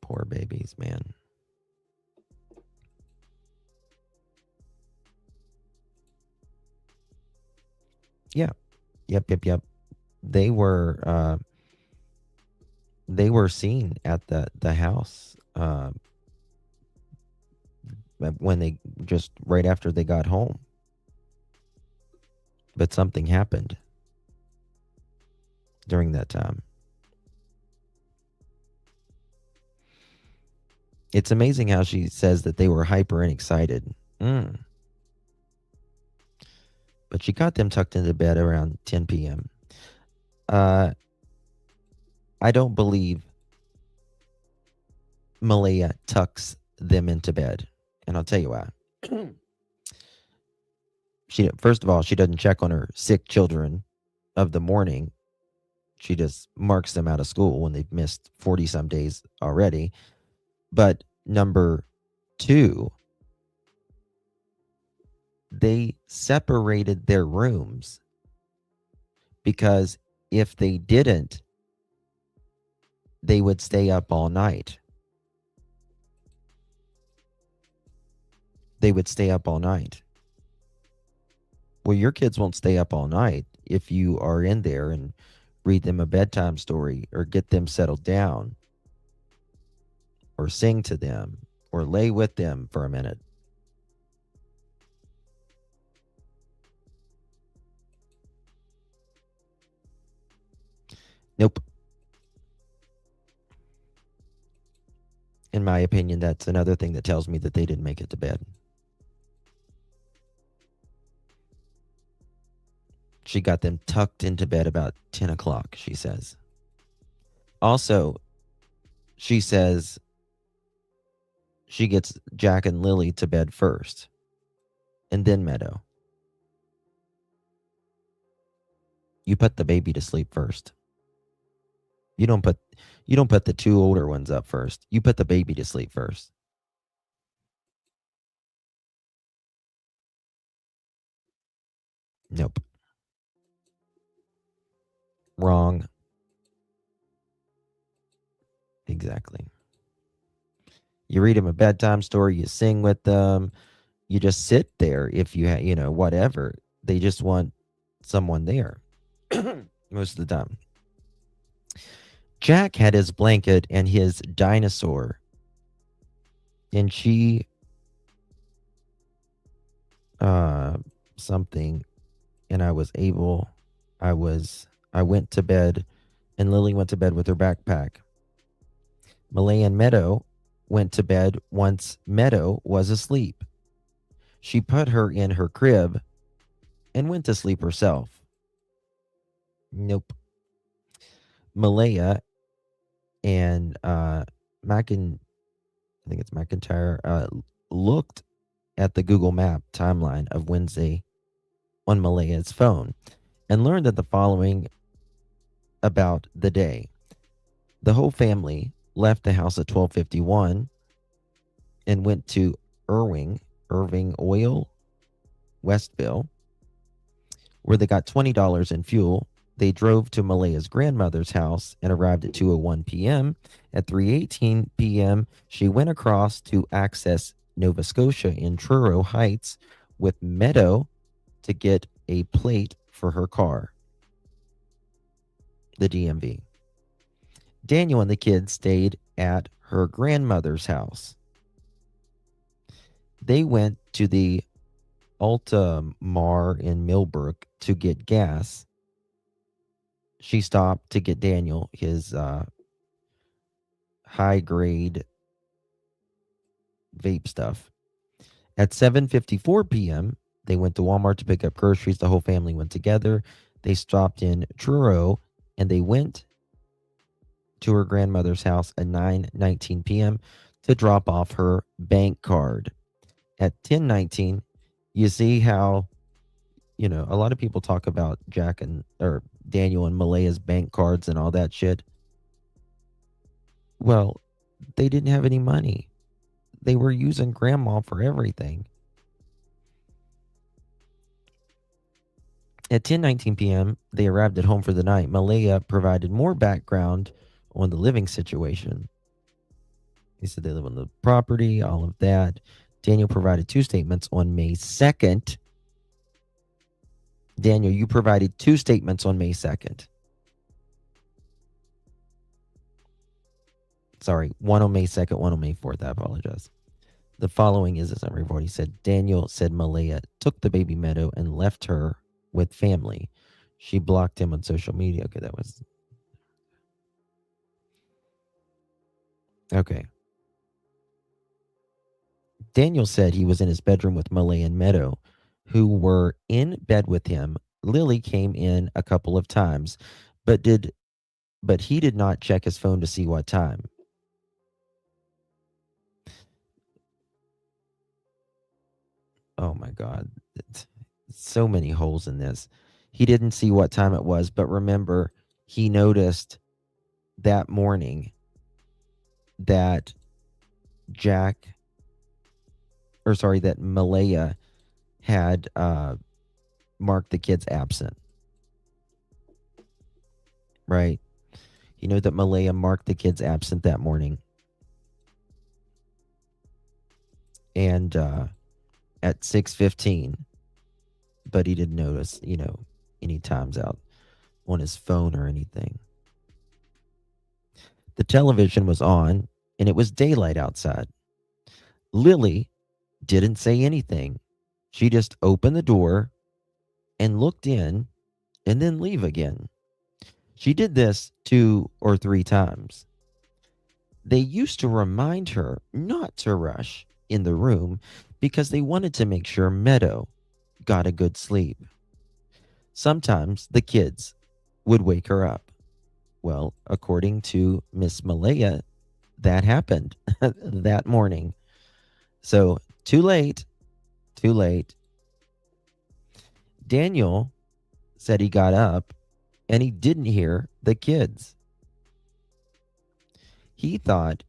S1: Poor babies, man. Yeah. Yep. They were seen at the house when they just right after they got home. But something happened during that time. It's amazing how she says that they were hyper and excited. But she got them tucked into bed around 10 p.m. I don't believe Malaya tucks them into bed. And I'll tell you why. First of all, she doesn't check on her sick children of the morning. She just marks them out of school when they've missed 40-some days already. But number two, they separated their rooms because if they didn't, they would stay up all night. They would stay up all night. Well, your kids won't stay up all night if you are in there and read them a bedtime story or get them settled down or sing to them or lay with them for a minute. Nope. In my opinion, that's another thing that tells me that they didn't make it to bed. She got them tucked into bed about 10 o'clock, she says. Also, she says she gets Jack and Lilly to bed first, and then Meadow. You put the baby to sleep first. You don't put the two older ones up first. You put the baby to sleep first. Nope. Wrong. Exactly. You read them a bedtime story, you sing with them, you just sit there if you whatever. They just want someone there most of the time. Jack had his blanket and his dinosaur, and she something, and I went to bed, and Lilly went to bed with her backpack. Malaya and Meadow went to bed once Meadow was asleep. She put her in her crib and went to sleep herself. Nope. Malaya and I think it's McIntyre, looked at the Google Map timeline of Wednesday on Malaya's phone and learned that the following about the day. The whole family left the house at 12:51 and went to Irving Oil, Westville, where they got $20 in fuel
S8: They drove to Malaya's grandmother's house and arrived at 2:01 p.m. At 3:18 p.m., she went across to access Nova Scotia in Truro Heights with Meadow to get a plate for her car, the DMV. Daniel and the kids stayed at her grandmother's house. They went to the Alta Mar in Millbrook to get gas. She stopped to get Daniel his high-grade vape stuff. At 7:54 p.m., they went to Walmart to pick up groceries. The whole family went together. They stopped in Truro, and they went to her grandmother's house at 9:19 p.m. to drop off her bank card. At 10:19, you see how, a lot of people talk about Daniel and Malaya's bank cards and all that shit. Well, they didn't have any money. They were using grandma for everything. At 10:19 p.m., they arrived at home for the night. Malaya provided more background on the living situation. He said they live on the property, all of that. Daniel provided 2 statements on May 2nd. Daniel, you provided 2 statements on May 2nd. Sorry, one on May 2nd, one on May 4th. I apologize. The following is a summary of what he said. Daniel said Malaya took the baby Meadow and left her with family. She blocked him on social media. Okay, that was... Okay. Daniel said he was in his bedroom with Malaya and Meadow, who were in bed with him. Lilly came in a couple of times, but he did not check his phone to see what time. Oh my God. So many holes in this. He didn't see what time it was, but remember, he noticed that morning that that Malaya had marked the kids absent. Right? You know that Malaya marked the kids absent that morning. And at 6:15, but he didn't notice, any times out on his phone or anything. The television was on, and it was daylight outside. Lilly didn't say anything. She just opened the door and looked in and then leave again. She did this 2 or 3 times. They used to remind her not to rush in the room because they wanted to make sure Meadow got a good sleep. Sometimes the kids would wake her up. Well, according to Miss Malaya, that happened that morning. So, too late. Daniel said he got up and he didn't hear the kids. He thought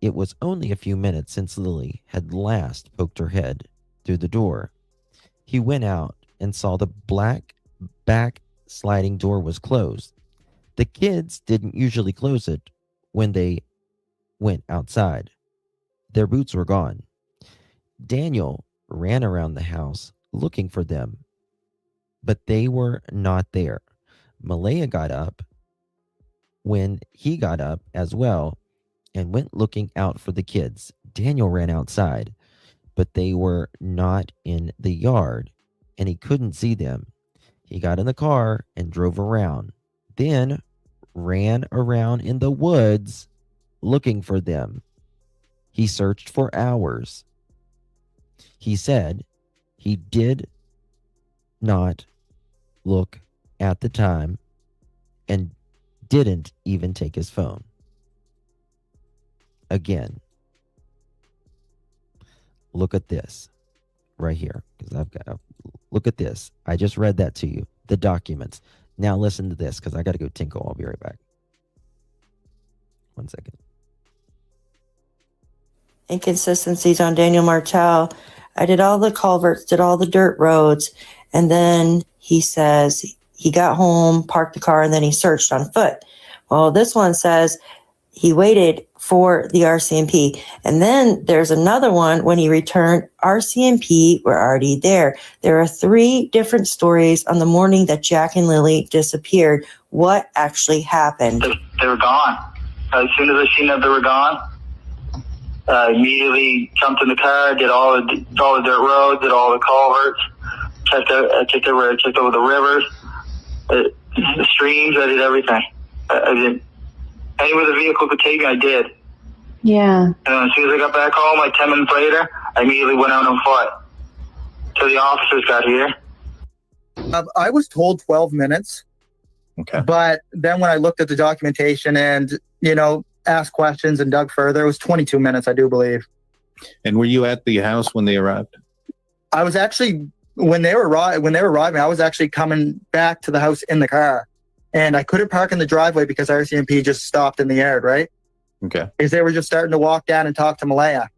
S8: it was only a few minutes since Lilly had last poked her head through the door. He went out and saw the black back sliding door was closed. The kids didn't usually close it when they went outside. Their boots were gone. Daniel ran around the house looking for them, but they were not there. Malaya got up when he got up as well and went looking out for the kids. Daniel ran outside, but they were not in the yard and he couldn't see them. He got in the car and drove around, then ran around in the woods looking for them. He searched for hours. He said he did not look at the time and didn't even take his phone. Again, look at this right here, because look at this. I just read that to you, the documents. Now listen to this, because I got to go tinkle. I'll be right back. 1 second.
S3: Inconsistencies on Daniel Martel. I did all the culverts, did all the dirt roads, and then he says he got home, parked the car, and then he searched on foot. Well, this one says he waited for the RCMP. And then there's another one when he returned, RCMP were already there. There are 3 different stories on the morning that Jack and Lilly disappeared. What actually happened?
S4: They were gone. As soon as I seen that they were gone, I immediately jumped in the car, did all the dirt roads, did all the culverts, checked everywhere. I checked over the rivers, the streams. I did everything. I did anywhere the vehicle could take me, I did.
S15: Yeah.
S4: And as soon as I got back home, like 10 minutes later, I immediately went out on foot till the officers got here.
S6: I was told 12 minutes.
S7: Okay.
S6: But then when I looked at the documentation and, asked questions and dug further, it was 22 minutes, I do believe.
S7: And were you at the house when they arrived?
S6: I was actually, when they were arriving, I was actually coming back to the house in the car. And I couldn't park in the driveway because RCMP just stopped in the yard, right?
S7: Okay.
S6: Because they were just starting to walk down and talk to Malaya.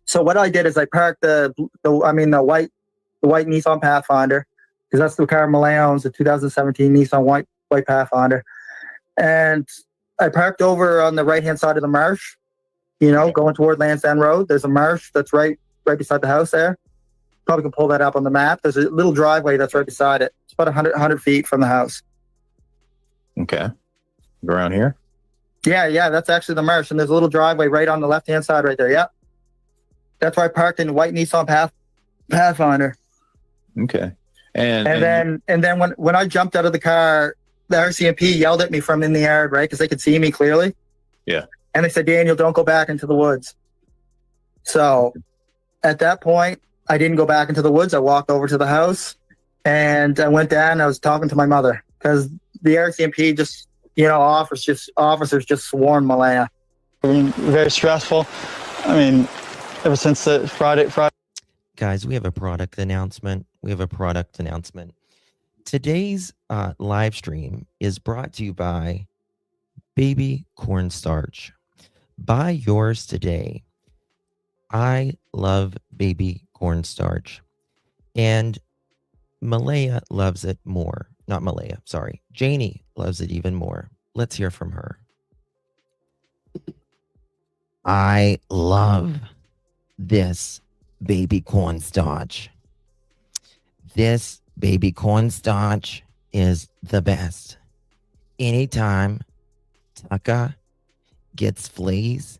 S6: So what I did is I parked the white Nissan Pathfinder, because that's the car Malaya owns, the 2017 Nissan white Pathfinder. And I parked over on the right-hand side of the marsh, going toward Lansdowne Road. There's a marsh that's right beside the house there. Probably can pull that up on the map. There's a little driveway that's right beside it. It's about 100 feet from the house.
S7: Okay. Around here?
S6: Yeah, that's actually the marsh. And there's a little driveway right on the left-hand side right there. Yep. That's where I parked in the white Nissan Pathfinder.
S7: Okay.
S6: And then when I jumped out of the car, the RCMP yelled at me from in the yard, right? Because they could see me clearly.
S7: Yeah.
S6: And they said, Daniel, don't go back into the woods. So at that point, I didn't go back into the woods. I walked over to the house and I went down and I was talking to my mother because the RCMP just, officers just swarmed Malaya.
S10: Very stressful. I mean, ever since the Friday.
S1: Guys, we have a product announcement. Today's live stream is brought to you by Baby Cornstarch. Buy yours today. I love Baby Cornstarch. And Malaya loves it more. Not Malaya, sorry. Janie loves it even more. Let's hear from her. I love this baby cornstarch. This baby cornstarch is the best. Anytime Tucker gets fleas,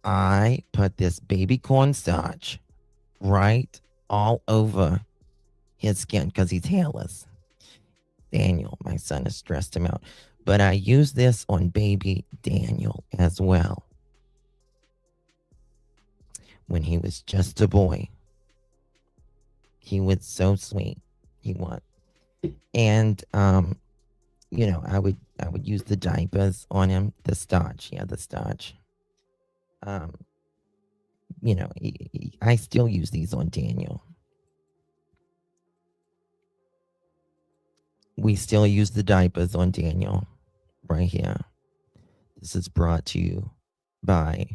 S1: I put this baby cornstarch right all over his skin because he's hairless. Daniel, my son, has stressed him out. But I use this on baby Daniel as well. When he was just a boy, he was so sweet. He was. And, I would use the diapers on him, the starch. Yeah, the starch. I still use these on Daniel. We still use the diapers on Daniel right here. This is brought to you by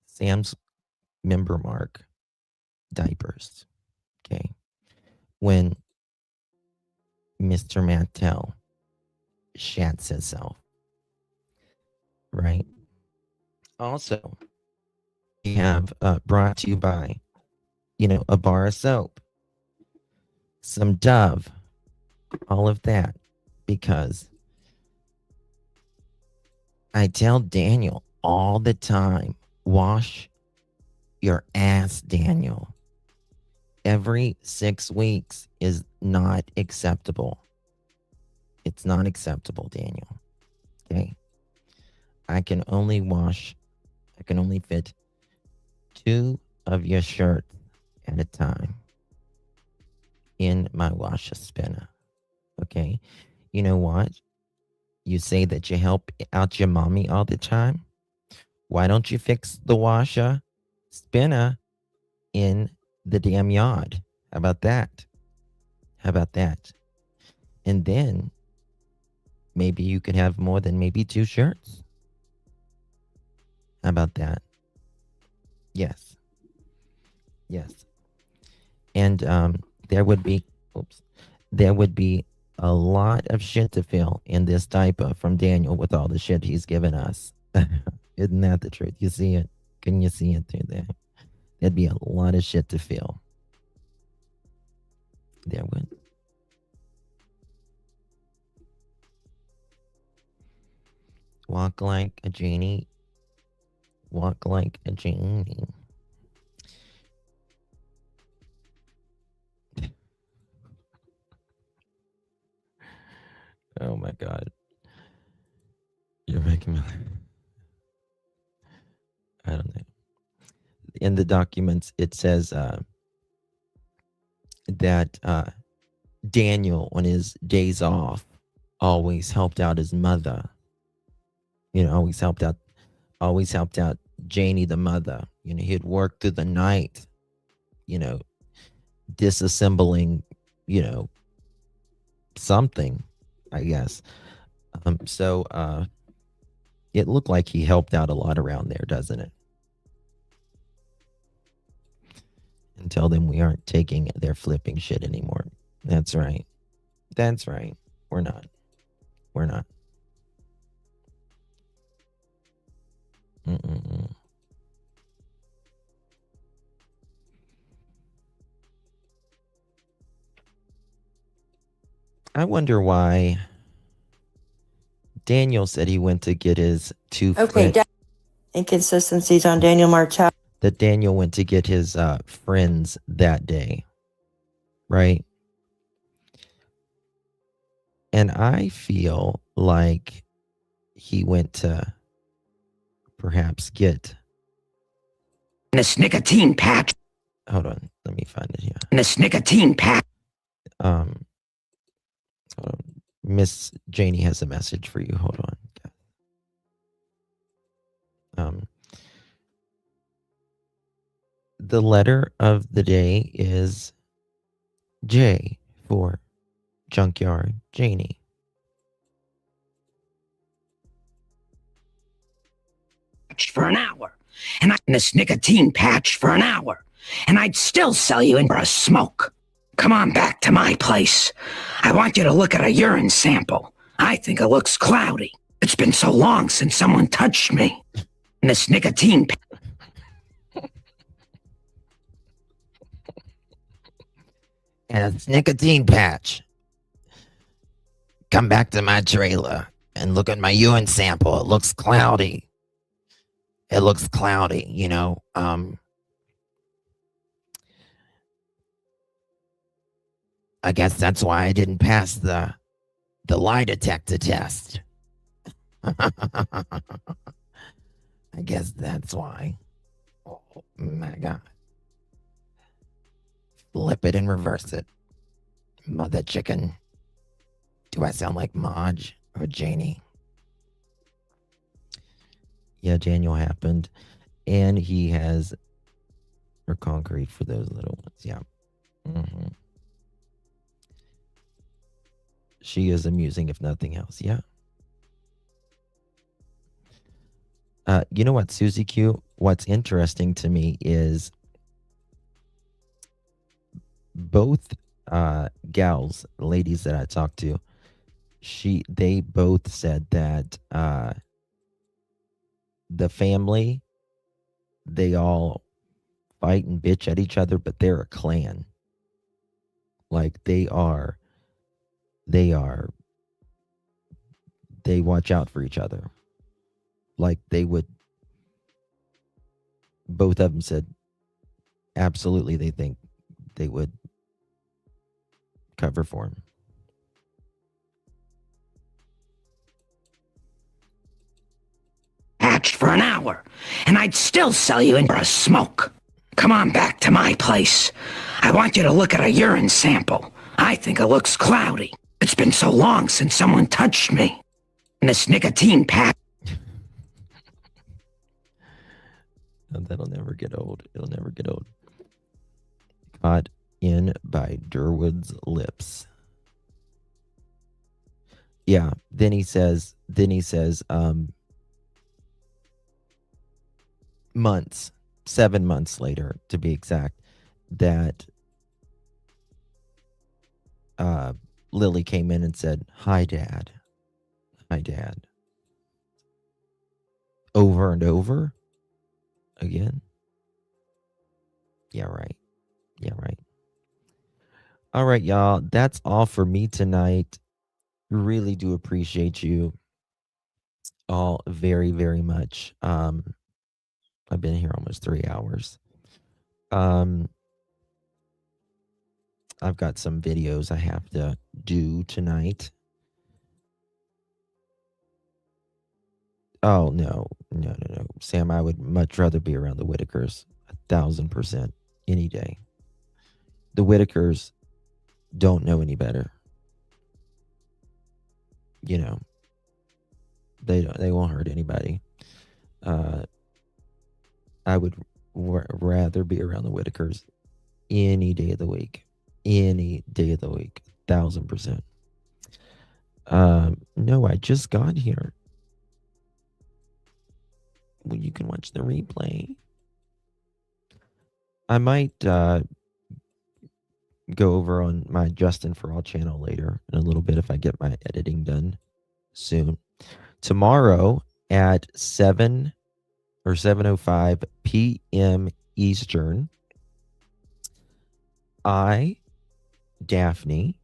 S1: Sam's Member Mark diapers. Okay. When Mr. Mattel shats himself. Right. Also, we have brought to you by, a bar of soap, some Dove, all of that, because I tell Daniel all the time, wash your ass, Daniel. Every 6 weeks is not acceptable. It's not acceptable, Daniel. Okay. I can only fit 2 of your shirts at a time in my washer spinner. Okay. You know what? You say that you help out your mommy all the time. Why don't you fix the washer spinner in the damn yard? How about that? And then maybe you could have more than maybe 2 shirts. How about that? Yes. And there would be
S8: there would be a lot of shit to fill in this diaper from Daniel with all the shit he's given us. Isn't that the truth? You see it? Can you see it through there? There'd be a lot of shit to fill. There would. Walk like a genie. Walk like a genie. Oh my God. You're making me. I don't know. In the documents, it says that Daniel, on his days off, always helped out his mother. You know, always helped out Janie, the mother. You know, he'd work through the night, you know, disassembling, you know, something, I guess. So it looked like he helped out a lot around there, doesn't it? And tell them we aren't taking their flipping shit anymore. That's right. That's right. We're not. We're not. Mm-mm-mm. I wonder why Daniel said he went to get his
S3: Inconsistencies on Daniel Marchal.
S8: That Daniel went to get his friends that day, right? And I feel like he went to perhaps get
S11: this nicotine patch.
S8: Hold on, let me find it here.
S11: This nicotine patch.
S8: Hold on. Miss Janie has a message for you. Hold on. The letter of the day is J for Junkyard Janie.
S11: For an hour, and this nicotine patch for an hour, and I'd still sell you in for a smoke. Come on back to my place. I want you to look at a urine sample. I think it looks cloudy. It's been so long since someone touched me. And this nicotine
S8: And it's nicotine patch. Come back to my trailer and look at my urine sample. It looks cloudy. It looks cloudy, you know. I guess that's why I didn't pass the lie detector test. I guess that's why. Oh my God. Flip it and reverse it. Mother chicken. Do I sound like Marge or Janie? Yeah, Daniel happened. And he has or concrete for those little ones. Yeah. Mm-hmm. She is amusing, if nothing else. Yeah. You know what, Susie Q? What's interesting to me is both gals, ladies that I talked to, they both said that the family, they all fight and bitch at each other, but they're a clan. Like they watch out for each other. Like they would, both of them said absolutely they think they would cover for him.
S11: patch for an hour, and I'd still sell you in for a smoke. Come on back to my place. I want you to look at a urine sample. I think it looks cloudy. It's been so long since someone touched me. And this nicotine patch.
S8: That'll never get old. It'll never get old. Caught in by Durwood's lips. Yeah. Then he says, months, 7 months later, to be exact, that
S1: Lilly came in and said, "Hi, Dad. Hi, Dad." Over and over again. Yeah, right. Yeah, right. All right, y'all. That's all for me tonight. Really do appreciate you all very, very much. I've been here almost 3 hours. I've got some videos I have to do tonight. Oh, no. Sam, I would much rather be around the Whitakers. 1,000%. Any day. The Whitakers don't know any better. You know, they won't hurt anybody. I would rather be around the Whitakers any day of the week. Any day of the week. 1,000%. No, I just got here. Well, you can watch the replay. I might go over on my Justin for All channel later in a little bit if I get my editing done soon. Tomorrow at 7 or 7:05 p.m. Eastern, I, Daphne,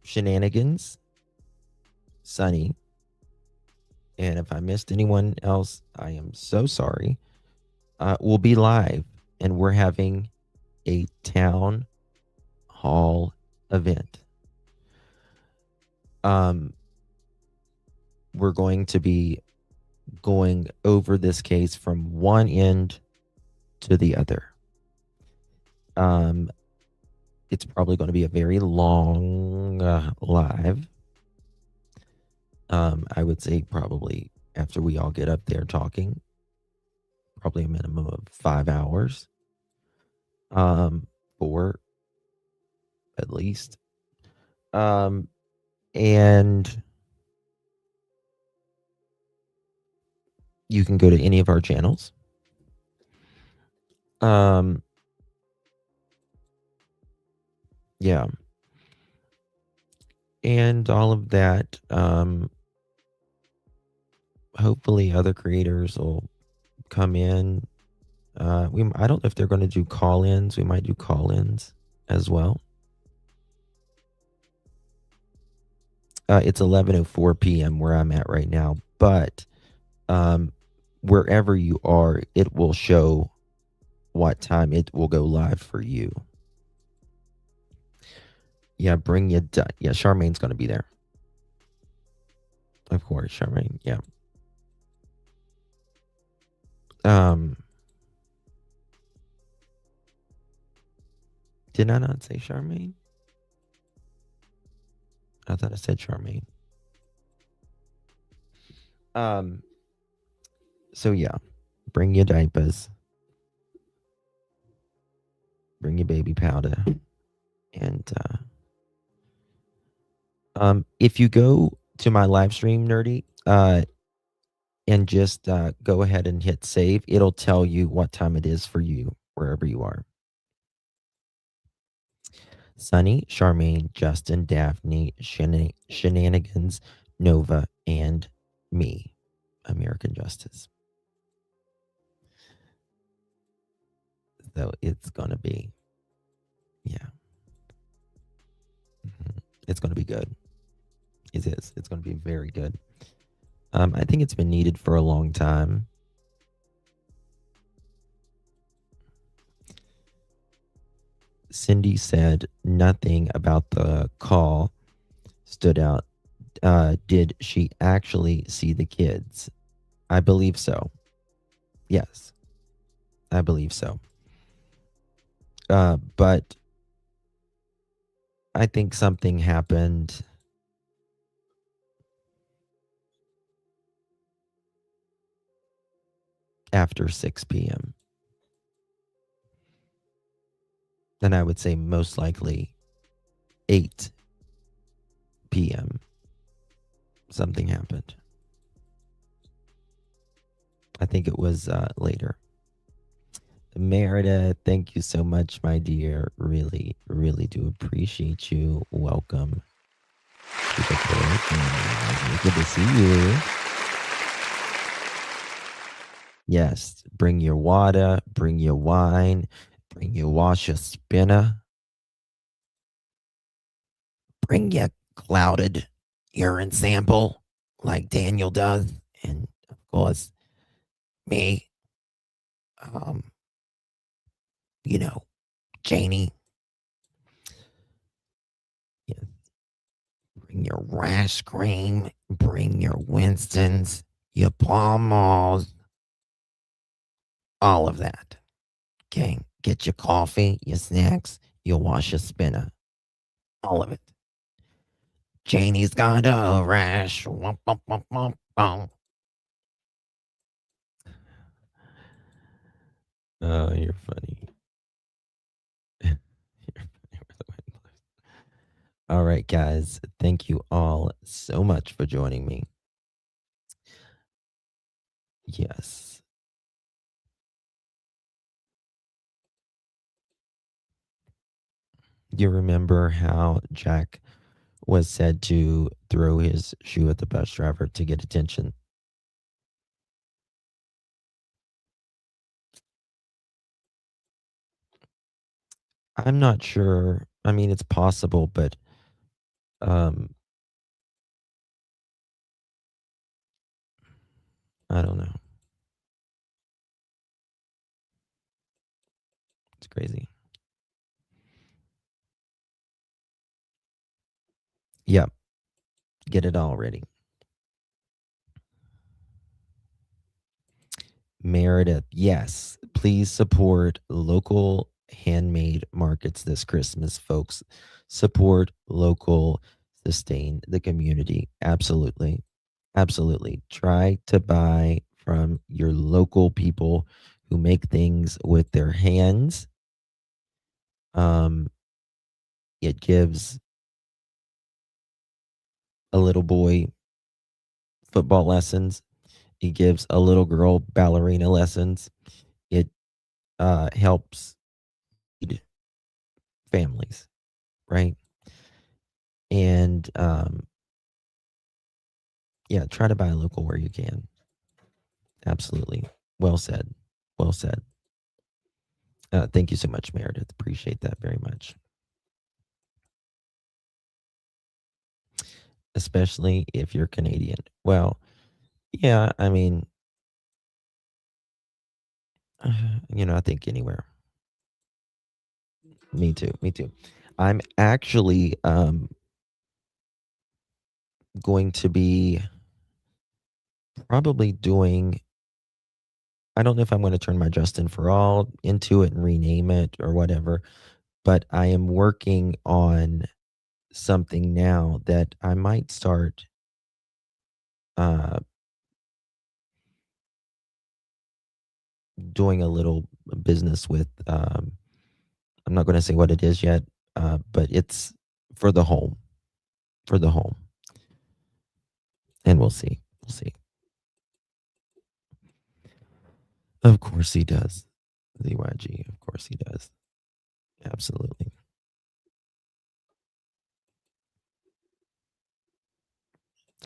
S1: Shenanigans, Sunny, and if I missed anyone else, I am so sorry, we'll be live, and we're having a town hall event. We're going to be going over this case from one end to the other. It's probably going to be a very long live. I would say probably after we all get up there talking, probably a minimum of 5 hours. 4 at least. And you can go to any of our channels. Yeah. And all of that. Hopefully other creators will come in. I don't know if they're going to do call-ins. We might do call-ins as well. It's 11:04 p.m. where I'm at right now, but wherever you are, it will show what time it will go live for you. Yeah, bring you. Yeah, Charmaine's going to be there. Of course, Charmaine. Yeah. Did I not say Charmaine? I thought I said Charmaine. So yeah, bring your diapers, bring your baby powder, and if you go to my live stream, Nerdy, and just go ahead and hit save, it'll tell you what time it is for you wherever you are. Sunny, Charmaine, Justin, Daphne, Shenanigans, Nova, and me, American Justice. So it's going to be, yeah. It's going to be good. It is. It's going to be very good. I think it's been needed for a long time. Cindy said nothing about the call stood out. Did she actually see the kids? I believe so. Yes, I believe so. But I think something happened after 6 p.m. And I would say most likely 8 p.m. something happened. I think it was later.
S8: Meredith, thank you so much, my dear. Really, really do appreciate you. Welcome to the program. Good to see you. Yes, bring your water, bring your wine, bring your washer spinner, bring your clouded urine sample like Daniel does, and of course, me. You know, Janie. Yeah. Bring your rash cream, bring your Winstons, your Palm Malls, all of that. Okay, get your coffee, your snacks, your washer spinner, all of it. Janie's got a rash. Womp, womp, womp, womp, womp. Oh, you're funny. All right, guys. Thank you all so much for joining me. Yes. You remember how Jack was said to throw his shoe at the bus driver to get attention? I'm not sure. I mean, it's possible, but I don't know. It's crazy. Yep. Get it all ready. Meredith, yes. Please support local handmade markets this Christmas, folks. Support local, sustain the community. Absolutely. Absolutely. Try to buy from your local people who make things with their hands. It gives a little boy football lessons. It gives a little girl ballerina lessons. It helps feed families, right? And yeah, try to buy local where you can. Absolutely. Well said. Well said. Thank you so much, Meredith. Appreciate that very much. Especially if you're Canadian. Well, yeah, I mean, I think anywhere. Me too. Me too. I'm actually going to be probably doing, I don't know if I'm going to turn my Justin for All into it and rename it or whatever, but I am working on something now that I might start doing a little business with. I'm not going to say what it is yet, but it's for the home. For the home. And we'll see. We'll see. Of course he does. ZYG. Of course he does. Absolutely.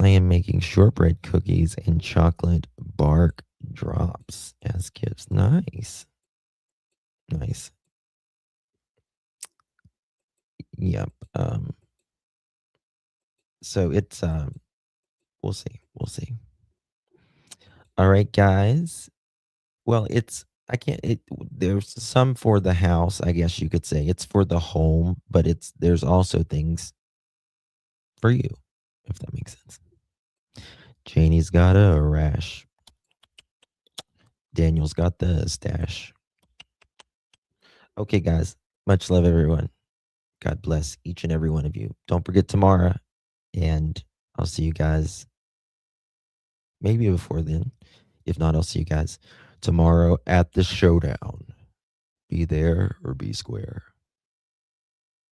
S8: I am making shortbread cookies and chocolate bark drops as gifts. Nice. Nice. Yep. So it's we'll see. We'll see. All right, guys. Well, there's some for the house, I guess you could say. It's for the home, but there's also things for you, if that makes sense. Janie's got a rash. Daniel's got the stash. Okay, guys. Much love, everyone. God bless each and every one of you. Don't forget tomorrow, and I'll see you guys maybe before then. If not, I'll see you guys tomorrow at the showdown. Be there or be square.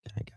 S8: Good night, guys.